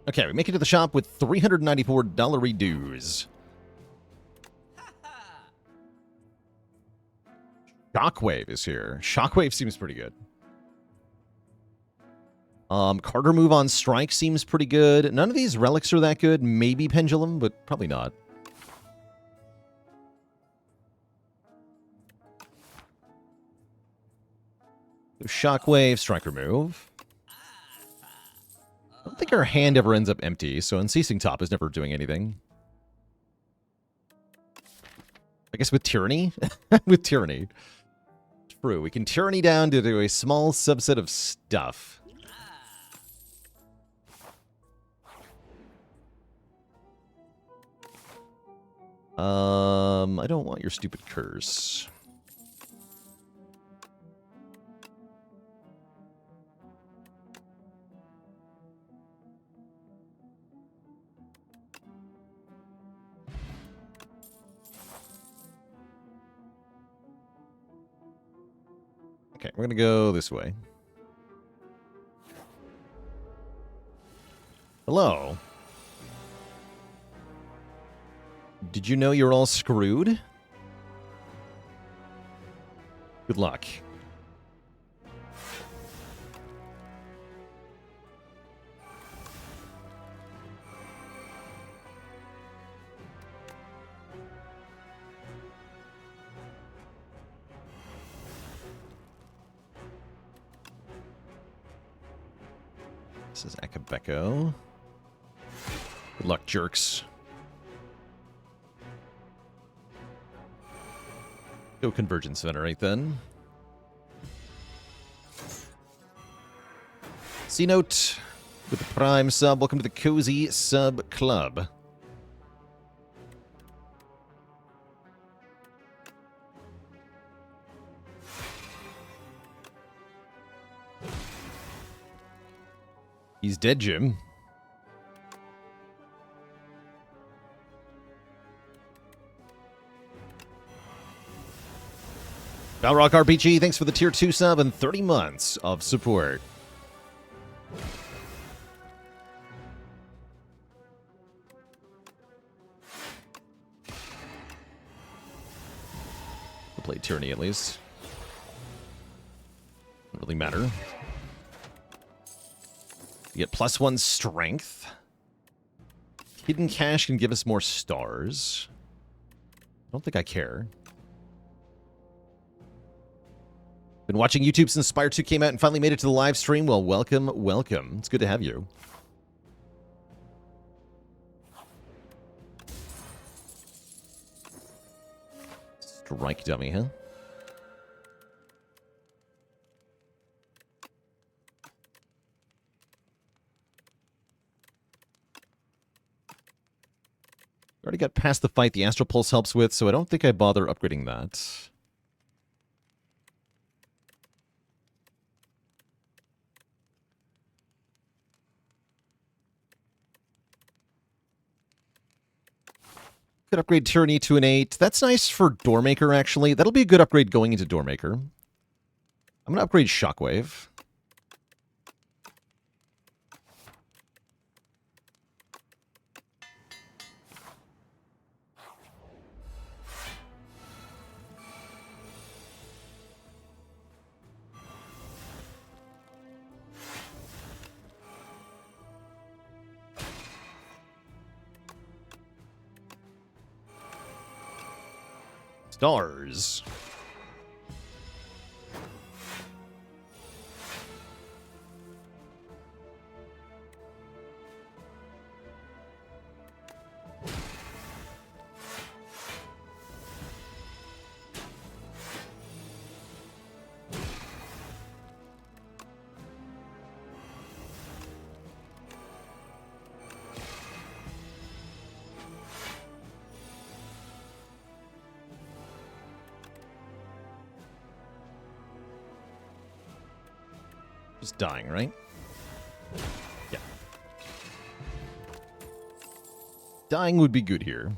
Okay, we make it to the shop with $394 dues. Shockwave is here. Shockwave seems pretty good. Carter move on strike seems pretty good. None of these relics are that good. Maybe Pendulum, but probably not. Shockwave, strike remove. I don't think our hand ever ends up empty, so Unceasing Top is never doing anything. I guess with Tyranny? With Tyranny. True, we can Tyranny down to do a small subset of stuff. I don't want your stupid curse. Okay, we're gonna go this way. Hello. Did you know you're all screwed? Good luck. This is Akabeko. Good luck, jerks. Go Convergence Venerate then. C-Note with the Prime sub. Welcome to the Cozy Sub Club. He's dead, Jim. Balrock RPG, thanks for the tier 2 sub and 30 months of support. We'll play Tyranny at least. Doesn't really matter. You get +1 strength. Hidden Cash can give us more stars. I don't think I care. Been watching YouTube since Spire 2 came out and finally made it to the live stream. Well, welcome, welcome. It's good to have you. Strike dummy, huh? Already got past the fight the Astral Pulse helps with, so I don't think I bother upgrading that. Could upgrade Tyranny to an 8. That's nice for Doormaker, actually. That'll be a good upgrade going into Doormaker. I'm going to upgrade Shockwave. Stars. Just dying, right? Yeah. Dying would be good here.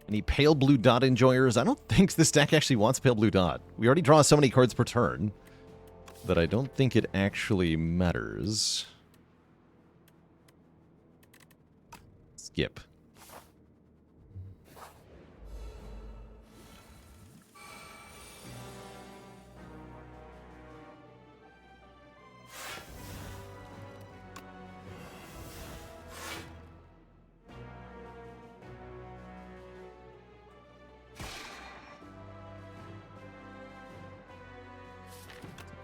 Any pale blue dot enjoyers? I don't think this deck actually wants pale blue dot. We already draw so many cards per turn that I don't think it actually matters. Skip.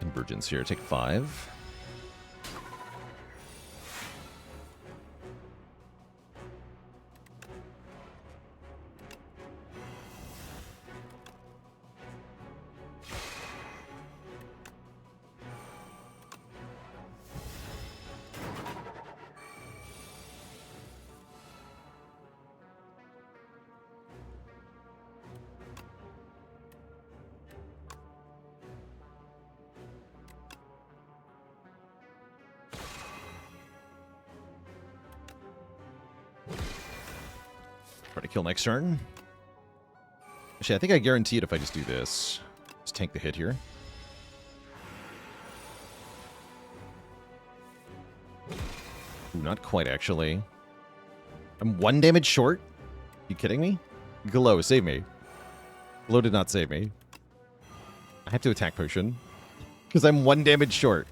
Convergence here. Take 5. Try to kill next turn. Actually, I think I guarantee it if I just do this. Just tank the hit here. Ooh, not quite, actually. I'm 1 damage short? You kidding me? Glow, save me. Glow did not save me. I have to attack potion. Because I'm 1 damage short.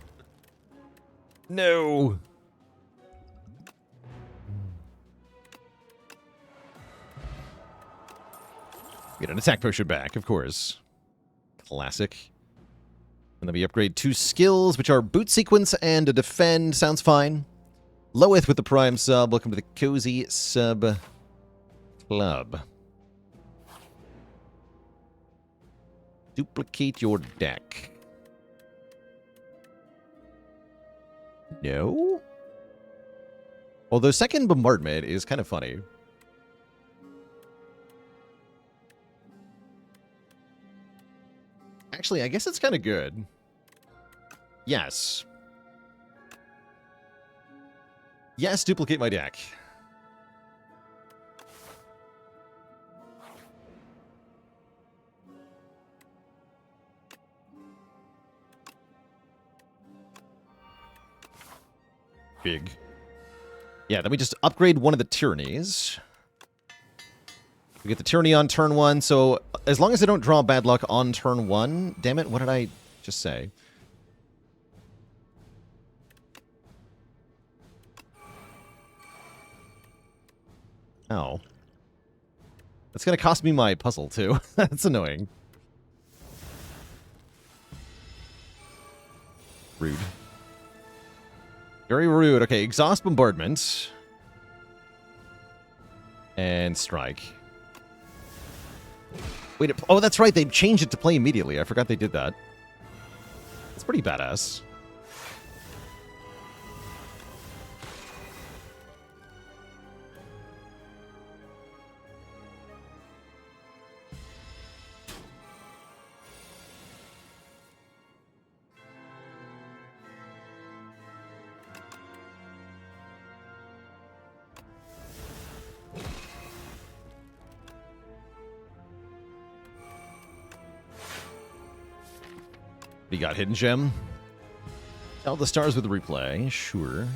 No! Get an attack potion back, of course. Classic. And then we upgrade 2 skills, which are Boot Sequence and a Defend. Sounds fine. Loeth with the Prime sub. Welcome to the Cozy Sub Club. Duplicate your deck. No? Although second bombardment is kind of funny. Actually, I guess it's kind of good. Yes. Yes, duplicate my deck. Big. Yeah, then we just upgrade one of the tyrannies. We get the tyranny on turn 1, so as long as I don't draw bad luck on turn 1... Damn it, what did I just say? Oh. That's gonna cost me my puzzle, too. That's annoying. Rude. Very rude. Okay, exhaust bombardment. And strike. Wait, oh, that's right. They changed it to play immediately. I forgot they did that. It's pretty badass. You got Hidden Gem. Tell the stars with replay. Sure.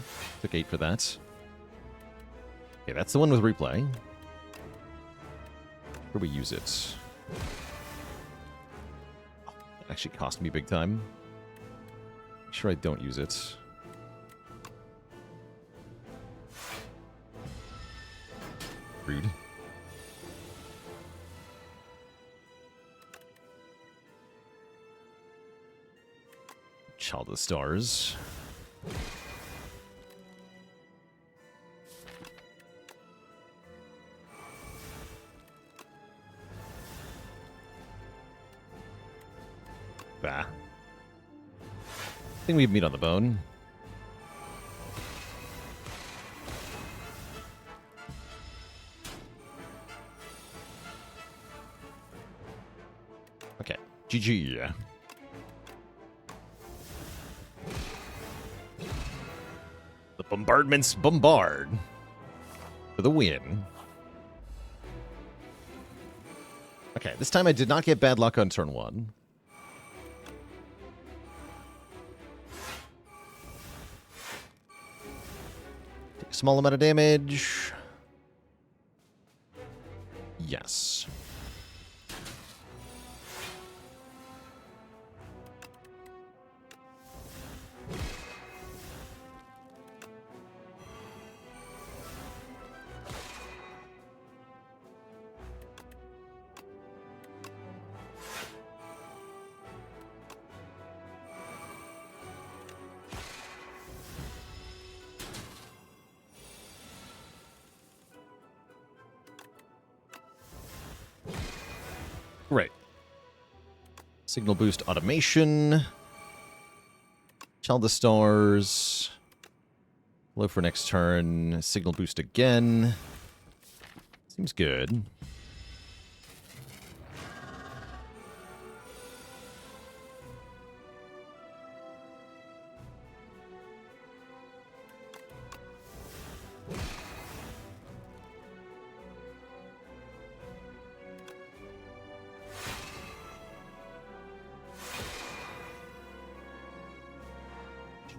Took 8 for that. Okay, that's the one with replay. Where do we use it? Oh, it actually cost me big time. Make sure I don't use it. Rude. Child of the Stars. Bah. I think we have meat on the bone. Okay. GG. The bombardments bombard for the win. Okay, this time I did not get bad luck on turn 1. Take a small amount of damage. Yes. Right. Signal boost automation. Child the stars. Low for next turn. Signal boost again. Seems good.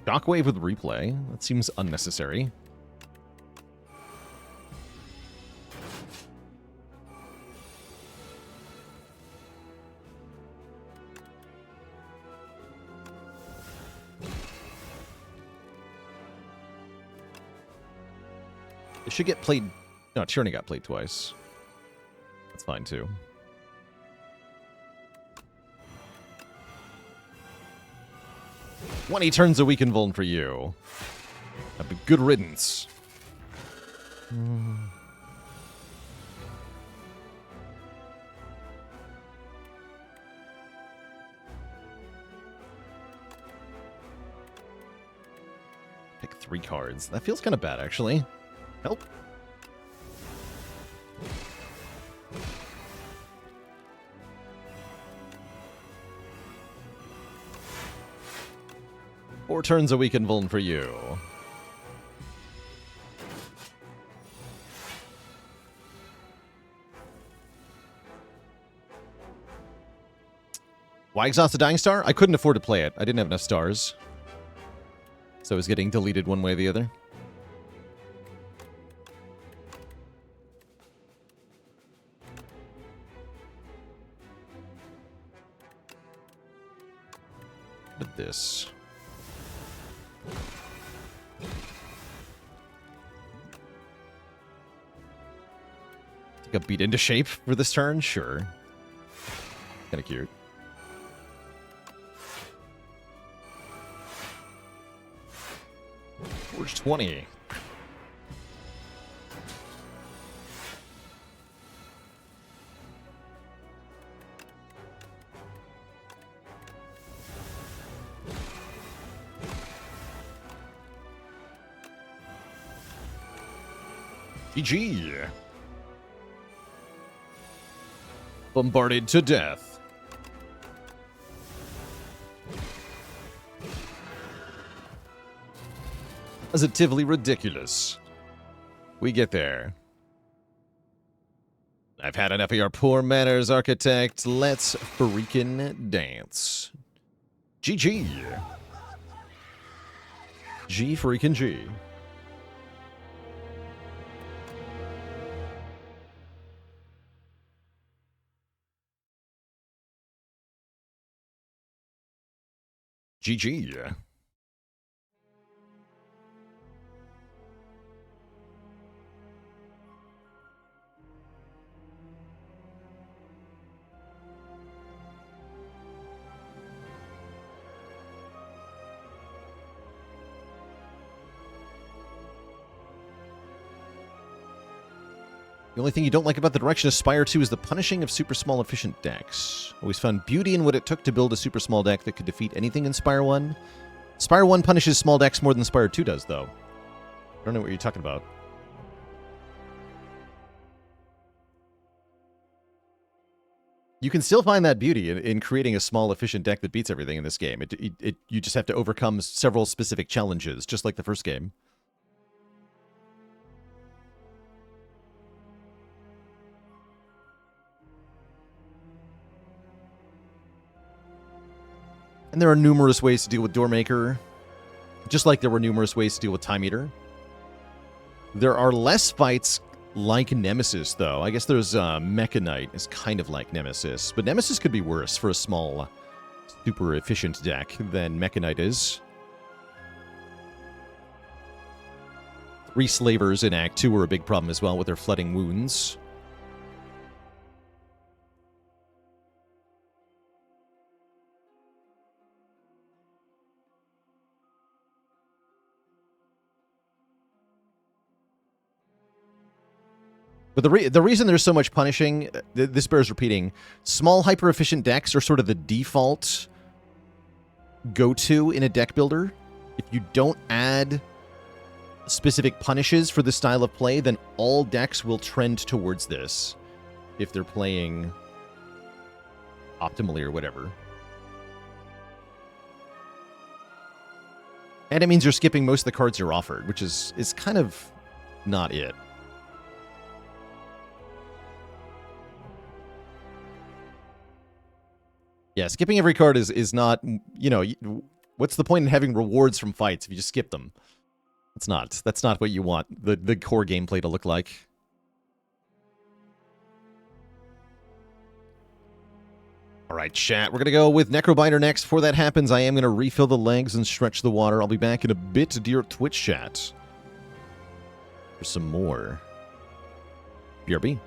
Shockwave with replay. That seems unnecessary. It should get played... No, Tyranny got played twice. That's fine, too. When he turns a weakened vuln for you. That'd be good riddance. Pick 3 cards. That feels kind of bad, actually. Help. Four turns a weakened vuln for you. Why exhaust the Dying Star? I couldn't afford to play it. I didn't have enough stars. So it was getting deleted one way or the other. Look at this. Take a beat into shape for this turn? Sure. Kinda cute. Forge 20. GG. Bombarded to death. Positively ridiculous. We get there. I've had enough of your poor manners, architect. Let's freaking dance. GG. G freaking G. GG. The only thing you don't like about the direction of Spire 2 is the punishing of super small efficient decks. Always found beauty in what it took to build a super small deck that could defeat anything in Spire 1. Spire 1 punishes small decks more than Spire 2 does, though. I don't know what you're talking about. You can still find that beauty in creating a small, efficient deck that beats everything in this game. You just have to overcome several specific challenges, just like the first game. And there are numerous ways to deal with Doormaker, just like there were numerous ways to deal with Time Eater. There are less fights like Nemesis, though. I guess there's Mechanite is kind of like Nemesis, but Nemesis could be worse for a small, super efficient deck than Mechanite is. 3 Slavers in Act 2 were a big problem as well with their flooding wounds. But the reason there's so much punishing, this bears repeating, small hyper-efficient decks are sort of the default go-to in a deck builder. If you don't add specific punishes for this style of play, then all decks will trend towards this if they're playing optimally or whatever. And it means you're skipping most of the cards you're offered, which is kind of not it. Yeah, skipping every card is not, you know, what's the point in having rewards from fights if you just skip them? That's not what you want the core gameplay to look like. All right, chat, we're going to go with Necrobinder next. Before that happens, I am going to refill the legs and stretch the water. I'll be back in a bit, dear Twitch chat, for some more BRB.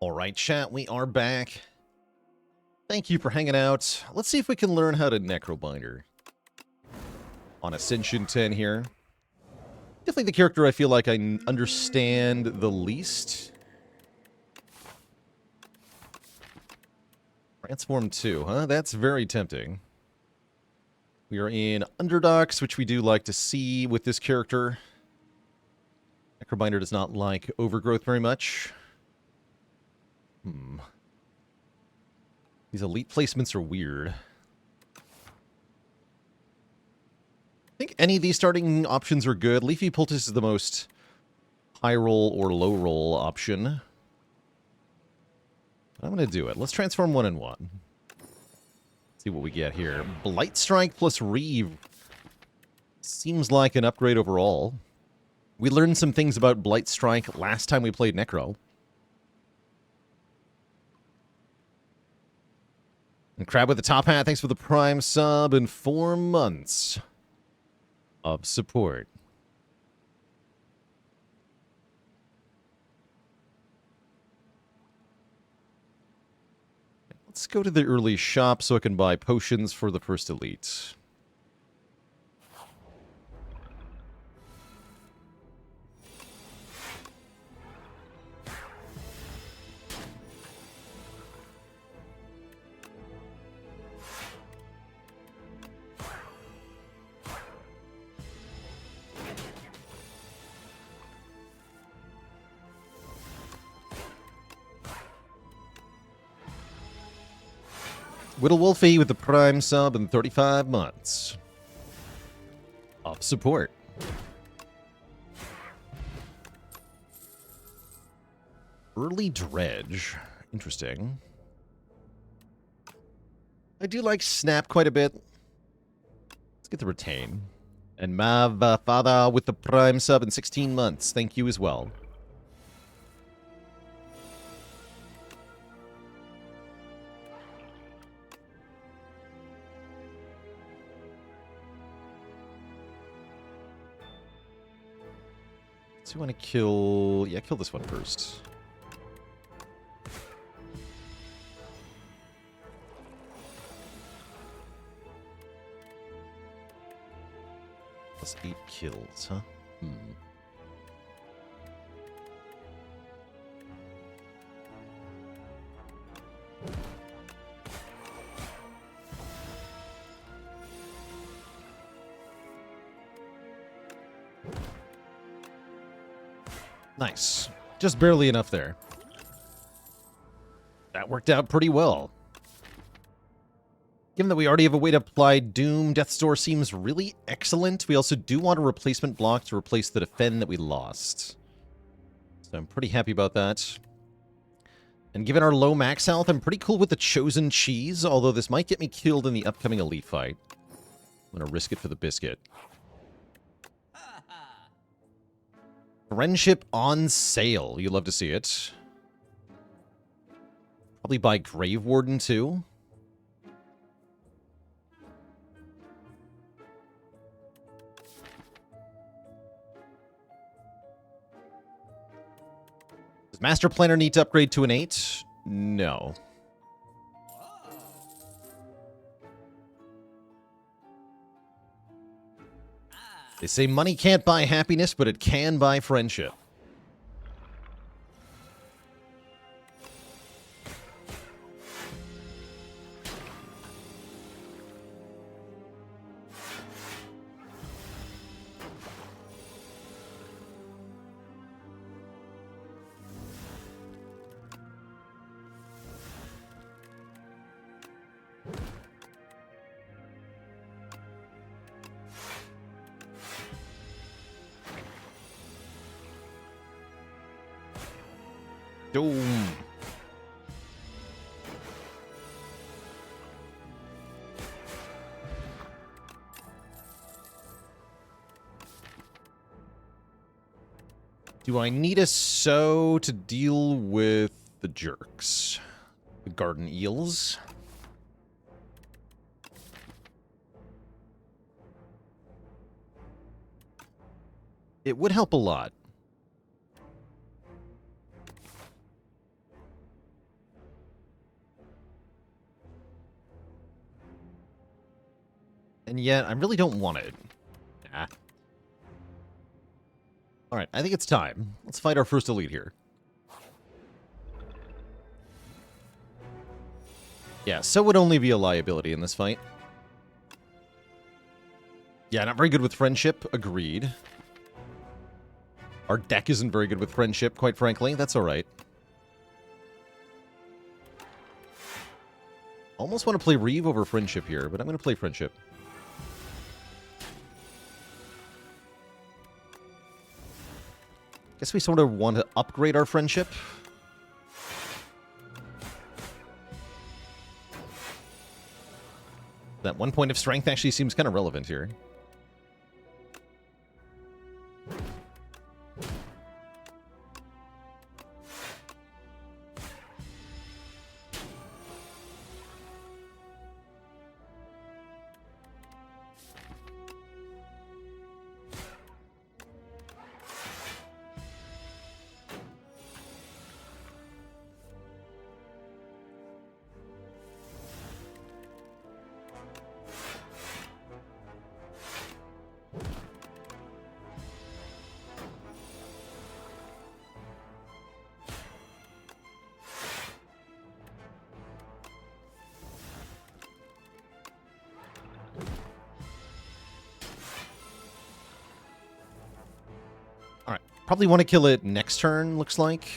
All right, chat, we are back. Thank you for hanging out. Let's see if we can learn how to Necrobinder. On Ascension 10 here. Definitely the character I feel like I understand the least. Transform 2, huh? That's very tempting. We are in Underdogs, which we do like to see with this character. Necrobinder does not like overgrowth very much. These elite placements are weird. I think any of these starting options are good. Leafy Poultice is the most high roll or low roll option. But I'm going to do it. Let's transform 1 and 1. See what we get here. Blight Strike plus Reeve. Seems like an upgrade overall. We learned some things about Blight Strike last time we played Necro. And Crab with the top hat, thanks for the Prime sub and 4 months of support. Let's go to the early shop so I can buy potions for the first elite. Whittle Wolfie with the Prime sub and 35 months of support. Early Dredge. Interesting. I do like Snap quite a bit. Let's get the Retain. And Mav Father with the Prime sub and 16 months. Thank you as well. So you want to kill... Yeah, kill this one first. Plus 8 kills, huh? Nice. Just barely enough there. That worked out pretty well. Given that we already have a way to apply Doom, Death's Door seems really excellent. We also do want a replacement block to replace the Defend that we lost. So I'm pretty happy about that. And given our low max health, I'm pretty cool with the Chosen Cheese, although this might get me killed in the upcoming Elite fight. I'm going to risk it for the biscuit. Friendship on sale. You love to see it. Probably buy Grave Warden too. Does Master Planner need to upgrade to an 8? No. They say money can't buy happiness, but it can buy friendship. Doom. Do I need a sow to deal with the jerks? The garden eels? It would help a lot. And yet, I really don't want it. Nah. Alright, I think it's time. Let's fight our first elite here. Yeah, so would only be a liability in this fight. Yeah, not very good with friendship. Agreed. Our deck isn't very good with friendship, quite frankly. That's alright. Almost want to play Reeve over friendship here, but I'm going to play friendship. Guess we sort of want to upgrade our friendship. That 1 point of strength actually seems kind of relevant here. Probably want to kill it next turn, looks like.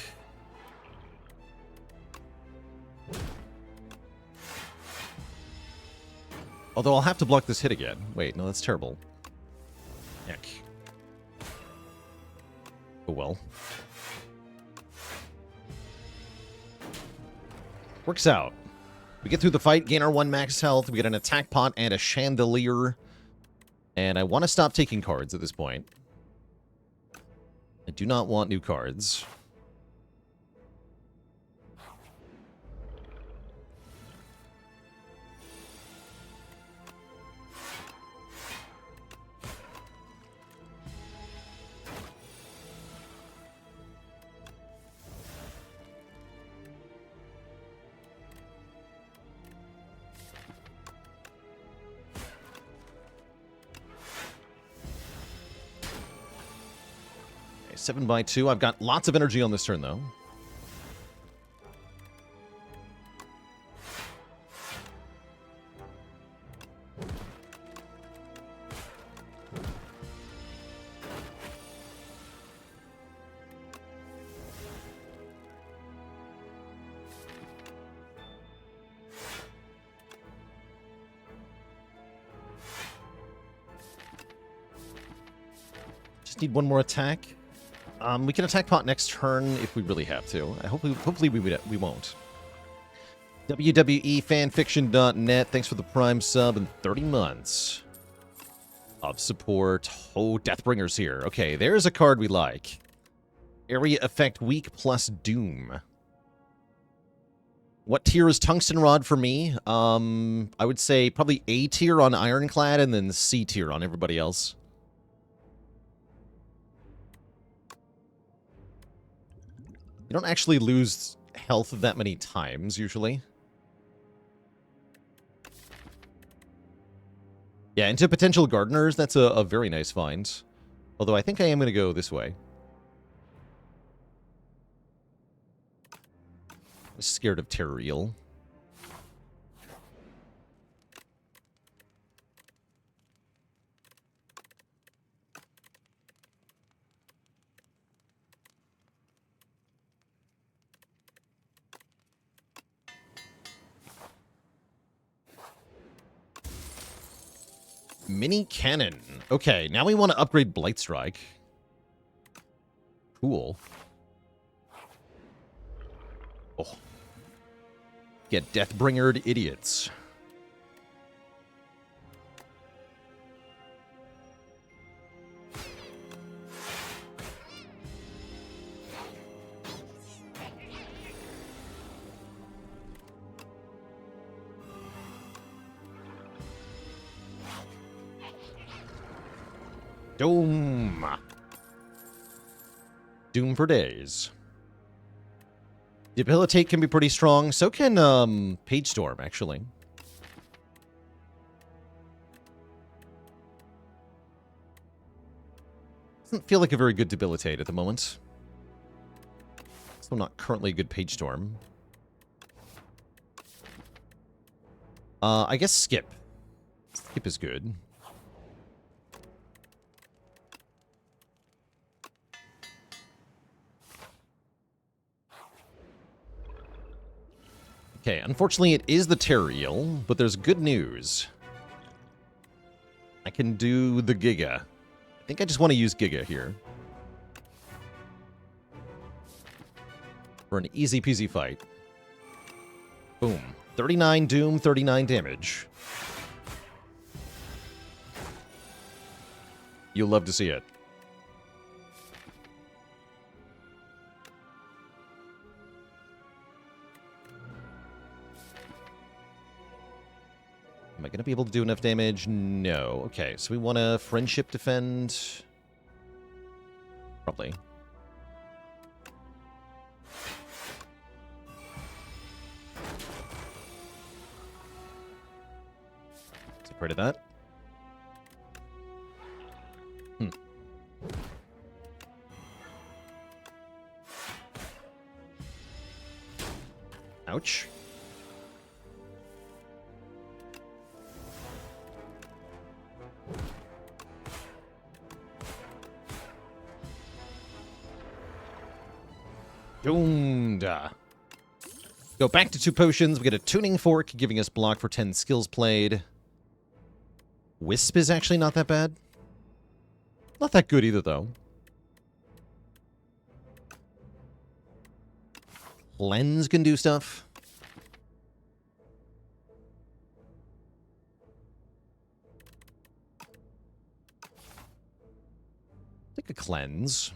Although I'll have to block this hit again. Wait, no, that's terrible. Heck. Oh well. Works out. We get through the fight, gain our 1 max health, we get an attack pot and a chandelier. And I want to stop taking cards at this point. I do not want new cards. Okay, 7x2. I've got lots of energy on this turn, though. Need one more attack. We can attack pot next turn if we really have to. Hopefully we won't. WWEfanfiction.net. Thanks for the Prime sub and 30 months of support. Oh, Deathbringer's here. Okay, there's a card we like. Area effect weak plus Doom. What tier is Tungsten Rod for me? I would say probably A tier on Ironclad and then C tier on everybody else. You don't actually lose health that many times, usually. Yeah, into potential gardeners, that's a very nice find. Although I think I am going to go this way. I'm scared of Terror Eel. Mini cannon. Okay, now we want to upgrade Blight Strike. Cool. Oh. Get Deathbringered idiots. Doom. Doom for days. Debilitate can be pretty strong. So can Page Storm, actually. Doesn't feel like a very good debilitate at the moment. So not currently a good page storm. I guess skip. Skip is good. Okay, unfortunately it is the Terror Eel, but there's good news. I can do the Giga. I think I just want to use Giga here. For an easy peasy fight. Boom. 39 doom, 39 damage. You'll love to see it. Am I going to be able to do enough damage? No. Okay, so we want to friendship defend. Probably. So pray to that. Ouch. Doomed. Go back to 2 potions. We get a tuning fork, giving us block for 10 skills played. Wisp is actually not that bad. Not that good either, though. Cleanse can do stuff. Take a cleanse.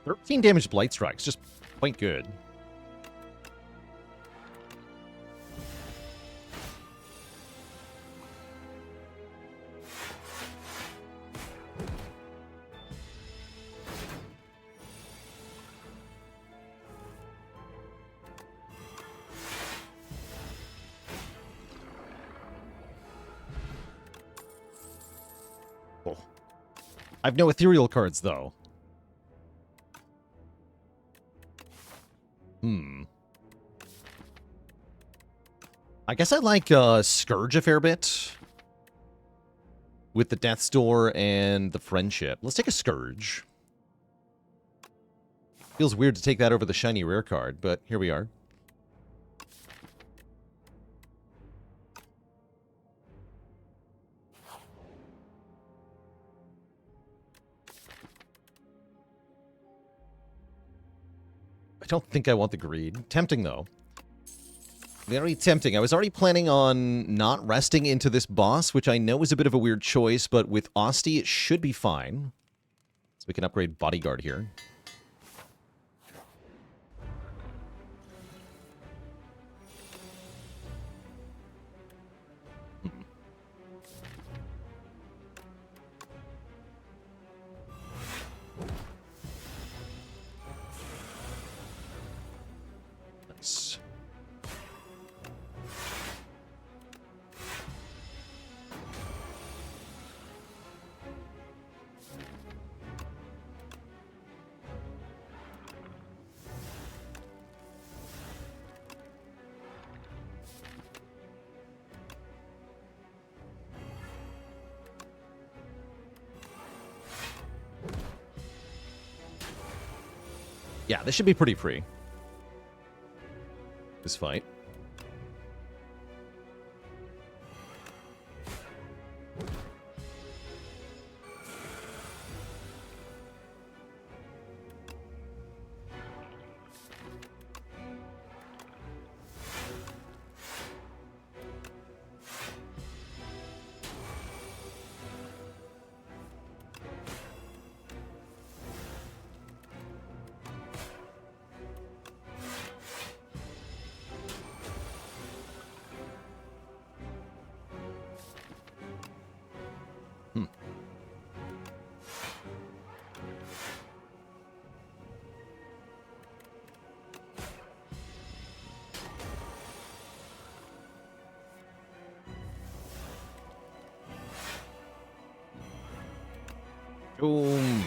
$13 damage Blight Strikes, just quite good. Oh. I have no ethereal cards, though. I guess I like Scourge a fair bit. With the Death's Door and the Friendship. Let's take a Scourge. Feels weird to take that over the shiny rare card, but here we are. I don't think I want the greed. Tempting, though. Very tempting. I was already planning on not resting into this boss, which I know is a bit of a weird choice, but with Asti, it should be fine. So we can upgrade Bodyguard here. Nice. Yeah, this should be pretty free. This fight. Boom.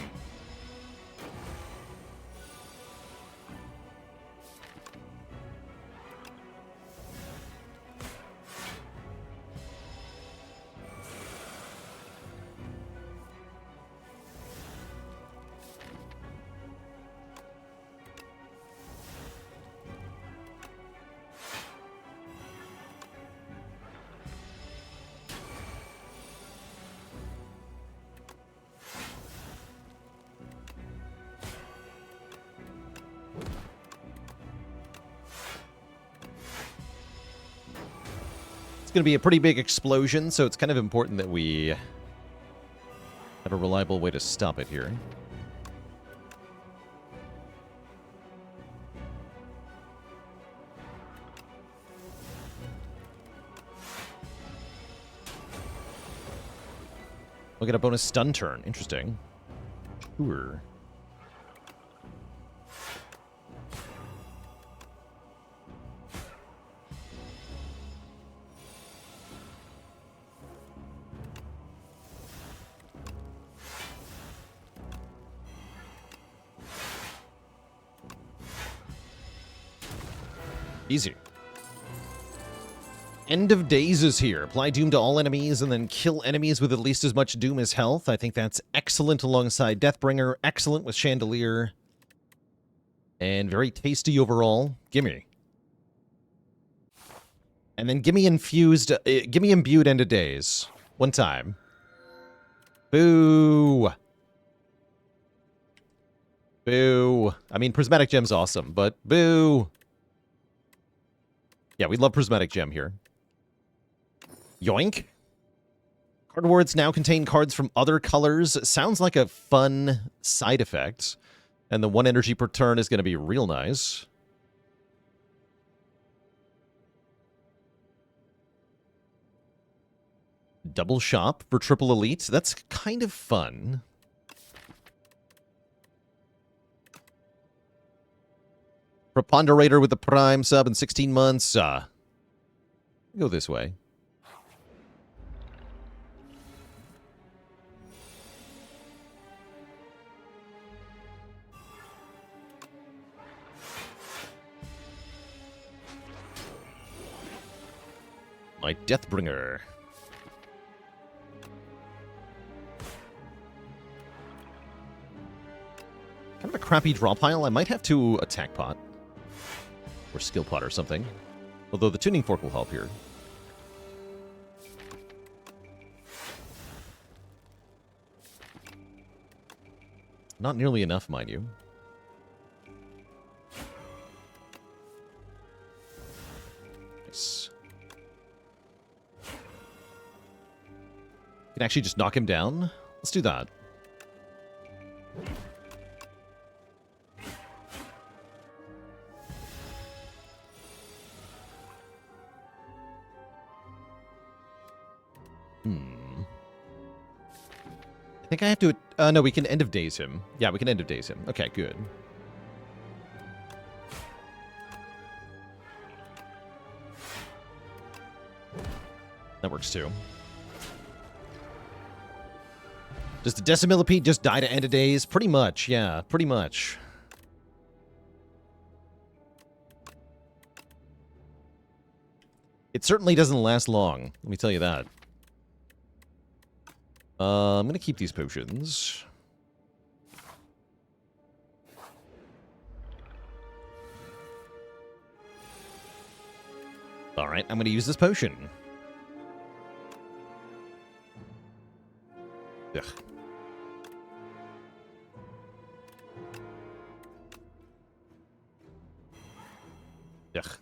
It's going to be a pretty big explosion, so it's kind of important that we have a reliable way to stop it here. We'll get a bonus stun turn. Interesting. Sure. Easy. End of Days is here. Apply Doom to all enemies and then kill enemies with at least as much Doom as health. I think that's excellent alongside Deathbringer. Excellent with Chandelier. And very tasty overall. Gimme. And then gimme infused... gimme imbued End of Days. One time. Boo! Boo. I mean, Prismatic Gem's awesome, but boo! Yeah, we love Prismatic Gem here. Yoink. Card wards now contain cards from other colors. Sounds like a fun side effect. And the 1 energy per turn is going to be real nice. Double shop for triple elite. That's kind of fun. Preponderator with the Prime sub in 16 months. Go this way. My Deathbringer. Kind of a crappy draw pile. I might have to attack pot. Or skill pot or something. Although the tuning fork will help here. Not nearly enough, mind you. Nice. Can actually just knock him down? Let's do that. I think I have to... no, we can End of Days him. Yeah, we can End of Days him. Okay, good. That works too. Does the Decimillipede just die to End of Days? Pretty much, yeah. Pretty much. It certainly doesn't last long. Let me tell you that. I'm going to keep these potions. Alright, I'm going to use this potion. Ugh. Ugh.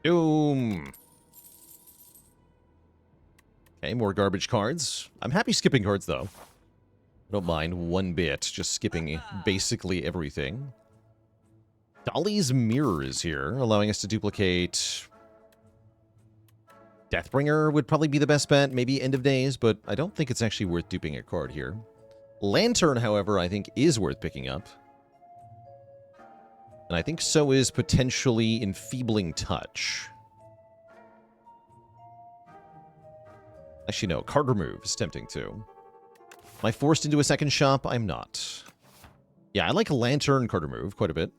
Doom. Okay, more garbage cards. I'm happy skipping cards, though. I don't mind one bit, just skipping basically everything. Dolly's Mirror is here, allowing us to duplicate... Deathbringer would probably be the best bet, maybe End of Days, but I don't think it's actually worth duping a card here. Lantern, however, I think is worth picking up. And I think so is potentially Enfeebling Touch. Actually, no. Card remove is tempting, too. Am I forced into a second shop? I'm not. Yeah, I like Lantern card remove quite a bit.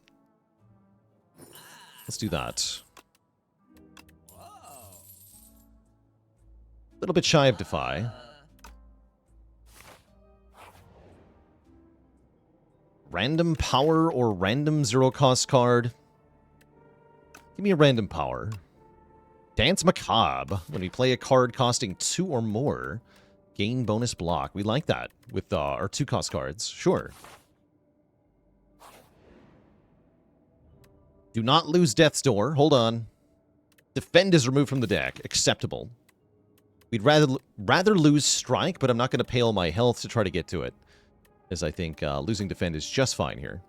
Let's do that. A little bit shy of Defy. Random Power or random zero-cost card? Give me a random power. Dance Macabre. When we play a card costing 2 or more, gain bonus block. We like that with our 2-cost cards. Sure. Do not lose Death's Door. Hold on. Defend is removed from the deck. Acceptable. We'd rather lose Strike, but I'm not going to pay all my health to try to get to it. As I think losing Defend is just fine here.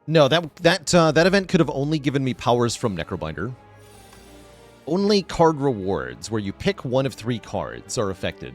No, that event could have only given me powers from Necrobinder. Only card rewards, where you pick one of 3 cards, are affected.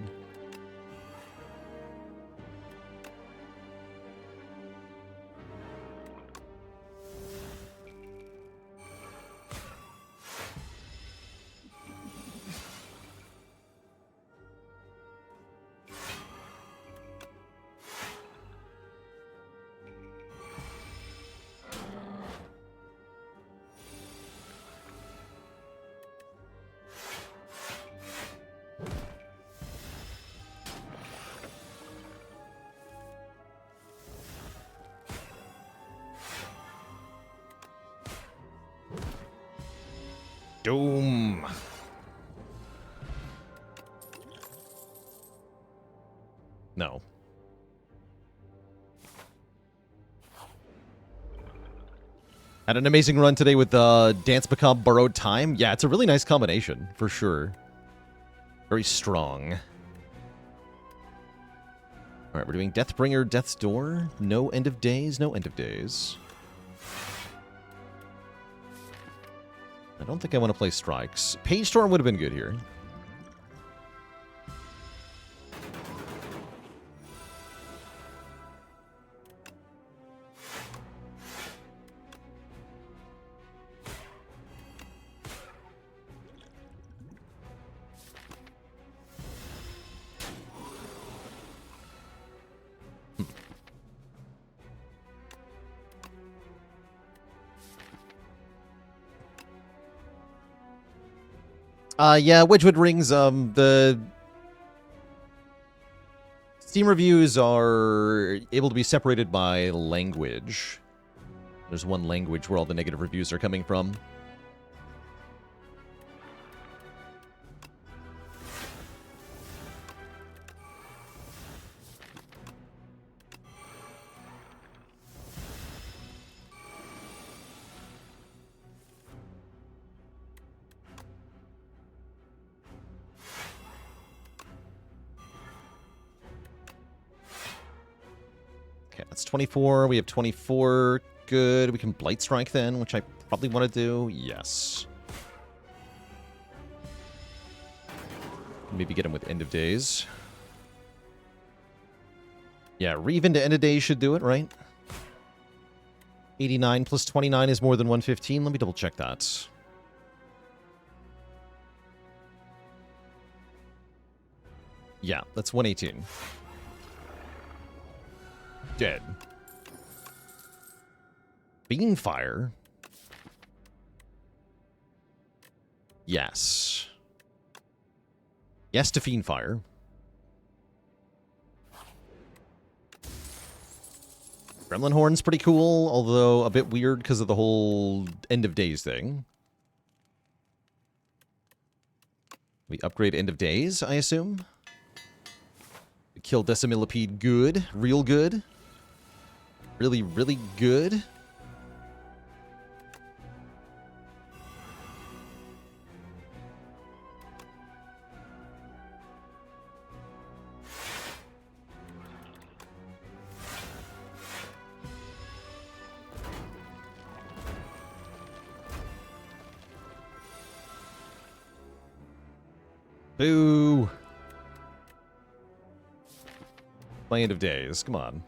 Doom. No. Had an amazing run today with Dance Macabre Borrowed Time. Yeah, it's a really nice combination, for sure. Very strong. Alright, we're doing Deathbringer, Death's Door. No End of Days, no End of Days. I don't think I want to play Strikes. Page Storm would have been good here. Yeah, Wedgwood Rings, the Steam reviews are able to be separated by language. There's one language where all the negative reviews are coming from. That's 24. We have 24. Good. We can Blight Strike then, which I probably want to do. Yes. Maybe get him with End of Days. Yeah, Reeve into End of Days should do it, right? 89 plus 29 is more than 115. Let me double check that. Yeah, that's 118. Dead. Beamfire. Yes. Yes to Fiendfire. Gremlin Horn's pretty cool, although a bit weird because of the whole End of Days thing. We upgrade End of Days, I assume. We kill Decimillipede good. Real good. Really, really good. Boo! My end of days. Come on.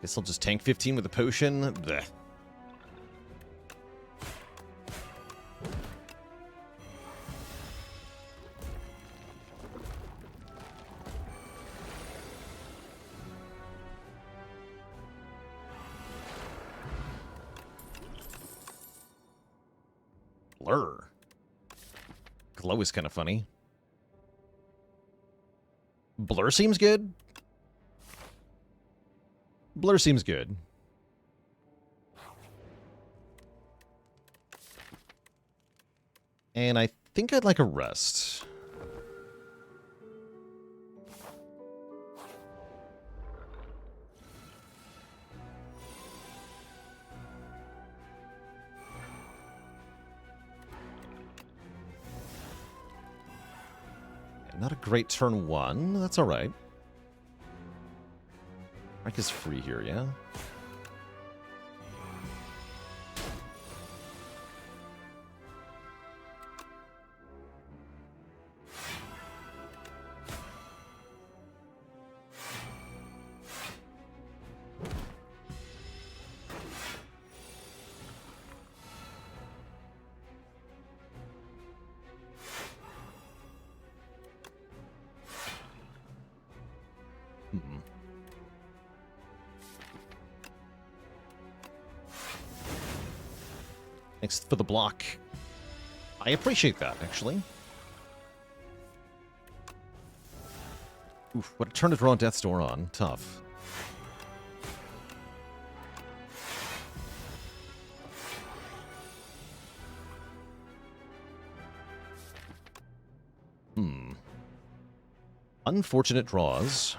Guess I'll just tank 15 with a potion. Blech. Blur. Glow is kind of funny. Blur seems good. Blur seems good. And I think I'd like a rest. Not a great turn one. That's all right. Mike is free here, yeah? Thanks for the block. I appreciate that, actually. Oof, what a turn to draw Death's Door on. Tough. Unfortunate draws.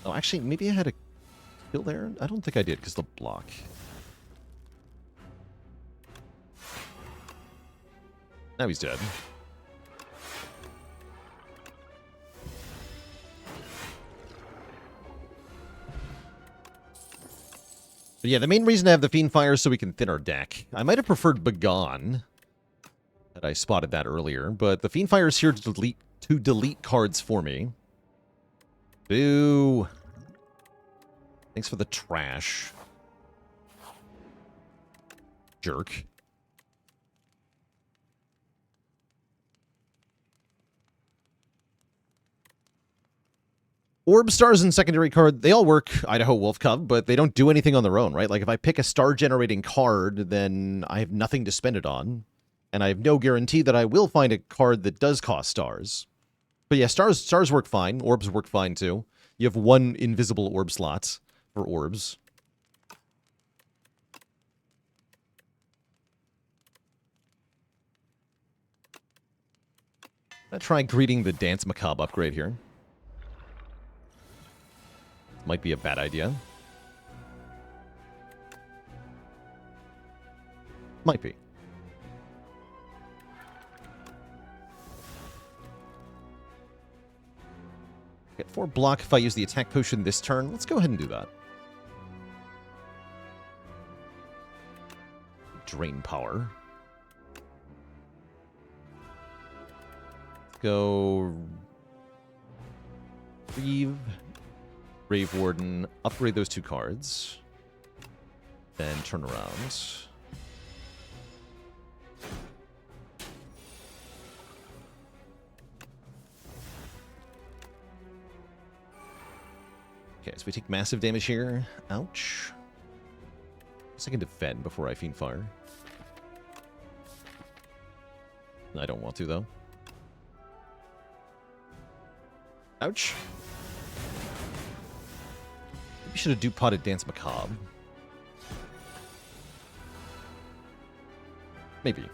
Oh, actually, maybe I had a kill there? I don't think I did, because the block. Now he's dead. But yeah, the main reason I have the Fiend Fire is so we can thin our deck. I might have preferred Begone. That I spotted that earlier, but the Fiend Fire is here to delete cards for me. Boo! Thanks for the trash. Jerk. Orb stars and secondary card, they all work, Idaho Wolf Cub, but they don't do anything on their own, right? Like, if I pick a star-generating card, then I have nothing to spend it on. And I have no guarantee that I will find a card that does cost stars. But yeah, stars work fine. Orbs work fine, too. You have one invisible orb slot for orbs. I'm gonna try greeting the Dance Macabre upgrade here. Might be a bad idea. Might be. Get 4 block if I use the attack potion this turn. Let's go ahead and do that. Drain power. Let's go... Reeve. Grave Warden. Upgrade those 2 cards. Then turn around. Okay, so we take massive damage here. Ouch. Guess I can defend before I Fiend Fire. I don't want to, though. Ouch. Maybe should have do-potted Dance Macabre. Maybe.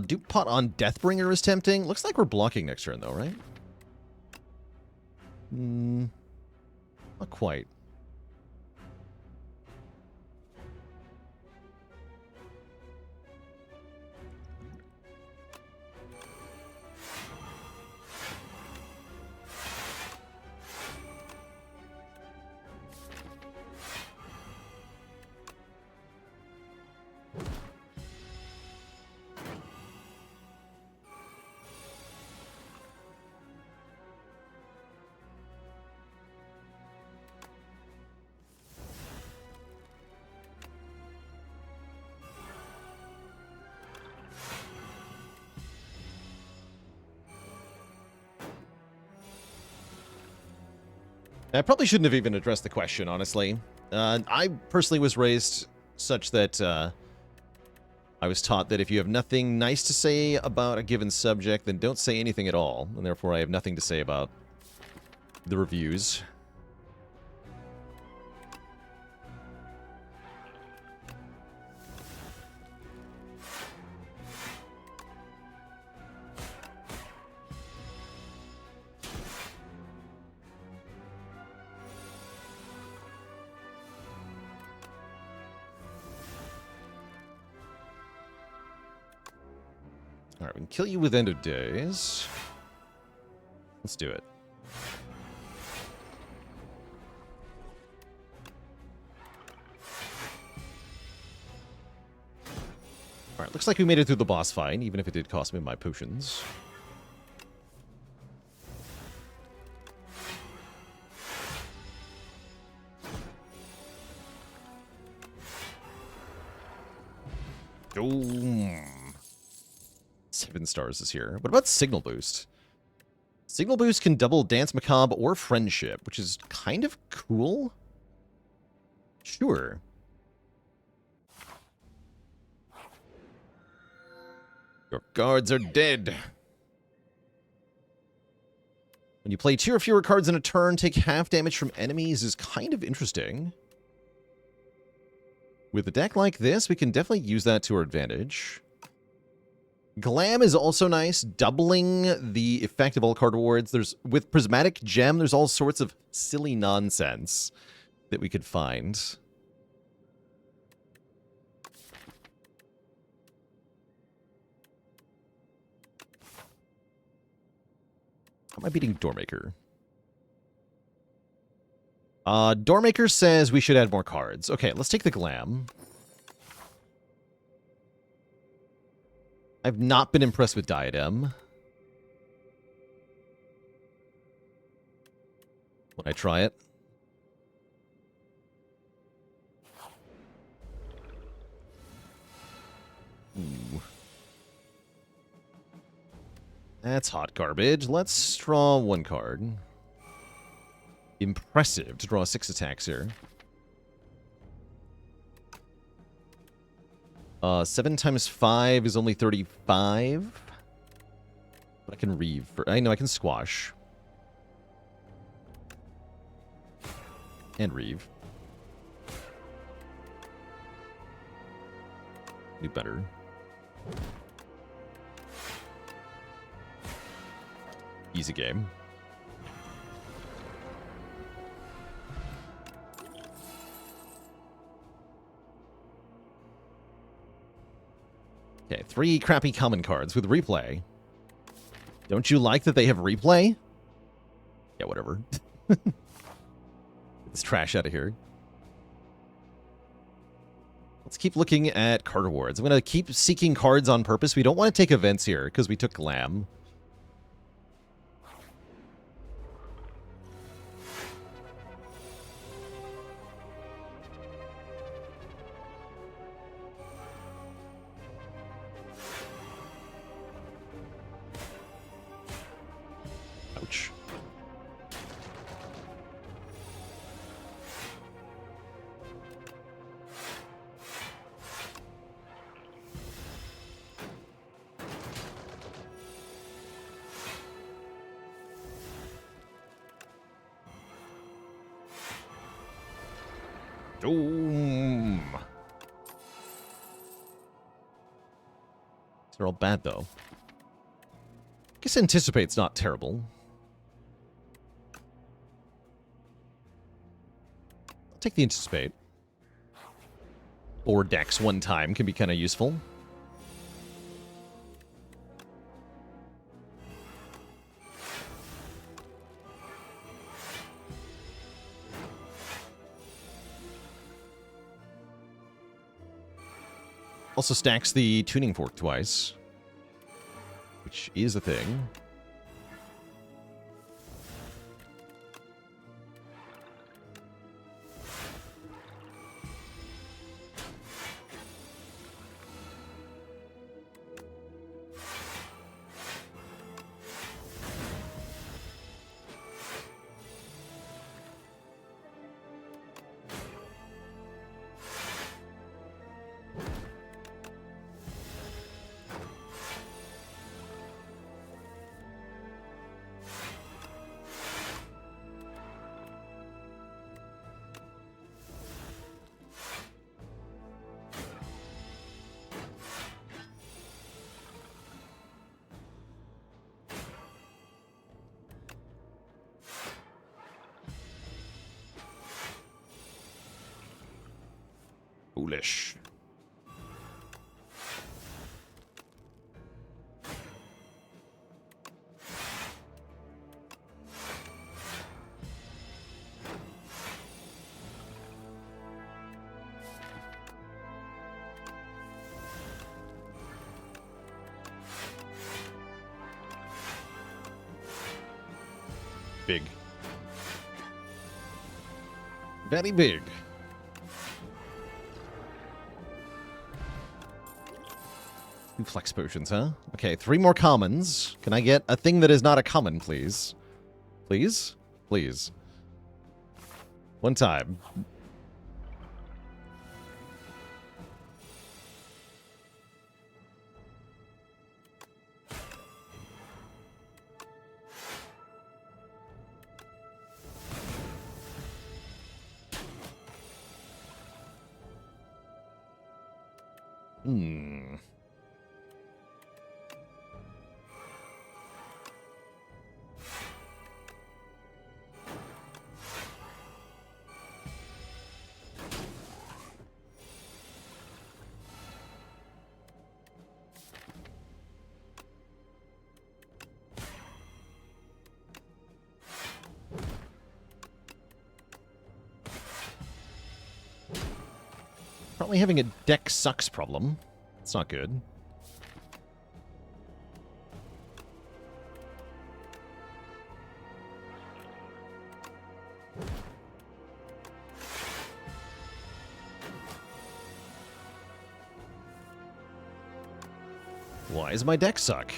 Dupe Pot on Deathbringer is tempting. Looks like we're blocking next turn, though, right? Not quite. I probably shouldn't have even addressed the question, honestly. I personally was raised such that I was taught that if you have nothing nice to say about a given subject, then don't say anything at all. And therefore, I have nothing to say about the reviews. Alright, we can kill you with End of Days. Let's do it. Alright, looks like we made it through the boss fight, even if it did cost me my potions. Boom. 7 stars is here. What about Signal Boost? Signal Boost can double Dance Macabre or Friendship, which is kind of cool. Sure. Your guards are dead. When you play 2 or fewer cards in a turn, take half damage from enemies is kind of interesting. With a deck like this, we can definitely use that to our advantage. Glam is also nice, doubling the effect of all card rewards. With Prismatic Gem, there's all sorts of silly nonsense that we could find. How am I beating Doormaker? Doormaker says we should add more cards. Okay, let's take the Glam. I've not been impressed with Diadem. When I try it. Ooh. That's hot garbage. Let's draw 1 card. Impressive to draw 6 attacks here. 7 times 5 is only 35. But I can reave. I know I can squash. And reave. Do better. Easy game. Okay, 3 crappy common cards with replay. Don't you like that they have replay? Yeah, whatever. Get this trash out of here. Let's keep looking at card rewards. I'm going to keep seeking cards on purpose. We don't want to take events here because we took Glam. Ouch. Doom. They're all bad, though. I guess Anticipate's not terrible. I'll take the Anticipate. Or Dex 1 time can be kind of useful. Also stacks the Tuning Fork twice, which is a thing. Foolish. Big. Very big. Two flex potions, huh? Okay, 3 more commons. Can I get a thing that is not a common, please? Please? Please. One time. Hmm. Probably having a deck sucks problem. It's not good. Why does my deck suck?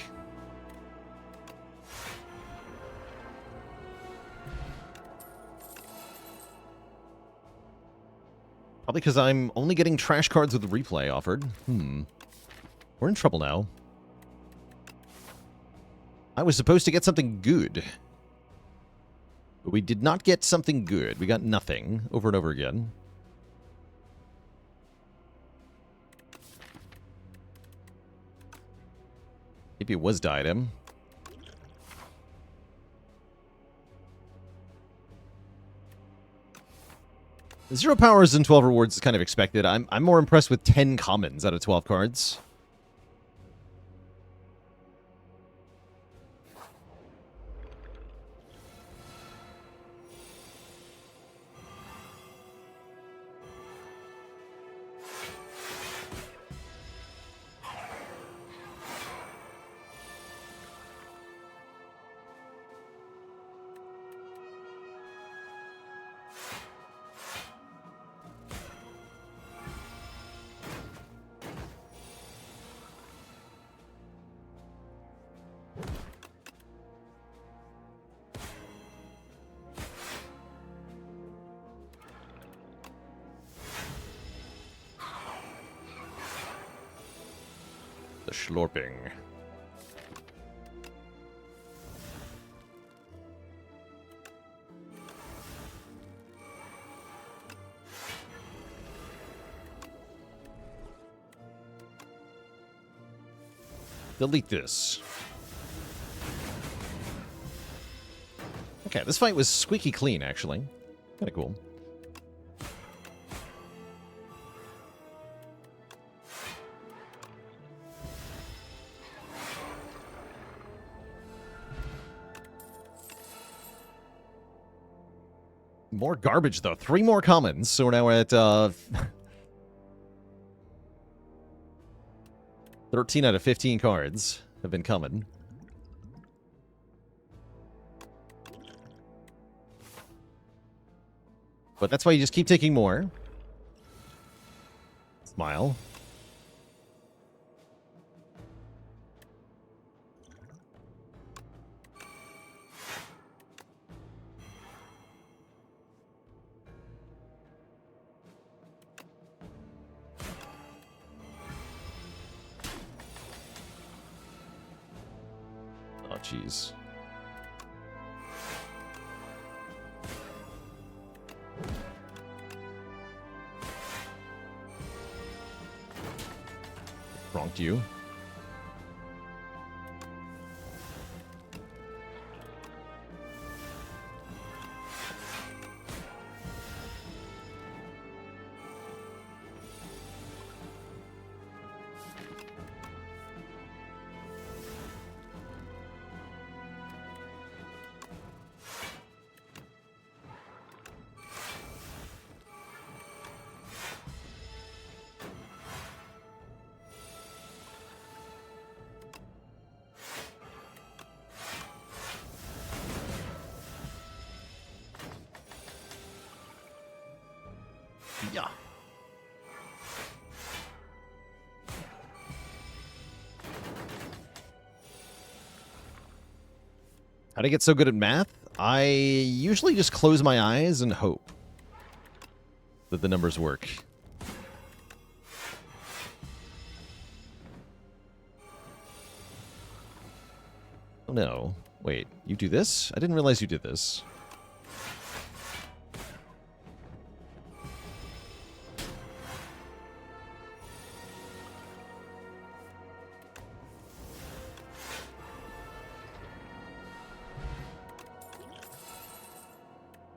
Probably because I'm only getting trash cards with replay offered. We're in trouble now. I was supposed to get something good. But we did not get something good. We got nothing over and over again. Maybe it was diadem. Zero powers and 12 rewards is kind of expected. I'm more impressed with 10 commons out of 12 cards. The Schlorping. Delete this. Okay, this fight was squeaky clean, actually. Kind of cool. More garbage, though. 3 more commons, so we're now at 13 out of 15 cards have been coming. But that's why you just keep taking more. Smile. Oh, jeez. Wronged you. Yeah. How'd I get so good at math? I usually just close my eyes and hope that the numbers work. Oh no. Wait, you do this? I didn't realize you did this.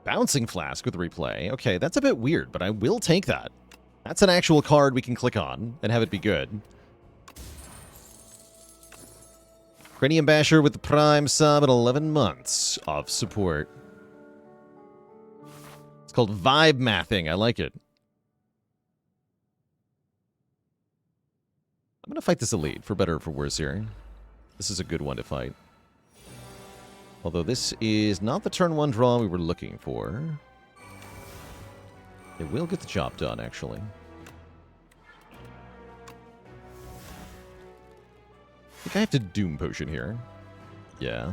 Bouncing Flask with replay. Okay, that's a bit weird, but I will take that. That's an actual card we can click on and have it be good. Cranium Basher with the Prime sub at 11 months of support. It's called Vibe Mathing. I like it. I'm going to fight this Elite, for better or for worse here. This is a good one to fight. Although this is not the turn 1 draw we were looking for. It will get the job done, actually. I think I have to Doom Potion here. Yeah.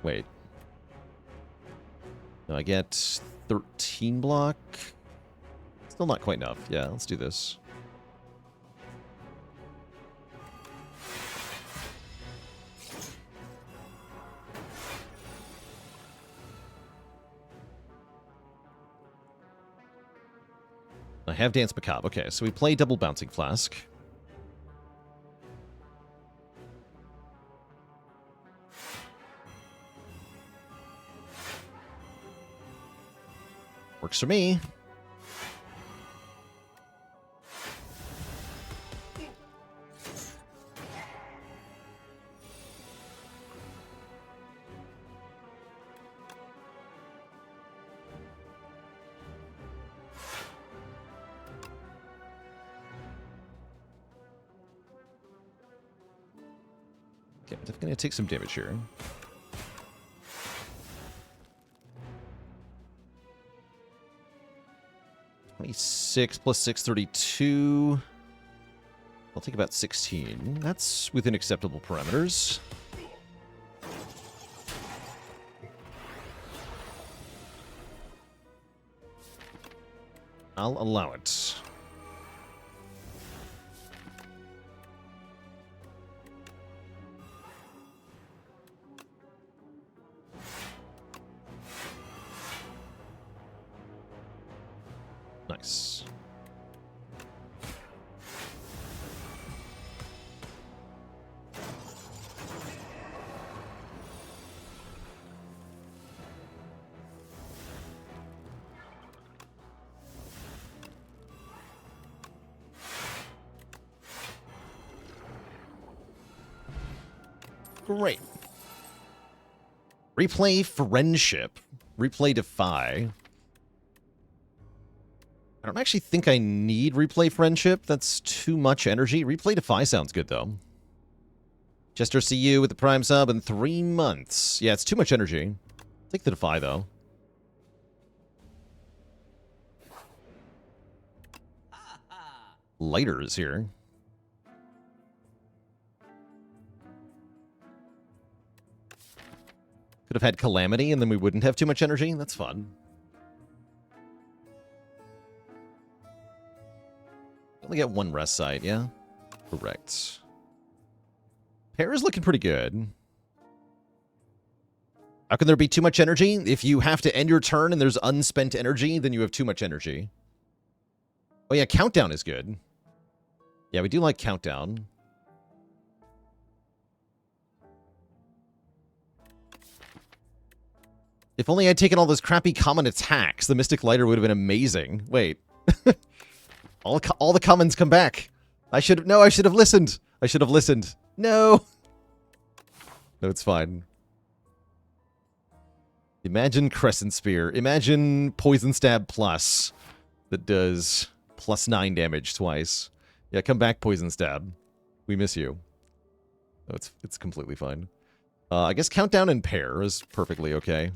Wait. No, I get 13 block. Still not quite enough. Yeah, let's do this. I have Dance Macabre. Okay, so we play double Bouncing Flask. Works for me. Okay, I'm definitely going to take some damage here. $26 plus 6, 32. I'll take about 16. That's within acceptable parameters. I'll allow it. Nice. Great. Replay Friendship. Replay Defy. I don't actually think I need Replay Friendship. That's too much energy. Replay Defy sounds good, though. Chester, see you with the Prime sub in 3 months. Yeah, it's too much energy. Take the Defy, though. Lighters here. Could have had Calamity, and then we wouldn't have too much energy. That's fun. Only get 1 rest site, yeah? Correct. Pair is looking pretty good. How can there be too much energy? If you have to end your turn and there's unspent energy, then you have too much energy. Oh yeah, Countdown is good. Yeah, we do like Countdown. If only I'd taken all those crappy common attacks, the Mystic Lighter would have been amazing. Wait. all the commons come back. I should have listened. I should have listened. No. No, it's fine. Imagine Crescent Spear. Imagine Poison Stab Plus that does +9 damage twice. Yeah, come back, Poison Stab. We miss you. Oh, it's completely fine. I guess Countdown and Pair is perfectly okay.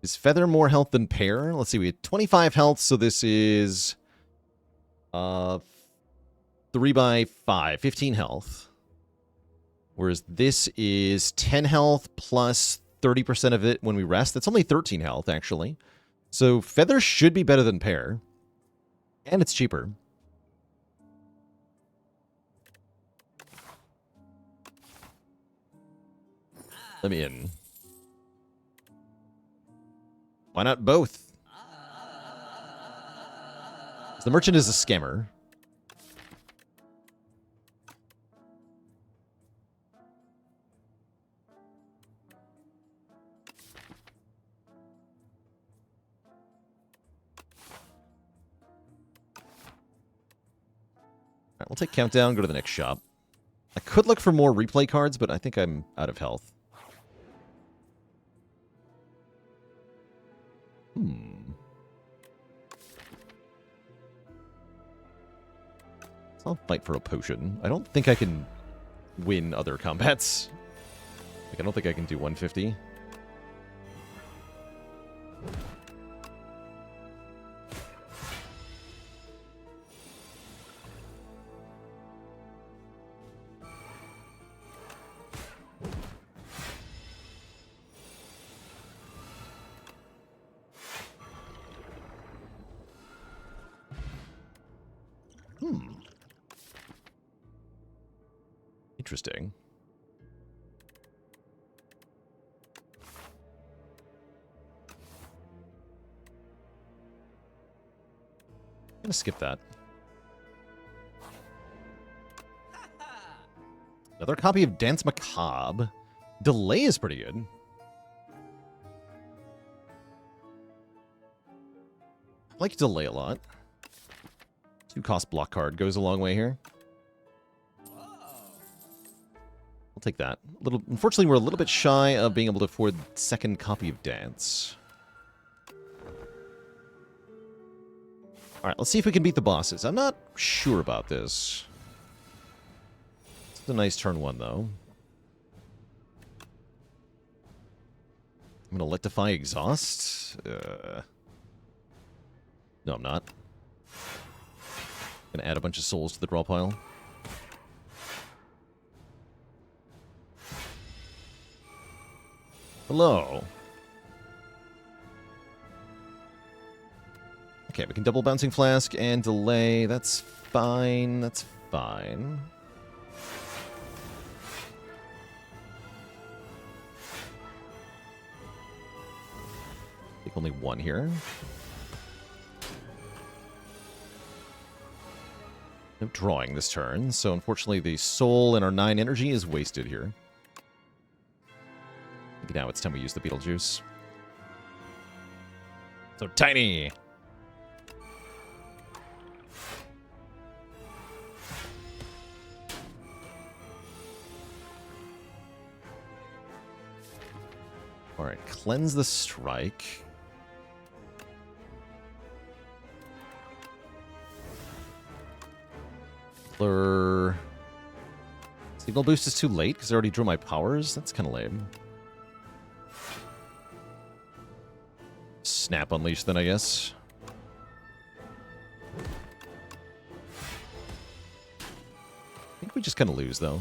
Is Feather more health than Pear? Let's see, we had 25 health, so this is 3 by 5, 15 health. Whereas this is 10 health plus 30% of it when we rest. That's only 13 health, actually. So Feather should be better than Pear. And it's cheaper. Let me in. Why not both? The merchant is a scammer. Alright, we'll take countdown, go to the next shop. I could look for more replay cards, but I think I'm out of health. I'll fight for a potion. I don't think I can win other combats. Like, I don't think I can do 150. Interesting. I'm gonna skip that. Another copy of Dance Macabre. Delay is pretty good. I like Delay a lot. 2-cost block card goes a long way here. I'll take that. Unfortunately, we're a little bit shy of being able to afford the second copy of Dance. Alright, let's see if we can beat the bosses. I'm not sure about this. It's a nice turn 1, though. I'm going to Electrify Exhaust. No, I'm not. Going to add a bunch of souls to the draw pile. Hello. Okay, we can double Bouncing Flask and Delay. That's fine. That's fine. Take only one here. No drawing this turn, so unfortunately the soul and our 9 energy is wasted here. Now it's time we use the Beetlejuice. So tiny! Alright, cleanse the strike. Blur. Signal boost is too late because I already drew my powers. That's kind of lame. Snap Unleash then, I guess. I think we just kind of lose, though.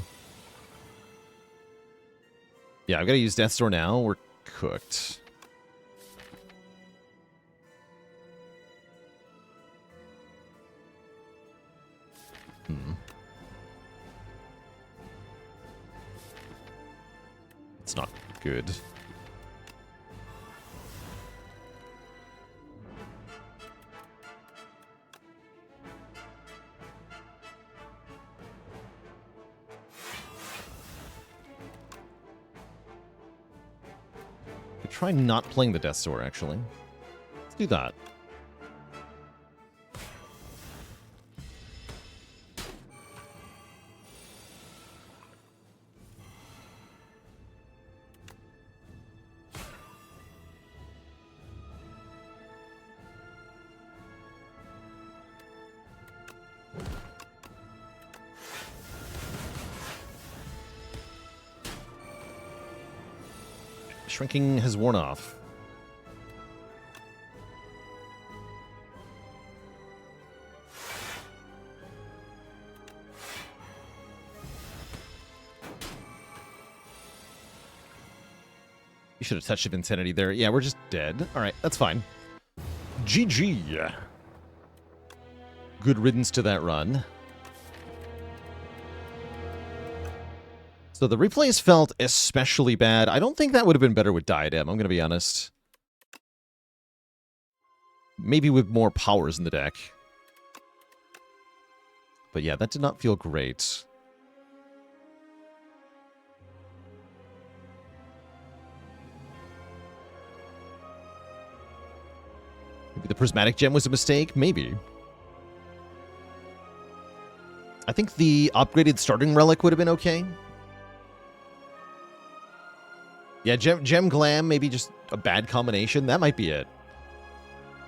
Yeah, I've got to use Death's Door now. We're cooked. It's not good. Try not playing the Death's Door, actually. Let's do that. Shrinking has worn off. You should have touched of Insanity there. Yeah, we're just dead. All right, that's fine. GG. Good riddance to that run. So the replays felt especially bad. I don't think that would have been better with Diadem, I'm going to be honest. Maybe with more powers in the deck. But yeah, that did not feel great. Maybe the Prismatic Gem was a mistake? Maybe. I think the upgraded Starting Relic would have been okay. Yeah, Gem Glam, maybe just a bad combination. That might be it.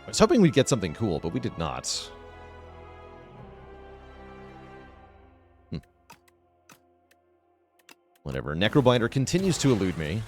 I was hoping we'd get something cool, but we did not. Whatever. Necrobinder continues to elude me.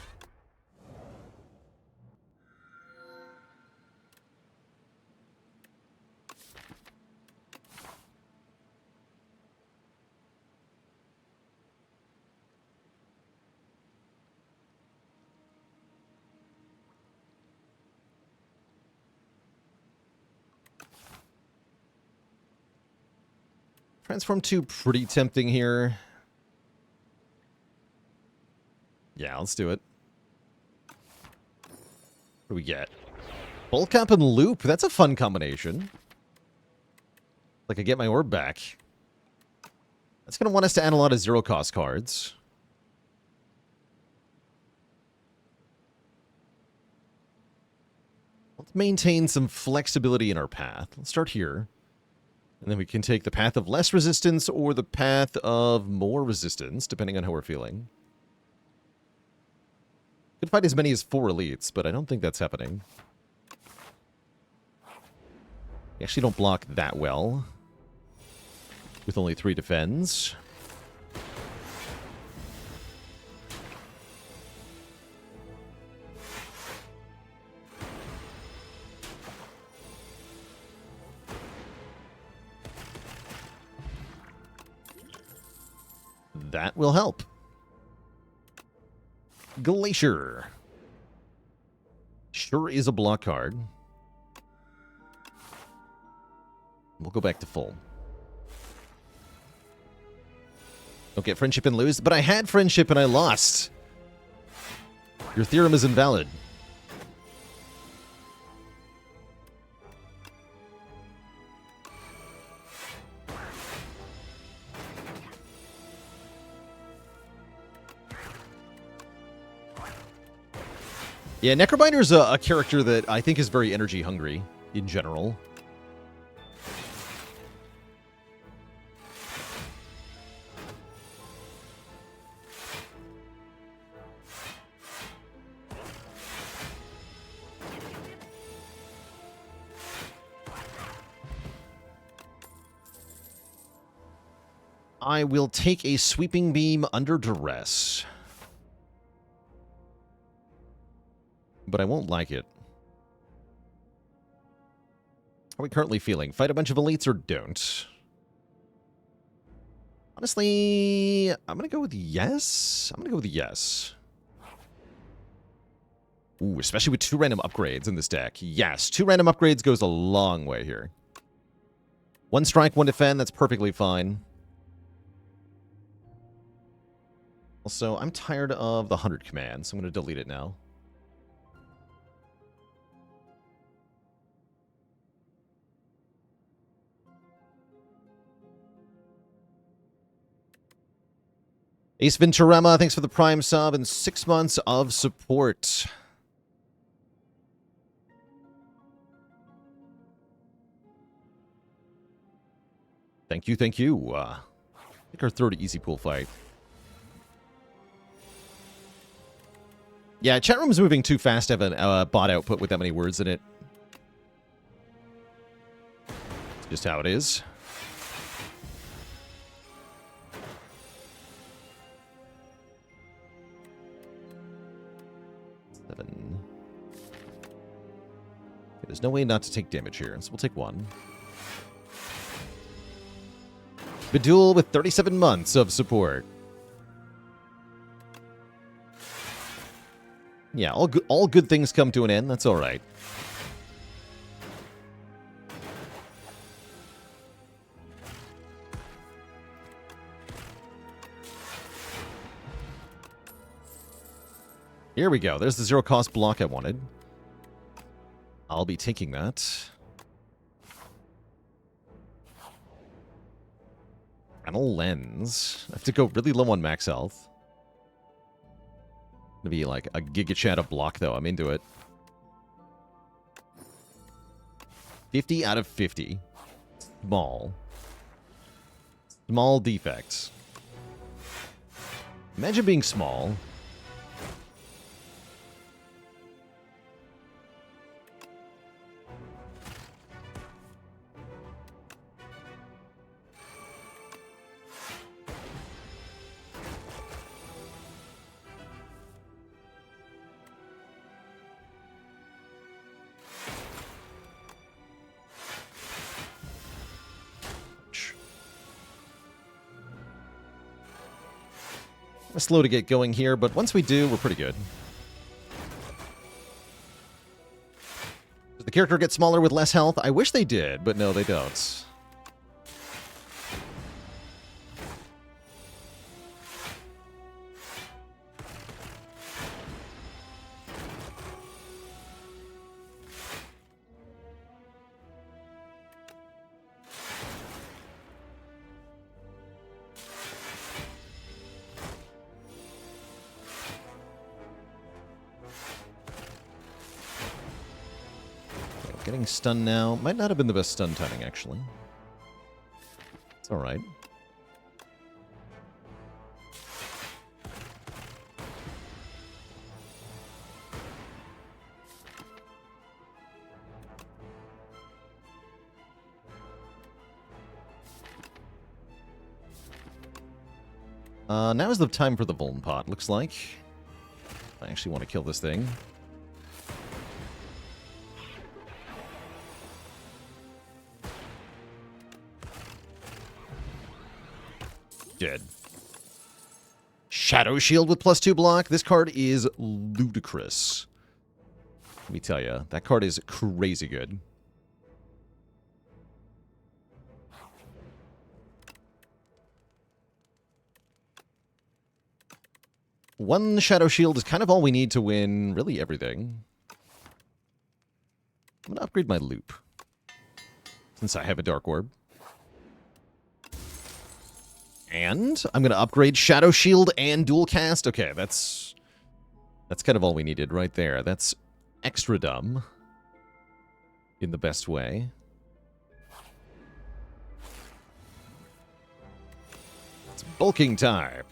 Transform 2 pretty tempting here. Yeah, let's do it. What do we get? Bulk Up and Loop. That's a fun combination. Like I get my orb back. That's going to want us to add a lot of zero-cost cards. Let's maintain some flexibility in our path. Let's start here. And then we can take the path of less resistance or the path of more resistance, depending on how we're feeling. Could fight as many as 4 elites, but I don't think that's happening. We actually don't block that well. With only 3 defends. That will help. Glacier. Sure is a block card. We'll go back to full. Don't get friendship and lose, but I had friendship and I lost. Your theorem is invalid. Yeah, Necrobinder is a character that I think is very energy hungry in general. I will take a Sweeping Beam under duress. But I won't like it. How are we currently feeling? Fight a bunch of elites or don't? Honestly, I'm going to go with yes. I'm going to go with yes. Ooh, especially with 2 random upgrades in this deck. Yes, 2 random upgrades goes a long way here. 1 strike, 1 defend, that's perfectly fine. Also, I'm tired of the 100 command, so I'm going to delete it now. Ace Venturema, thanks for the Prime sub and 6 months of support. Thank you, thank you. I think our third easy pool fight. Yeah, chat room's moving too fast to have a bot output with that many words in it. It's just how it is. Okay, there's no way not to take damage here, so we'll take 1. Bedul with 37 months of support. Yeah, all good things come to an end. That's all right. Here we go. There's the zero-cost block I wanted. I'll be taking that. Panel lens. I have to go really low on max health. Gonna be like a Giga Chat of block, though. I'm into it. 50 out of 50. Small. Small defects. Imagine being small. Slow to get going here, but once we do, we're pretty good. Does the character get smaller with less health? I wish they did, but no, they don't. Getting stunned now. Might not have been the best stun timing, actually. It's alright. Now is the time for the Vuln pot, looks like. I actually want to kill this thing. Dead. Shadow Shield with +2 block. This card is ludicrous. Let me tell you, that card is crazy good. One Shadow Shield is kind of all we need to win really everything. I'm going to upgrade my loop, since I have a Dark Orb. And I'm going to upgrade Shadow Shield and Dual Cast. Okay, that's kind of all we needed right there. That's extra dumb in the best way. It's bulking time.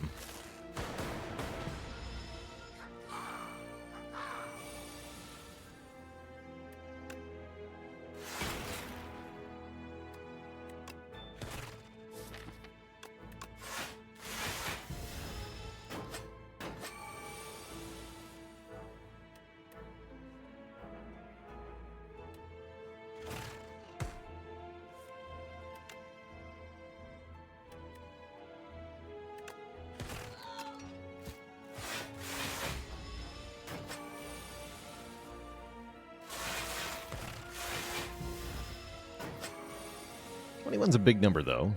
One's a big number, though.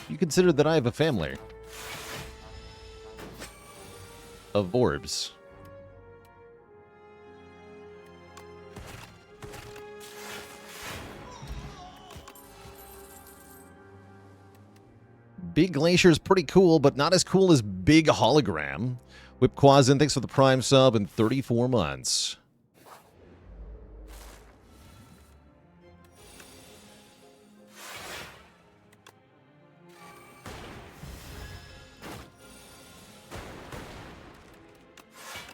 You consider that I have a family of orbs. Big Glacier's pretty cool, but not as cool as Big Hologram. Whip Quasin, thanks for the Prime sub in 34 months.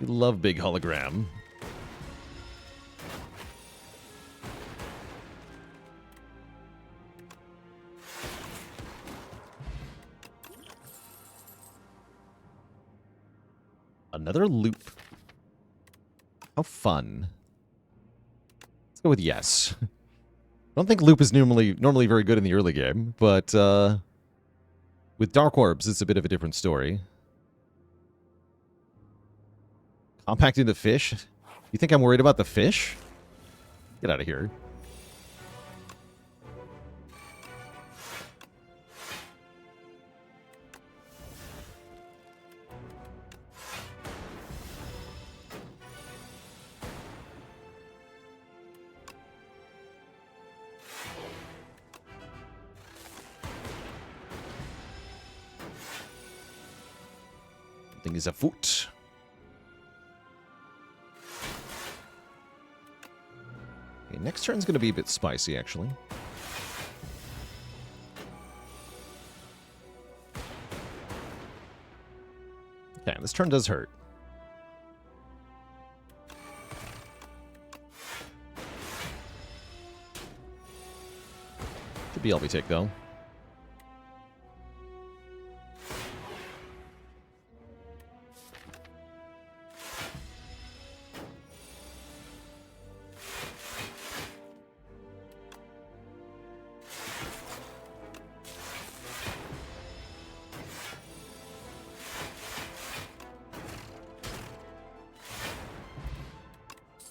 Love Big Hologram. Another loop. How fun. Let's go with yes. I don't think loop is normally very good in the early game, but with Dark Orbs, it's a bit of a different story. Compacting the fish? You think I'm worried about the fish? Get out of here. Thing is afoot. Okay, next turn's going to be a bit spicy, actually. Okay, this turn does hurt. Should be LB tick, though.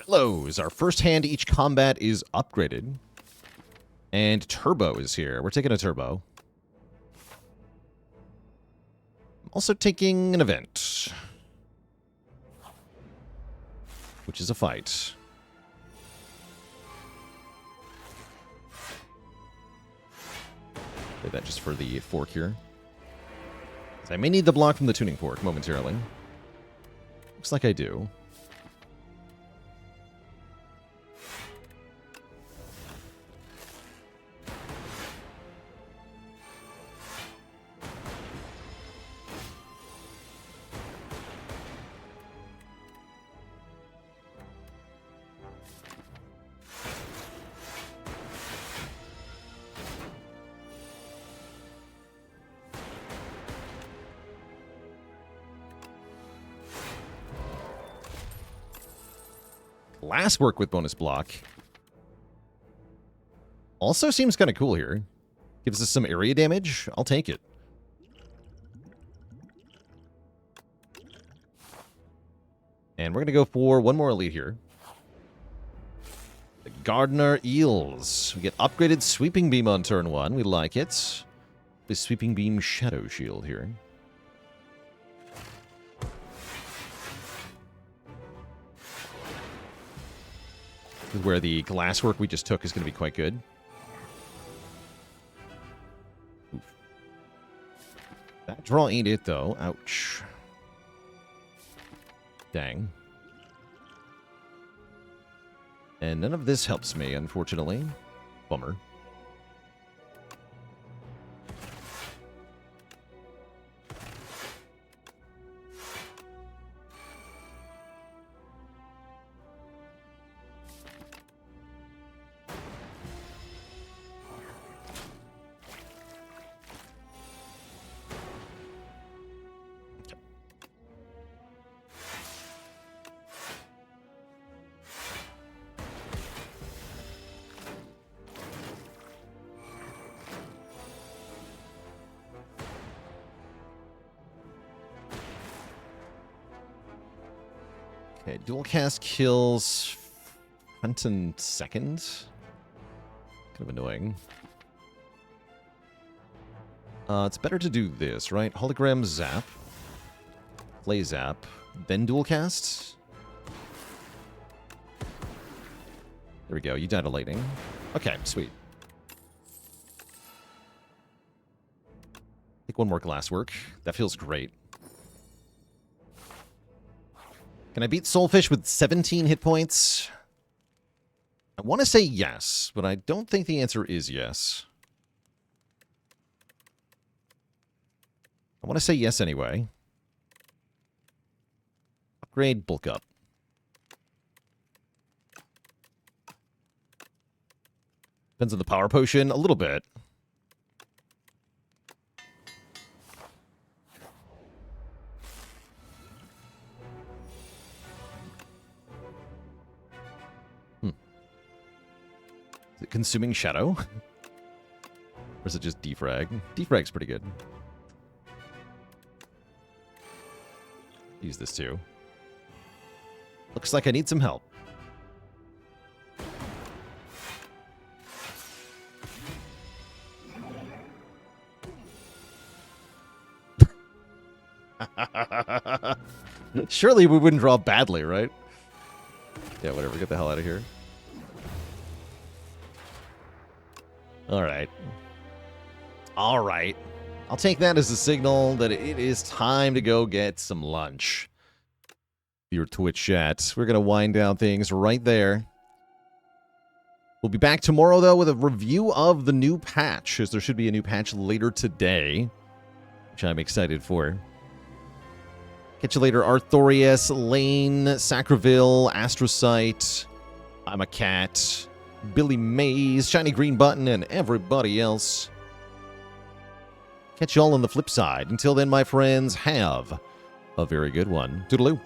Bellows. Our first hand each combat is upgraded. And Turbo is here. We're taking a Turbo. I'm also taking an event. Which is a fight. Play that just for the fork here. I may need the block from the tuning fork momentarily. Looks like I do. Last work with bonus block. Also seems kind of cool here. Gives us some area damage. I'll take it. And we're going to go for one more elite here. The Gardener Eels. We get upgraded Sweeping Beam on turn 1. We like it. The Sweeping Beam Shadow Shield here. Where the glasswork we just took is going to be quite good. Oof. That draw ain't it, though. Ouch. Dang. And none of this helps me, unfortunately. Bummer. Okay, dual cast kills Fenton second. Kind of annoying. It's better to do this, right? Hologram zap. Play zap. Then dual cast. There we go. You died of lightning. Okay, sweet. Take one more glasswork. That feels great. Can I beat Soulfish with 17 hit points? I want to say yes, but I don't think the answer is yes. I want to say yes anyway. Upgrade, bulk up. Depends on the power potion, a little bit. Is it consuming shadow? Or is it just defrag? Defrag's pretty good. Use this too. Looks like I need some help. Surely we wouldn't draw badly, right? Yeah, whatever. Get the hell out of here. All right. All right. I'll take that as a signal that it is time to go get some lunch. Your Twitch chat. We're going to wind down things right there. We'll be back tomorrow, though, with a review of the new patch, as there should be a new patch later today, which I'm excited for. Catch you later, Arthurius, Lane, Sacraville, Astrocyte, I'm a Cat, Billy Mays, Shiny Green Button, and everybody else. Catch you all on the flip side. Until then, my friends, have a very good one. Toodaloo.